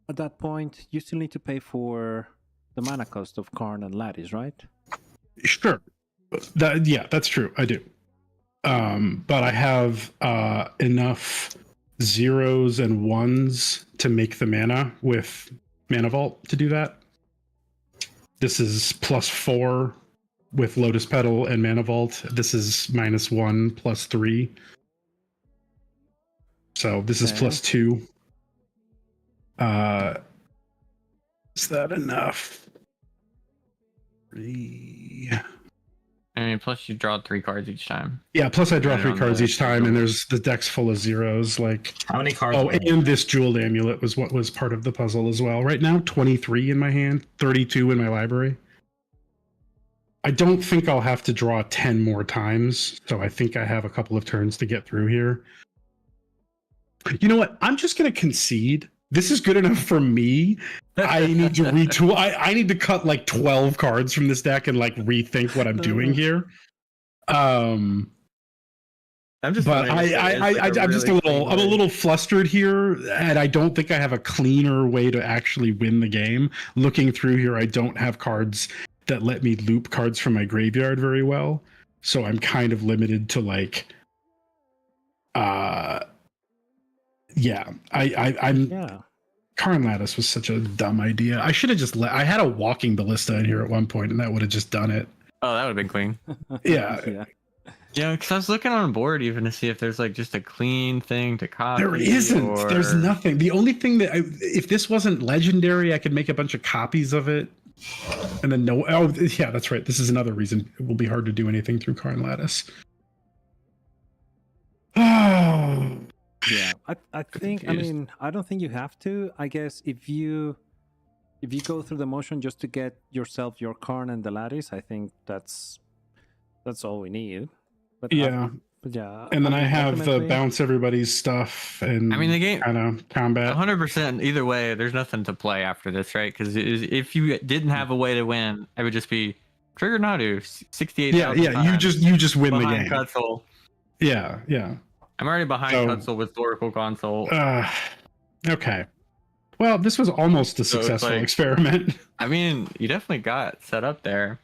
At that point, you still need to pay for the mana cost of Karn and Lattice, right? Sure. That's true. I do. But I have enough 0s and 1s to make the mana with Mana Vault to do that. This is +4 with Lotus Petal and Mana Vault. This is -1 +3. So this is +2. Is that enough? 3. I mean, plus you draw 3 cards each time. Yeah, plus I draw 3 cards each time, and there's the deck's full of 0s. Like, how many cards? Oh, and this Jeweled Amulet was what was part of the puzzle as well. Right now, 23 in my hand, 32 in my library. I don't think I'll have to draw 10 more times, so I think I have a couple of turns to get through here. You know what? I'm just going to concede this is good enough for me. I need to retool. I need to cut like 12 cards from this deck and like rethink what I'm doing here. I'm just. But I'm just a little flustered here, and I don't think I have a cleaner way to actually win the game. Looking through here, I don't have cards that let me loop cards from my graveyard very well, so I'm kind of limited to like, I'm. Karn Lattice was such a dumb idea. I should have just I had a walking ballista in here at one point, and that would have just done it. Oh, that would have been clean. Yeah. Yeah, because I was looking on board even to see if there's like just a clean thing to copy. There isn't. There's nothing. The only thing that if this wasn't legendary, I could make a bunch of copies of it. And then yeah, that's right. This is another reason it will be hard to do anything through Karn Lattice. Oh. Yeah, I think. I mean, I don't think you have to. I guess if you go through the motion just to get yourself your Karn and the Lattice, I think that's all we need. But yeah. And then I have the bounce everybody's stuff and I mean the game kind of combat. 100%. Either way, there's nothing to play after this, right? Because if you didn't have a way to win, it would just be trigger Nadu 68. Yeah. You just win the game. Cutzel. Yeah. I'm already behind Cutzel with Oracle Console. Okay. Well, this was almost a successful experiment. I mean, you definitely got set up there.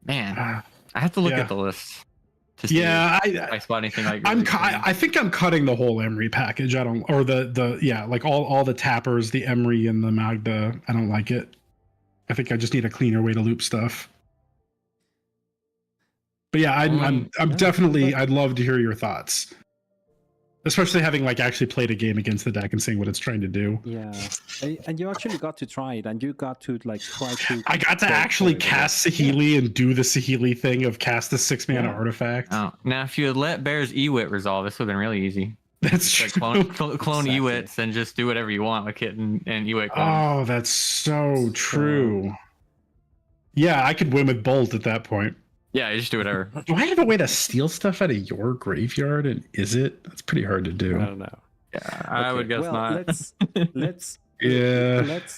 Man, I have to look at the list. To see if I spot anything like. I think I'm cutting the whole Emery package. I don't, or like all the tappers, the Emery and the Magda. I don't like it. I think I just need a cleaner way to loop stuff. But yeah, I'm definitely. I'd love to hear your thoughts. Especially having like actually played a game against the deck and seeing what it's trying to do. Yeah, and you actually got to try it, and you got to like try to. I got to actually cast Saheeli and do the Saheeli thing of cast the 6-mana artifact. Oh, now if you had let Bear's Ewit resolve, this would have been really easy. That's true. Like clone Ewits and just do whatever you want with Kit and Ewit. Oh, that's so true. Yeah, I could win with Bolt at that point. Yeah, you just do whatever. Do I have a way to steal stuff out of your graveyard? And is it? That's pretty hard to do. I don't know. Yeah, I would guess not. Let's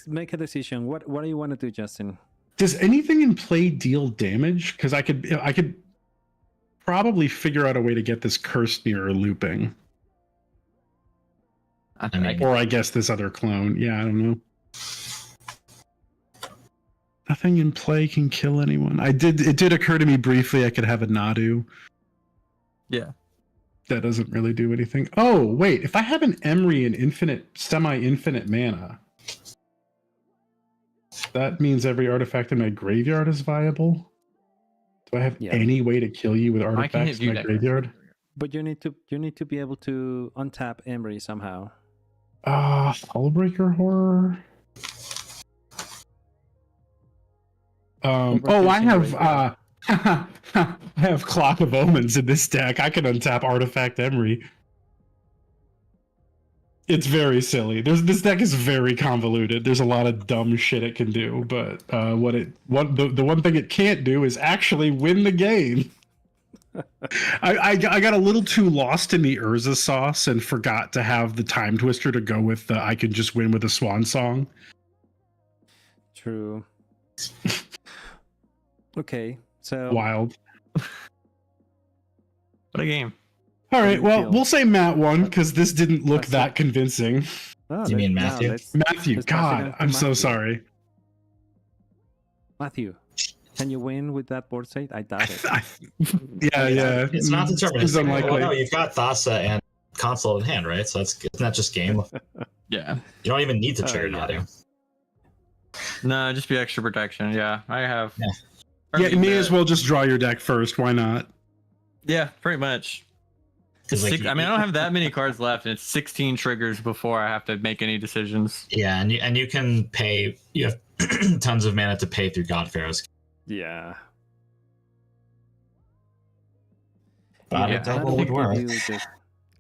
make a decision. What do you want to do, Justin? Does anything in play deal damage? Because I could probably figure out a way to get this Cursed Mirror looping. Or I guess this other clone. Yeah, I don't know. Nothing in play can kill anyone. It did occur to me briefly I could have a Nadu. Yeah. That doesn't really do anything. Oh, wait. If I have an Emery and semi-infinite mana, that means every artifact in my graveyard is viable? Do I have any way to kill you with artifacts in my graveyard? But you need to be able to untap Emery somehow. Hullbreaker Horror? I have Clock of Omens in this deck. I can untap Artifact Emery. It's very silly. This deck is very convoluted. There's a lot of dumb shit it can do, but the one thing it can't do is actually win the game. I got a little too lost in the Urza sauce and forgot to have the Time Twister to go with the I can just win with a Swan Song. True. Okay, so wild. What a game. All right, well, we'll say Matt won because this didn't look that convincing. You mean Matthew? Matthew, God, I'm so sorry. Matthew, can you win with that board state? I doubt it. Yeah. It's not determined. It's unlikely. Well, no, you've got Thassa and Console in hand, right? So it's not just game. Yeah. You don't even need to trigger Nadu. No, just be extra protection. Yeah, I have. Yeah, you may as well just draw your deck first. Why not? Yeah, pretty much. I don't have that many cards left, and it's 16 triggers before I have to make any decisions. Yeah, and you can pay. You have tons of mana to pay through God Pharaoh's. Yeah. But double would work.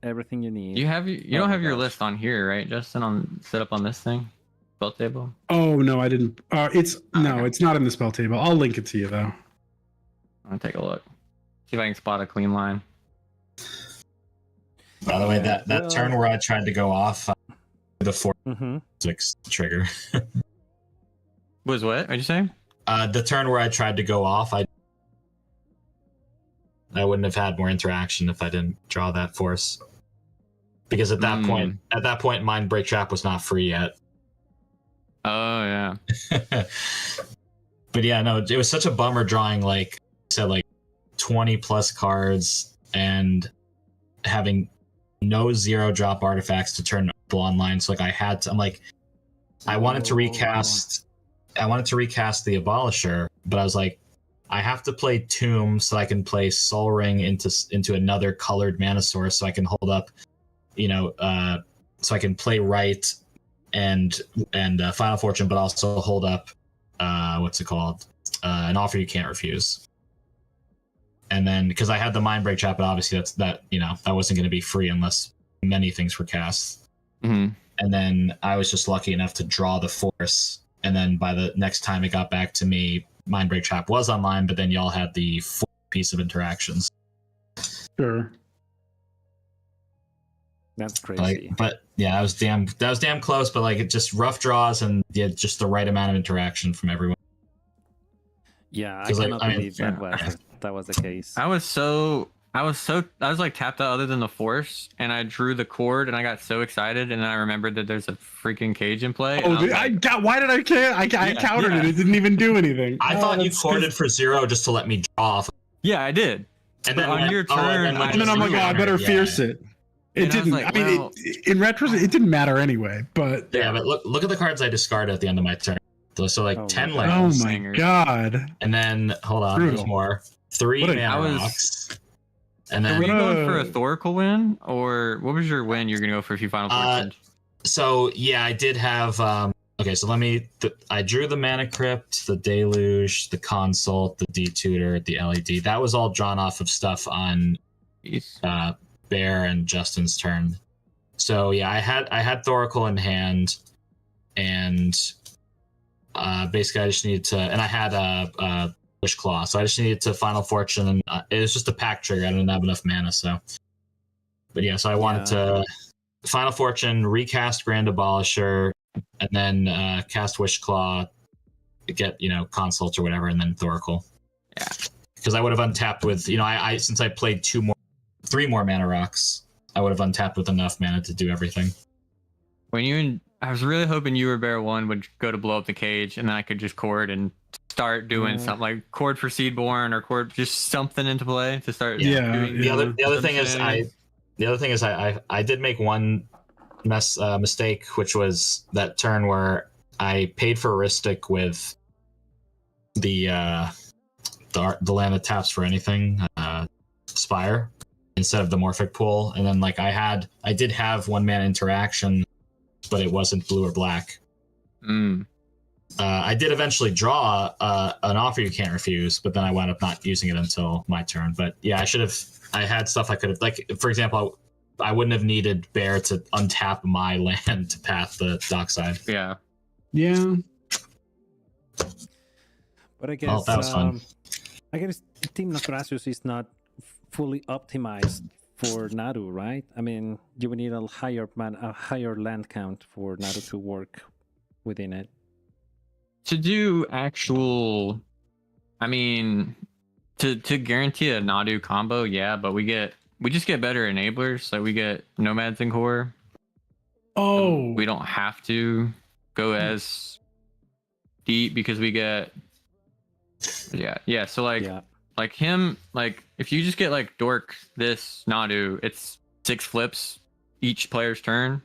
Everything you need. You don't have your list on here, right, Justin? Set up on this thing, spell table. Oh no, I didn't. It's not in the spell table. I'll link it to you though. I'll take a look. See if I can spot a clean line. By the way, that turn where I tried to go off the four Mm-hmm. six trigger. Was what? What'd you say? The turn where I tried to go off, I wouldn't have had more interaction if I didn't draw that force. Because at that point, Mind Break Trap was not free yet. Oh yeah. But yeah, no, it was such a bummer drawing like I said, like 20 plus cards and having no 0-drop artifacts to turn online. So like I wanted to recast the Abolisher, but I was like, I have to play Tomb so I can play Soul Ring into another colored mana source so I can hold up, so I can play Right and Final Fortune, but also hold up what's it called? An Offer You Can't Refuse. And then because I had the Mind Break Trap, but obviously that wasn't going to be free unless many things were cast. Mm-hmm. And then I was just lucky enough to draw the force. And then by the next time it got back to me, Mind Break Trap was online, but then y'all had the full piece of interactions. Sure. That's crazy. But yeah, that was damn close. But like, it just rough draws and just the right amount of interaction from everyone. Yeah, I cannot believe that was the case. I was like tapped out other than the force, and I drew the cord, and I got so excited, and then I remembered that there's a freaking cage in play. Oh, why did I countered it? It didn't even do anything. I thought you corded for 0 just to let me draw off. Yeah, I did. And then on your turn, and then I'm like, I better fierce it. It didn't. I mean, in retrospect, it didn't matter anyway. But yeah, but look at the cards I discarded at the end of my turn. So like 10 lands. Oh my god! And then hold on, there's more. 3 mana rocks. And then were you going for a Thoracle win, or what was your win you're gonna go for if you Final Fortune? So yeah, I did have. Okay, so I drew the Mana Crypt, the Deluge, the Consult, the D-Tutor, the LED. That was all drawn off of stuff on Bear and Justin's turn. So yeah, I had Thoracle in hand, and basically I just needed to, and I had Wish Claw, so I just needed to Final Fortune, and it was just a pack trigger. I didn't have enough mana, so. But yeah, so I wanted to Final Fortune, recast Grand Abolisher, and then cast Wish Claw, get Consult or whatever, and then Thoracle. Yeah, because I would have untapped with I since I played 3 more mana rocks, I would have untapped with enough mana to do everything. I was really hoping you or Bear 1 would go to blow up the cage, and then I could just cord and start doing something like cord for Seedborn or cord just something into play to start. Doing the other thing is I did make one mistake, which was that turn where I paid for Aristic with the land that taps for anything, Spire, instead of the Morphic Pool, and then like I did have 1 mana interaction, but it wasn't blue or black. I did eventually draw an Offer You Can't Refuse, but then I wound up not using it until my turn. But yeah, I had stuff I could have, like, for example, I wouldn't have needed Bear to untap my land to path the Dockside. Yeah. But I guess that was fun. I guess Team Nostracius is not fully optimized for Naru, right? I mean, you would need a higher land count for Naru to work within it. To do actual, I mean, to guarantee a Nadu combo, yeah, but we just get better enablers. Like we get Nomads and Core. Oh, we don't have to go as deep because we get, yeah. So like him, like if you just get like Dork this Nadu, it's 6 flips each player's turn.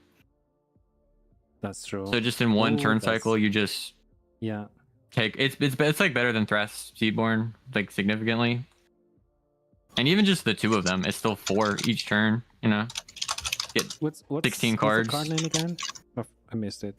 That's true. So just in one turn cycle, you just take it's like better than Thras Seedborn, like significantly. And even just the 2 of them, it's still 4 each turn. Get what's 16 cards. What's the card name again? Oh, I missed it.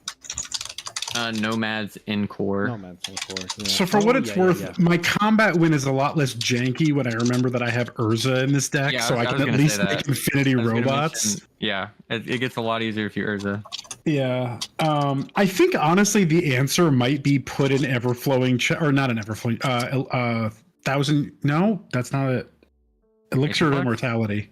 Nomads in Core. Nomads in Core. Yeah. So for what it's worth, my combat win is a lot less janky when I remember that I have Urza in this deck, so I can at least make Infinity Robots. It gets a lot easier if you Urza. Yeah. I think honestly the answer might be put in Everflowing or not an Everflowing. 1000. No, that's not it. Elixir of Immortality.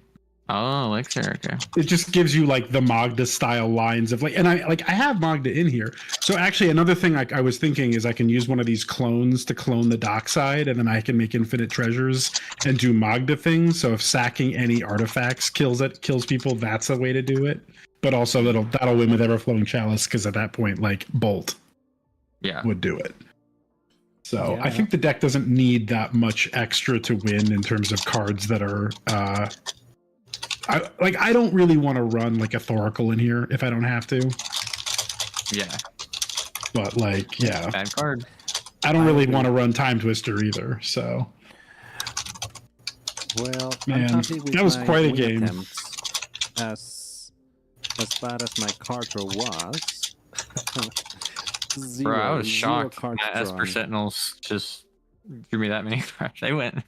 Oh, elixir. Okay. It just gives you like the Magda style lines of like, and I have Magda in here. So actually, another thing I was thinking is I can use one of these clones to clone the dockside, and then I can make infinite treasures and do Magda things. So if sacking any artifacts kills people, that's a way to do it. But also that'll win with Everflowing Chalice, because at that point, like Bolt would do it. So I think the deck doesn't need that much extra to win in terms of cards that are. I don't really want to run like a Thoracle in here if I don't have to. Yeah. But like, yeah. Bad card. I don't really want to run Time Twister either, so. Well, man, I'm happy with that was my quite a win game. Attempts. As bad as my card draw was. Bro, I was zero shocked. cards Esper drawn. Sentinels just drew me that many cards. They went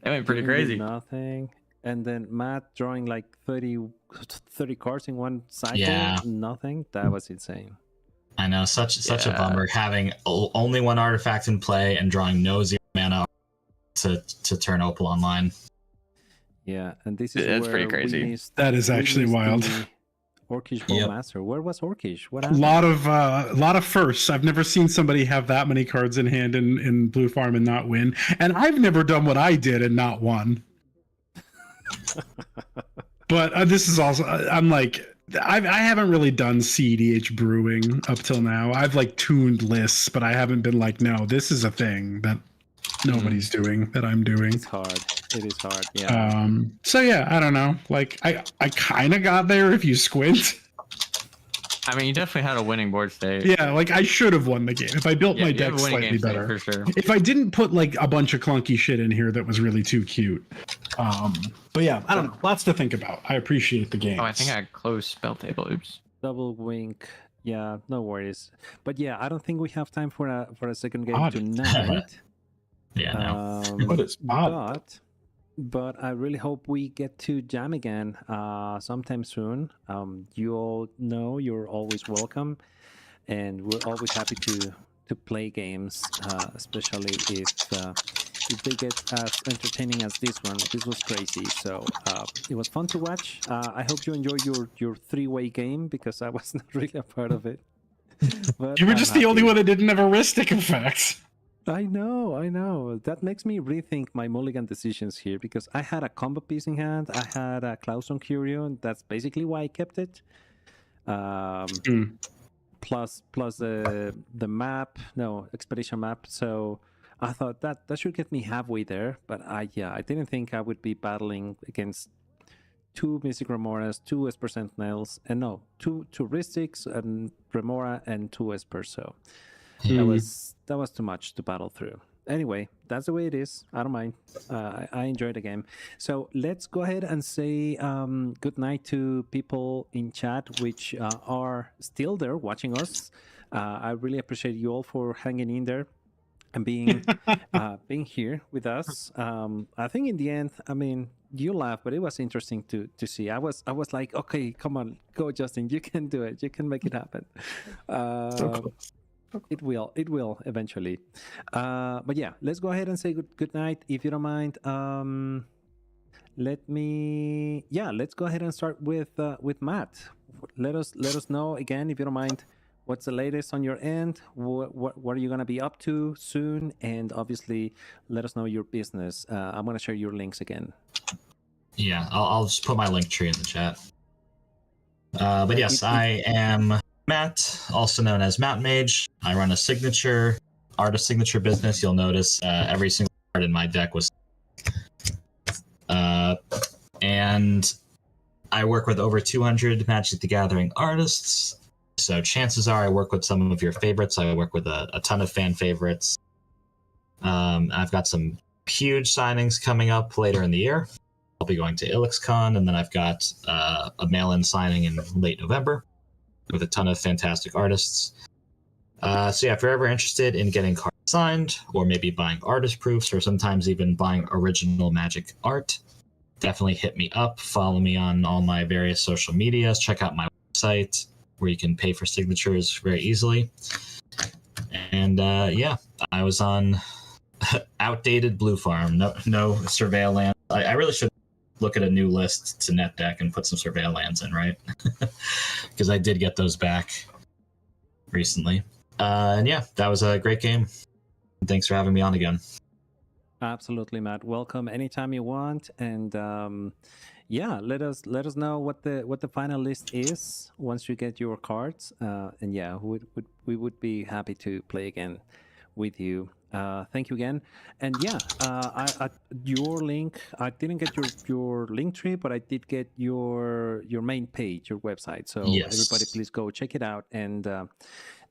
pretty Didn't do crazy. Nothing. And then Matt drawing like 30 cards in one cycle. Yeah. Nothing. That was insane. I know, such a bummer having only one artifact in play and drawing no 0 mana to turn Opal online. Yeah, and this is That's where pretty crazy. we missed, That is actually wild. Orcish Yep. Master. Where was Orcish? What A happened? lot of firsts. I've never seen somebody have that many cards in hand in Blue Farm and not win. And I've never done what I did and not won. But this is also, I'm like, I haven't really done cEDH brewing up till now. I've like tuned lists, but I haven't been like, no, this is a thing that nobody's doing that I'm doing. It's hard. It is hard. Yeah. So yeah, I don't know. Like I kind of got there if you squint. I mean, you definitely had a winning board state. Yeah, like I should have won the game if I built my you have deck a winning slightly game state better. for sure. If I didn't put like a bunch of clunky shit in here that was really too cute. But yeah, I don't know. Lots to think about. I appreciate the game. Oh, I think I closed spell table. Oops. Double wink. Yeah, no worries. But yeah, I don't think we have time for a second game Odd. tonight. Yeah, no. What is odd? But I really hope we get to jam again sometime soon. You all know you're always welcome, and we're always happy to play games, especially if they get as entertaining as this one. This was crazy, so it was fun to watch. I hope you enjoyed your three-way game, because I was not really a part of it. But You were I'm just the only happy. one that didn't have a Ristic effect. I know. That makes me rethink my mulligan decisions here, because I had a combo piece in hand. I had a Clauson Curio, and that's basically why I kept it. Plus the map, expedition map. So I thought that should get me halfway there. But I didn't think I would be battling against two Mystic Remoras, two Esper Sentinels, and two Ristics and Remora and two Esper. So that was too much to battle through. Anyway, that's the way it is. I don't mind. I enjoy the game. So let's go ahead and say good night to people in chat, which are still there watching us. I really appreciate you all for hanging in there and being here with us. I think in the end, I mean, you laugh, but it was interesting to see. I was like, okay, come on, go, Justin. You can do it. You can make it happen. So close. It will eventually. But yeah, let's go ahead and say good night, if you don't mind. Let's go ahead and start with Matt. Let us know again, if you don't mind, what's the latest on your end. What are you gonna be up to soon? And obviously, let us know your business. I'm gonna share your links again. Yeah, I'll just put my link tree in the chat. But yes, I am Matt, also known as Matt Mage. I run a artist signature business. You'll notice every single card in my deck was. And I work with over 200 Magic the Gathering artists. So chances are I work with some of your favorites. I work with a ton of fan favorites. I've got some huge signings coming up later in the year. I'll be going to IlixCon, and then I've got a mail-in signing in late November with a ton of fantastic artists. So yeah, if you're ever interested in getting cards signed, or maybe buying artist proofs, or sometimes even buying original Magic art, definitely hit me up. Follow me on all my various social medias. Check out my website, where you can pay for signatures very easily. And yeah, I was on outdated Blue Farm. No surveillance. I really should look at a new list to net deck and put some surveil lands in, right? Because I did get those back recently. And yeah, that was a great game. Thanks for having me on again. Absolutely, Matt. Welcome anytime you want, and yeah, let us know what the final list is once you get your cards, and yeah, we would be happy to play again with you. Thank you again, and yeah, I your link. I didn't get your link tree, but I did get your main page, your website. So Yes. everybody, please go check it out, and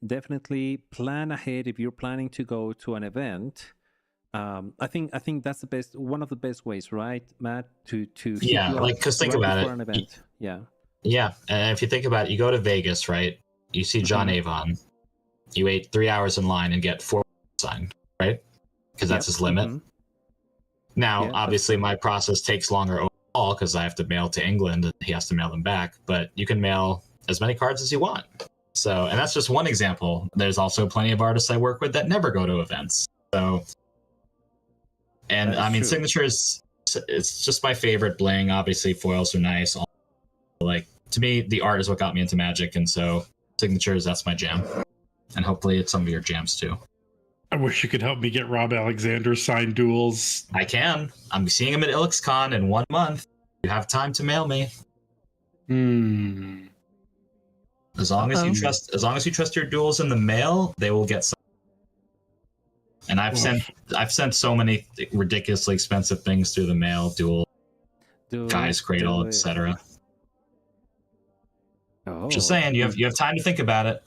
definitely plan ahead if you're planning to go to an event. I think that's one of the best ways, right, Matt? To hit Yeah, you up like, because think right about before it. an event. Yeah. Yeah, and if you think about it, you go to Vegas, right? You see John Avon. You wait 3 hours in line and get 4 signed, right? Because that's his limit. Now, Yeah, obviously, my process takes longer overall because I have to mail to England and he has to mail them back. But you can mail as many cards as you want. So, and that's just one example. There's also plenty of artists I work with that never go to events. So, and I mean, true. signatures, it's just my favorite bling. Obviously, foils are nice. Like, to me, the art is what got me into Magic. And so, signatures, that's my jam. And hopefully, it's some of your jams too. I wish you could help me get Rob Alexander signed duels. I can. I'm seeing him at IlixCon in 1 month. You have time to mail me. As long as you trust your duels in the mail, they will get some. And I've sent so many ridiculously expensive things through the mail, Guy's Cradle, etc. Just saying, you have time to think about it.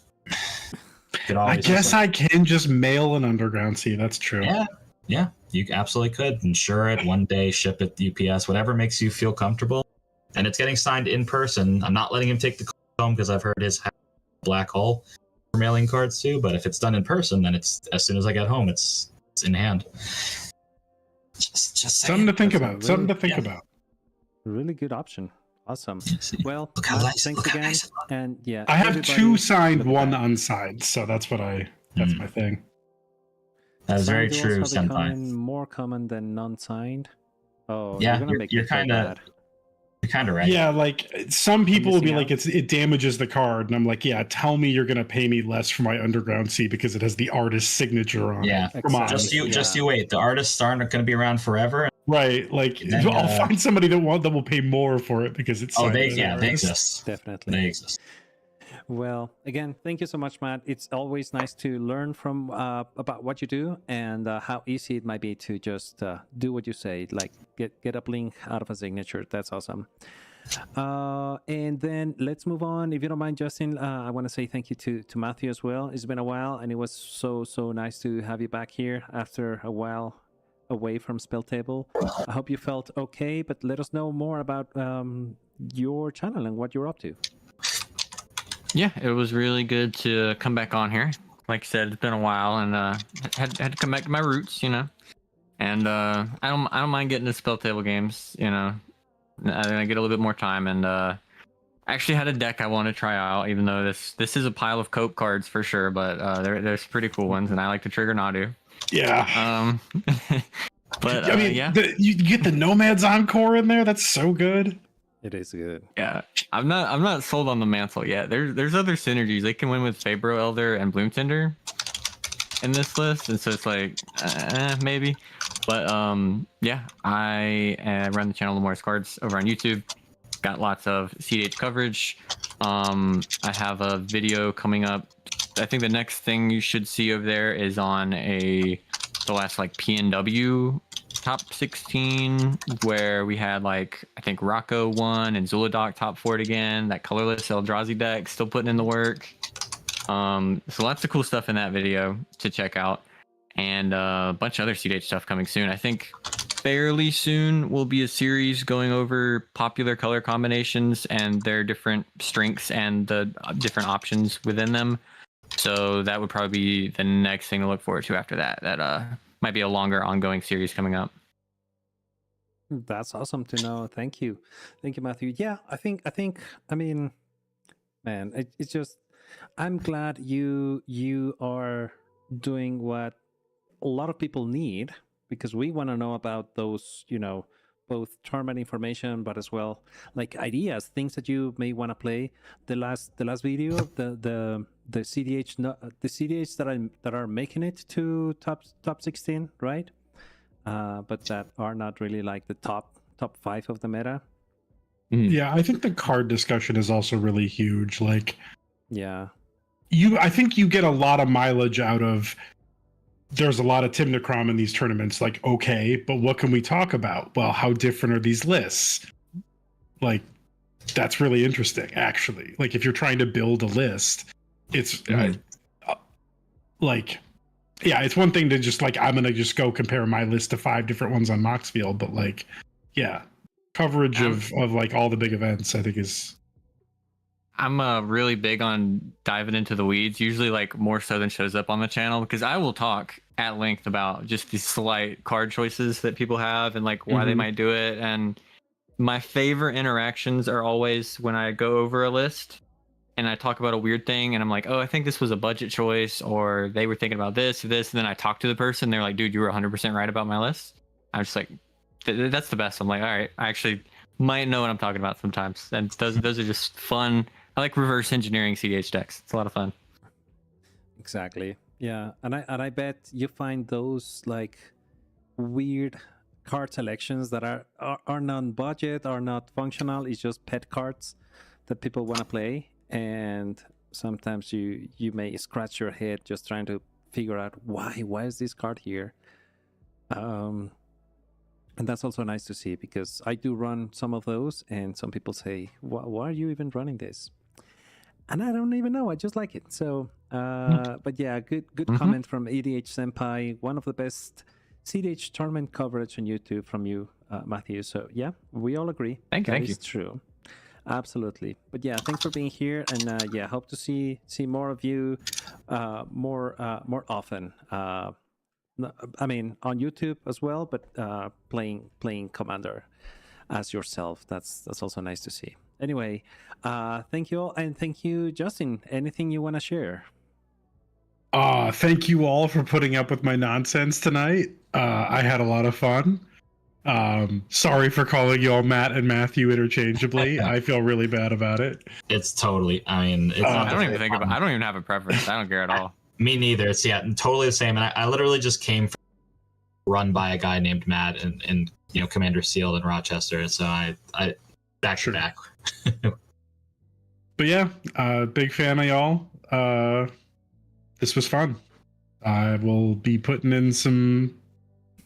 I guess I can just mail an Underground Sea. That's true. Yeah, you absolutely could. Insure it, one day ship it UPS, whatever makes you feel comfortable. And it's getting signed in person. I'm not letting him take the card home because I've heard his black hole for mailing cards too. But if it's done in person, then it's as soon as I get home, it's in hand. Just something to think about. Something to think about. Really good option. Awesome. Well, nice, thanks again. And yeah, I have 2 signed, 1 unsigned, so that's my thing. That is very true, Senpai. More common than non-signed. Oh, yeah, you're gonna make me feel bad. You're kind of right. Yeah, like some people will be like, it damages the card, and I'm like, yeah, tell me you're gonna pay me less for my Underground Sea because it has the artist's signature on it. Yeah, come on. Just you wait. The artists aren't going to be around forever. Right, like then, I'll find somebody that will pay more for it because it's. They exist. Definitely, they exist. Well, again, thank you so much, Matt. It's always nice to learn from about what you do and how easy it might be to just do what you say, like get a blink out of a signature. That's awesome. And then let's move on. If you don't mind, Justin, I want to say thank you to Matthew as well. It's been a while, and it was so nice to have you back here after a while away from Spell Table. I hope you felt okay, but let us know more about your channel and what you're up to. Yeah, it was really good to come back on here. Like I said, it's been a while, and had to come back to my roots, And I don't mind getting to Spell Table games, I get a little bit more time, and I actually had a deck I want to try out, even though this is a pile of Cope cards for sure, but there's pretty cool ones, and I like to trigger Nadu. Yeah. But I mean, you get the Nomad's Encore in there. That's so good. It is good. Yeah, I'm not sold on the Mantle yet. There's other synergies. They can win with Fabro Elder and Bloomtender in this list, and so it's like maybe. But yeah, I run the channel Lemor's Cards over on YouTube. Got lots of cEDH coverage. I have a video coming up. I think the next thing you should see over there is on the last PNW top 16, where we had I think Rocco won and Zuladoc top 4 again. That colorless Eldrazi deck still putting in the work. So lots of cool stuff in that video to check out, and a bunch of other cEDH stuff coming soon. I think fairly soon will be a series going over popular color combinations and their different strengths and the different options within them. So that would probably be the next thing to look forward to after that. That might be a longer ongoing series coming up. That's awesome to know. Thank you, Matthew. Yeah, I mean, man, it's just, I'm glad you are doing what a lot of people need, because we want to know about those, both tournament information, but as well like ideas, things that you may want to play. The last video, the cEDH, the cEDH that are making it to top 16, right? But that are not really like the top 5 of the meta. Yeah, I think the card discussion is also really huge. Like, Yeah. I think you get a lot of mileage out of. There's a lot of Tim Necrom in these tournaments. Like, okay, but what can we talk about? Well, how different are these lists? Like, that's really interesting, actually. Like, if you're trying to build a list, it's like, yeah, it's one thing to just like, I'm gonna just go compare my list to 5 different ones on Moxfield, but like, yeah, coverage of like all the big events, I think is. I'm really big on diving into the weeds, usually like more so than shows up on the channel, because I will talk at length about just these slight card choices that people have and like why they might do it. And my favorite interactions are always when I go over a list and I talk about a weird thing and I'm like, oh, I think this was a budget choice, or they were thinking about this, and then I talk to the person, they're like, dude, you were 100% right about my list. I'm just like, that's the best. I'm like, all right, I actually might know what I'm talking about sometimes. And those are just fun. I like reverse engineering cEDH decks. It's a lot of fun. Exactly. Yeah, and I bet you find those like weird card selections that are non-budget, are not functional. It's just pet cards that people want to play, and sometimes you may scratch your head just trying to figure out why is this card here. And that's also nice to see, because I do run some of those, and some people say, why are you even running this? And I don't even know. I just like it. So, but yeah, good comment from EDH Senpai. One of the best cEDH tournament coverage on YouTube from you, Matthew. So yeah, we all agree. Thank you. It's true. Absolutely. But yeah, thanks for being here, and yeah, hope to see more of you more often. I mean, on YouTube as well, but playing Commander as yourself. That's also nice to see. Anyway, thank you all, and thank you, Justin. Anything you want to share? Thank you all for putting up with my nonsense tonight. I had a lot of fun. Sorry for calling you all Matt and Matthew interchangeably. I feel really bad about it. It's totally. I mean, it's I don't even think about. I don't even have a preference. I don't care at all. Me neither. It's totally the same. And I literally just came from run by a guy named Matt and Commander Sealed in Rochester. So I back to back. But yeah, big fan of y'all. This was fun. I will be putting in some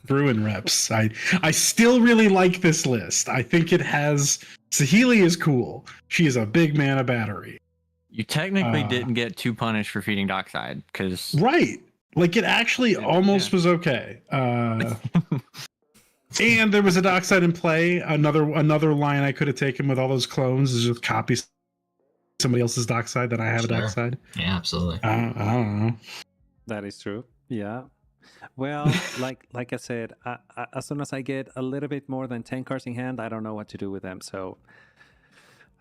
Bruin reps. I still really like this list. I think it has Saheeli is cool. She is a big mana battery. You technically didn't get too punished for feeding Dockside, because right, like it actually almost was okay. And there was a Dockside in play. Another line I could have taken with all those clones is just copy somebody else's Dockside that I have a Dockside. Yeah, absolutely. I don't know. That is true. Yeah. Well, like I said, as soon as I get a little bit more than 10 cards in hand, I don't know what to do with them. So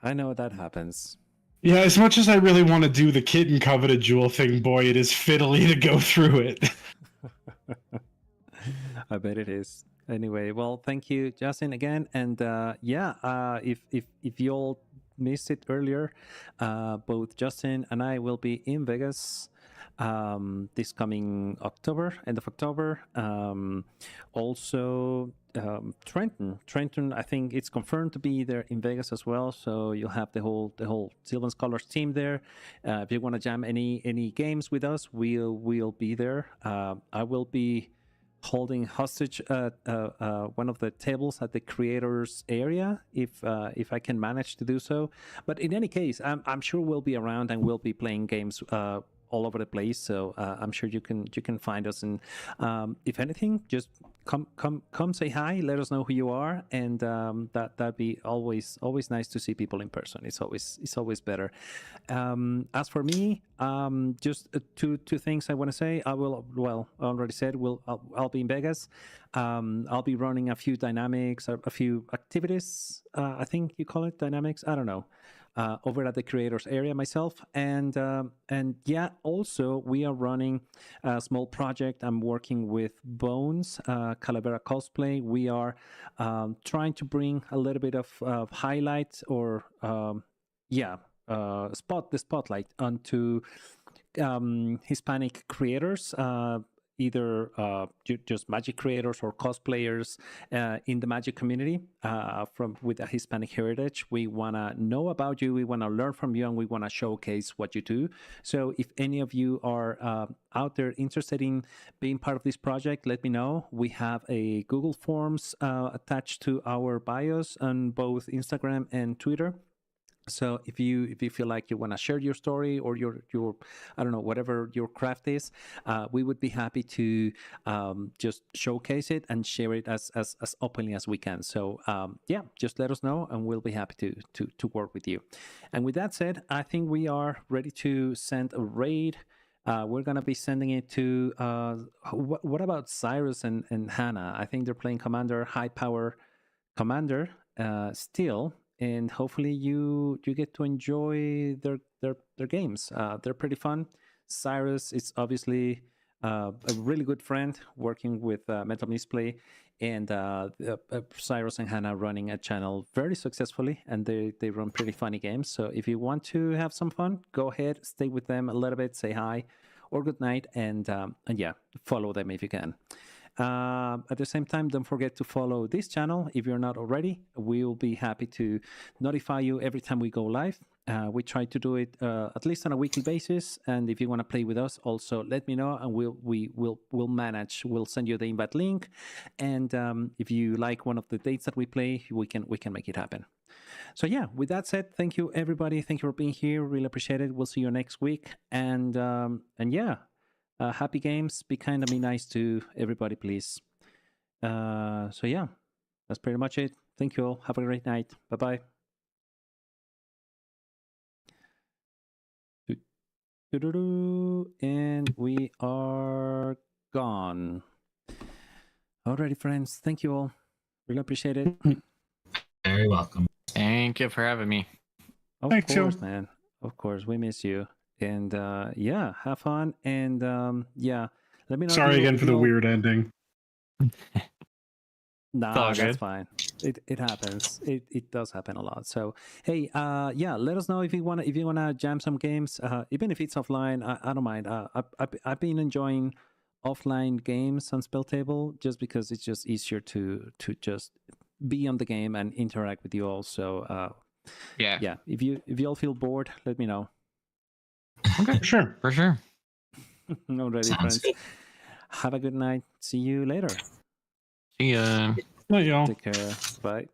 I know that happens. Yeah, as much as I really want to do the Kitten Coveted Jewel thing, boy, it is fiddly to go through it. I bet it is. Anyway, well, thank you, Justin, again. And if you all missed it earlier, both Justin and I will be in Vegas this coming October, end of October. Also, Trenton, I think it's confirmed to be there in Vegas as well. So you'll have the whole Sylvan Scholars team there. If you want to jam any games with us, we'll be there. I will be holding hostage one of the tables at the creators area if I can manage to do so. But in any case, I'm sure we'll be around and we'll be playing games all over the place. So I'm sure you can find us, and if anything, just come say hi, let us know who you are, and that'd be always nice to see people in person. It's always better. As for me, just two things I want to say. I already said I'll be in Vegas. I'll be running a few dynamics, a few activities. I think you call it dynamics. I don't know. Over at the creators area myself, and yeah, also we are running a small project. I'm working with Bones Calavera Cosplay. We are trying to bring a little bit of highlight or the spotlight onto Hispanic creators, either just Magic creators or cosplayers in the Magic community with a Hispanic heritage. We want to know about you, we want to learn from you, and we want to showcase what you do. So if any of you are out there interested in being part of this project, let me know. We have a Google Forms attached to our bios on both Instagram and Twitter. So if you feel like you want to share your story or your I don't know, whatever your craft is, we would be happy to just showcase it and share it as openly as we can. So just let us know and we'll be happy to work with you. And with that said, I think we are ready to send a raid. We're gonna be sending it to what about Cyrus and Hannah? I think they're playing Commander, high power Commander still. And hopefully you get to enjoy their games. They're pretty fun. Cyrus is obviously a really good friend working with Mental Misplay, and Cyrus and Hannah running a channel very successfully, and they run pretty funny games. So if you want to have some fun, go ahead, stay with them a little bit, say hi or good night, and yeah, follow them if you can. At the same time, don't forget to follow this channel if you're not already. We'll be happy to notify you every time we go live. We try to do it at least on a weekly basis, and if you want to play with us, also let me know, and we'll manage. We'll send you the invite link, and if you like one of the dates that we play, we can make it happen. So yeah, with that said, thank you everybody. Thank you for being here. Really appreciate it. We'll see you next week, and yeah. Happy games. Be kind and be nice to everybody, please. So yeah, that's pretty much it. Thank you all. Have a great night. Bye-bye. And we are gone. Alrighty, friends. Thank you all. Really appreciate it. Very welcome. Thank you for having me. Of Thanks, course, Joe. man. Of course, we miss you. And yeah, have fun. And yeah, let me know. Sorry again for the weird ending. Nah, all that's good. fine. It happens. It does happen a lot. So hey, yeah, let us know if you wanna jam some games. Even if it's offline, I don't mind. I've been enjoying offline games on Spell Table just because it's just easier to just be on the game and interact with you all. So yeah, if you all feel bored, let me know. Okay, Sure. for sure. Alrighty, Sounds friends. good. Have a good night. See you later. See ya. Night, y'all. Take care. Bye.